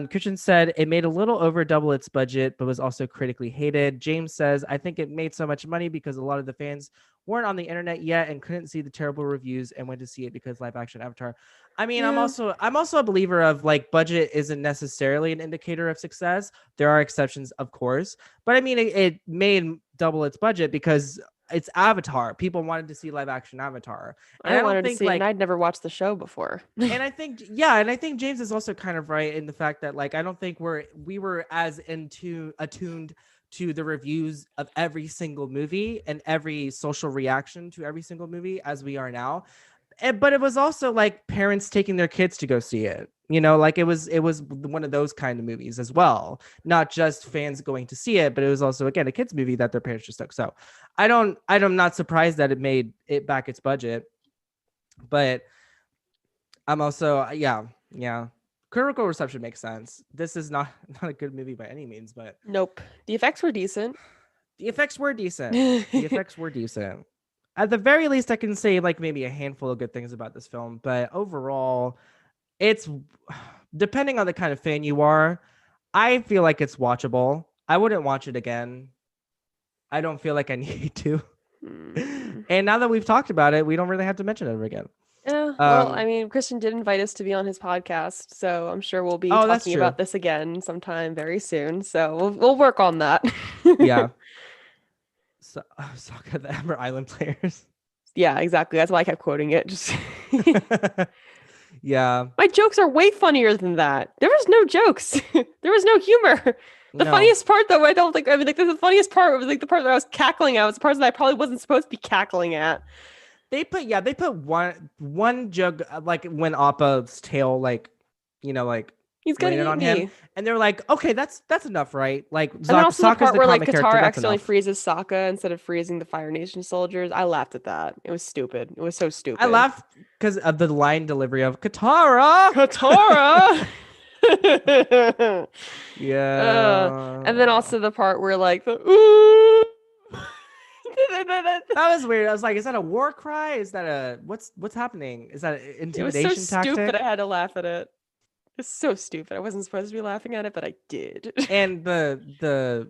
Christian said it made a little over double its budget, but was also critically hated. James says, I think it made so much money because a lot of the fans weren't on the internet yet and couldn't see the terrible reviews and went to see it because live action Avatar. I mean, Yeah. I'm also a believer of like budget isn't necessarily an indicator of success. There are exceptions, of course, but I mean, it made double its budget because it's Avatar. People wanted to see live action Avatar, and I I don't wanted to think see it, and like I'd never watched the show before. and I think and I think James is also kind of right in the fact that like I don't think we were as attuned to the reviews of every single movie and every social reaction to every single movie as we are now. But it was also like parents taking their kids to go see it. Like it was one of those kind of movies as well. Not just fans going to see it, but it was also again a kids movie that their parents just took. So I'm not surprised that it made it back its budget, but I'm also yeah. Critical reception makes sense. This is not not a good movie by any means, but Nope. The effects were decent. the effects were decent. The effects were decent. At the very least, I can say like maybe a handful of good things about this film, but overall, it's depending on the kind of fan you are. I feel like it's watchable. I wouldn't watch it again. I don't feel like I need to. Hmm. And now that we've talked about it, we don't really have to mention it ever again. Yeah, well, I mean, Christian did invite us to be on his podcast, so I'm sure we'll be Oh, that's talking true. about this again sometime very soon. So we'll work on that. Yeah. So, Sokka the Ember Island players. Yeah, exactly. That's why I kept quoting it. Just Yeah. my jokes are way funnier than that. There was no jokes. There was no humor. The No. funniest part, though, I mean, like, the funniest part was like the part that I was cackling at was the part that I probably wasn't supposed to be cackling at. They put one joke like when Appa's tail like He's gonna landed eat on him, me. and they're like, okay, that's enough, right? Like And then also the Sokka's part the where like comic character, Katara that's accidentally enough. freezes Sokka instead of freezing the Fire Nation soldiers. I laughed at that. It was stupid. It was so I stupid. laughed because of the line delivery of Katara. Katara. uh, and then Yeah. also the part where like the ooh. That was weird. I was like, is that a war cry? Is that a what's happening? Is that an It was so intimidation stupid. I tactic? had to laugh at it. It's so stupid. I wasn't supposed to be laughing at it, but I did. And the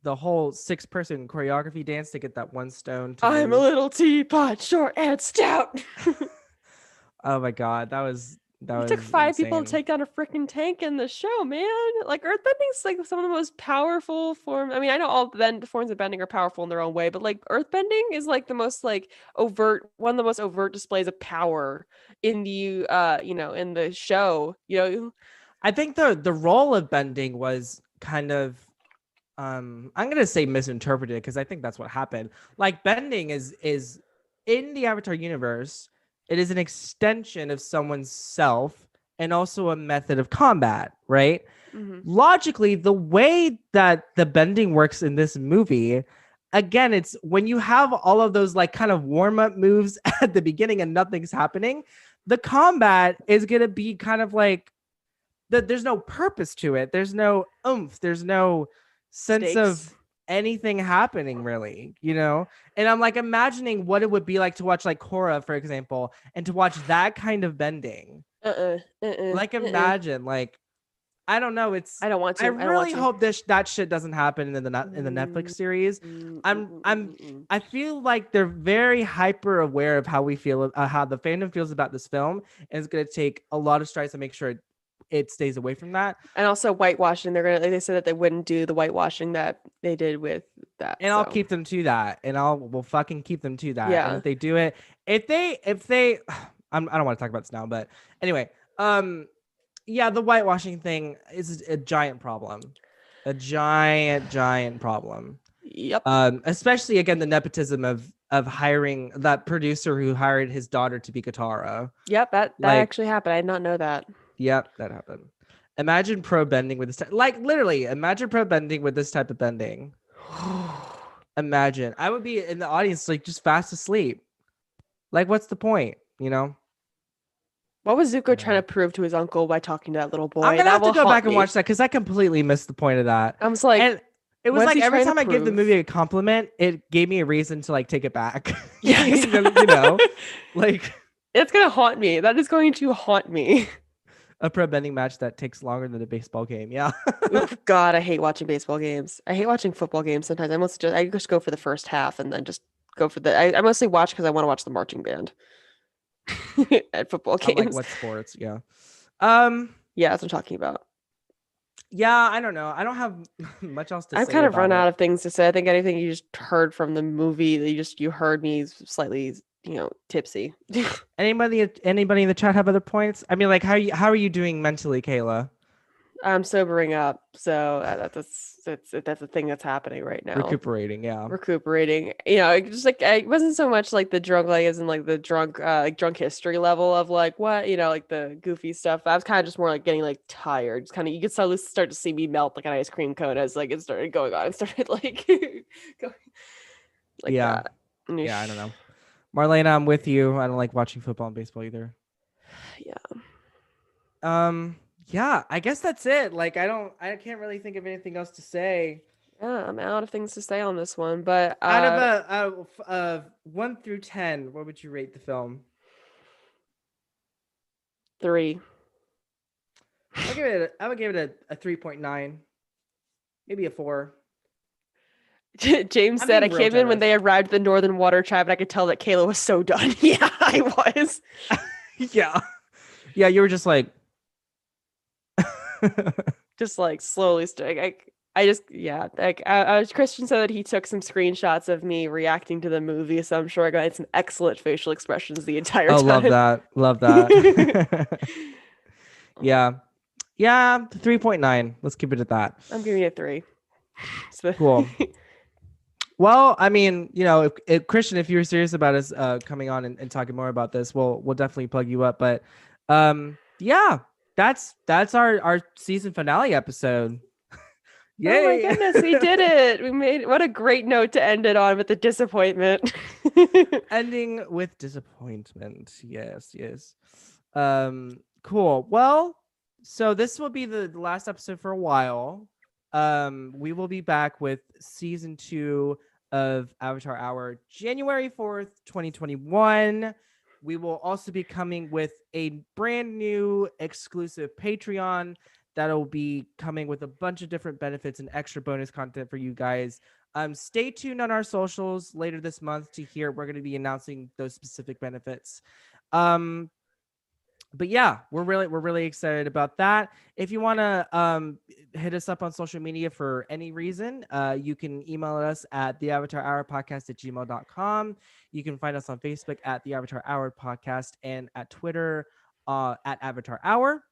whole 6-person choreography dance to get that one stone to I'm a move. little teapot, short and stout. Oh my god, that It took was 5 people to insane. take down a freaking tank in the show, man. Like earthbending's like some of the most powerful form. I mean, I know all forms of bending are powerful in their own way, but like earthbending is like the most like overt, one of the most overt displays of power in the in the show. I think the role of bending was kind of I'm gonna say misinterpreted because I think that's what happened. Like bending is in the Avatar universe, it is an extension of someone's self and also a method of combat, right? Mhm. Logically, the way that the bending works in this movie, again, it's when you have all of those like kind of warm-up moves at the beginning and nothing's happening, the combat is gonna be kind of like there's no purpose to it. There's no oomph. There's no sense of Stakes. anything happening really. And I'm like imagining what it would be like to watch like Korra, for example, and to watch that kind of bending. Like imagine like I don't know. I don't want I to. I don't want really to. hope that shit doesn't happen in the Netflix series. I feel like they're very hyper aware of how we feel, how the fandom feels about this film, and it's gonna take a lot of strides to make sure it stays away from that. And also whitewashing. They said that they wouldn't do the whitewashing that they did with that. And I'll keep them to that, and we'll fucking keep them to that. And Yeah. if they do it, if they, I don't want to talk about this now, but anyway, yeah, the whitewashing thing is a giant problem, a giant problem. Yep. Especially again the nepotism of of hiring that producer who hired his daughter to be Katara. Yep, that Like, actually happened. I did not know that. yep, that happened. Imagine pro bending with this like literally imagine pro bending with this type of bending. Imagine. I would be in the audience like just fast asleep. Like, what's the point? You know? What was Zuko I don't trying to know. prove to his uncle by talking to that little I'm boy? gonna That have to will go back haunt and me. watch that because I completely missed the point of that. I was like, And it was what's like he every trying to time I give the prove? movie a compliment, it gave me a reason to like take it back. Yeah, You know, like it's gonna haunt me. That is going to haunt me. a pro bending match that takes longer than a baseball game. Yeah. Oof, God, I hate watching baseball games. I hate watching football games sometimes. I just go for the first half and then just go for I mostly watch because I want to watch the marching band at football On like games. what sports? Yeah. Um. Yeah, that's what I'm talking about. Yeah. I don't know. I don't have much else to I've say kind of about run it. out of things to say. I think anything you just heard from the movie that you heard me slightly, tipsy. Anybody in the chat have other points? I mean, like how are you doing mentally, Kayla? I'm sobering up, so that's a thing that's happening right now. Recuperating. Yeah. Recuperating. Just like it wasn't so much like the drunk, like as in like the drunk, like drunk history level of like what like the goofy stuff. I was kind of just more like getting like tired. Just kind of you could start to see me melt like an ice cream cone as like it started going on. It started like going like Yeah. that. Yeah. I don't know. Marlena, I'm with you. I don't like watching football and baseball either. Yeah. Um, yeah, I guess that's it. Like I can't really think of anything else to say. Yeah, I'm out of things to say on this one, but Out of a 1 through 10, what would you rate the film? 3. I would give it a 3.9, maybe a 4. James I'm said, I being real came in when they generous. arrived at the Northern Water Tribe, and I could tell that Kayla was so done. Yeah, I was. Yeah. Yeah, you were just like Just like slowly yeah, like Christian said that he took some screenshots of me reacting to the movie, so I'm sure I got some excellent facial expressions the entire Oh, love time. that. Love that. Yeah. Yeah, 3.9. Let's keep it at that. I'm giving it a 3. So Cool. Well, I mean, if Christian, if you're serious about us coming on and talking more about this, we'll definitely plug you up. But yeah, that's our season finale episode. Oh my Yay! goodness, we did it. What a great note to end it on with the disappointment. Ending with disappointment. Yes, yes. Cool. Well, so this will be the last episode for a while. We will be back with season 2 of Avatar Hour, January 4th, 2021. We will also be coming with a brand new exclusive Patreon that'll be coming with a bunch of different benefits and extra bonus content for you guys. Stay tuned on our socials later this month to hear we're going to be announcing those specific benefits. But yeah, we're really excited about that. If you want to hit us up on social media for any reason, you can email us at theavatarhourpodcast@gmail.com. You can find us on Facebook at the Avatar Hour Podcast and at Twitter at Avatar Hour.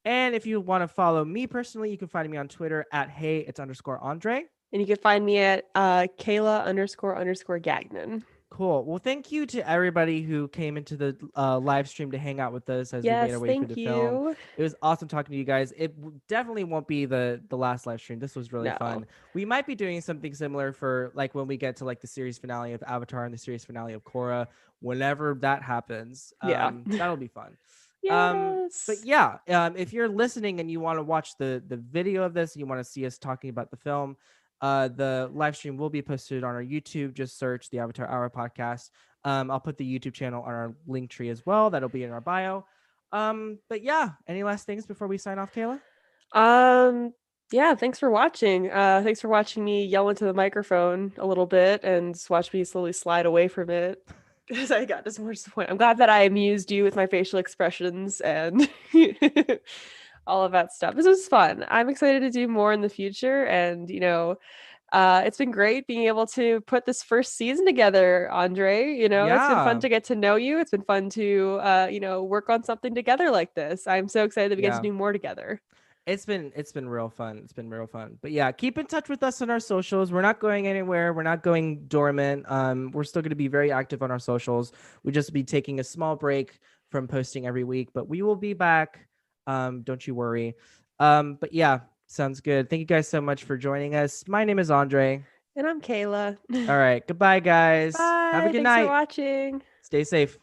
And if you want to follow me personally, you can find me on Twitter at @hey_it's_Andre. And you can find me at Kayla__Gagnon. Cool. Well, thank you to everybody who came into the live stream to hang out with us as we made Yes, our way through thank the film. you. It was awesome talking to you guys. It definitely won't be the last live stream. This was really No. fun. We might be doing something similar for like when we get to like the series finale of Avatar and the series finale of Korra, whenever that happens. Yeah. That'll be fun. Yes. But yeah, if you're listening and you want to watch the video of this, you want to see us talking about the film, the live stream will be posted on our YouTube. Just search the Avatar Hour Podcast. I'll put the YouTube channel on our link tree as well. That'll be in our bio. But yeah, any last things before we sign off, Kayla? Yeah, thanks for watching. Thanks for watching me yell into the microphone a little bit and just watch me slowly slide away from it. Because I got this more disappointed. I'm glad that I amused you with my facial expressions and all of that stuff. This was fun. I'm excited to do more in the future. And, it's been great being able to put this first season together, Andre. It's been fun Yeah. to get to know you. It's been fun to, work on something together like this. I'm so excited that we get to Yeah. do more together. It's been real fun. It's been real fun. But yeah, keep in touch with us on our socials. We're not going anywhere. We're not going dormant. We're still going to be very active on our socials. We just be taking a small break from posting every week, but we will be back. Don't you worry. But yeah, sounds good. Thank you guys so much for joining us. My name is Andre. And I'm Kayla. All right, goodbye guys. Have a Bye. good Thanks for night. watching. Stay safe.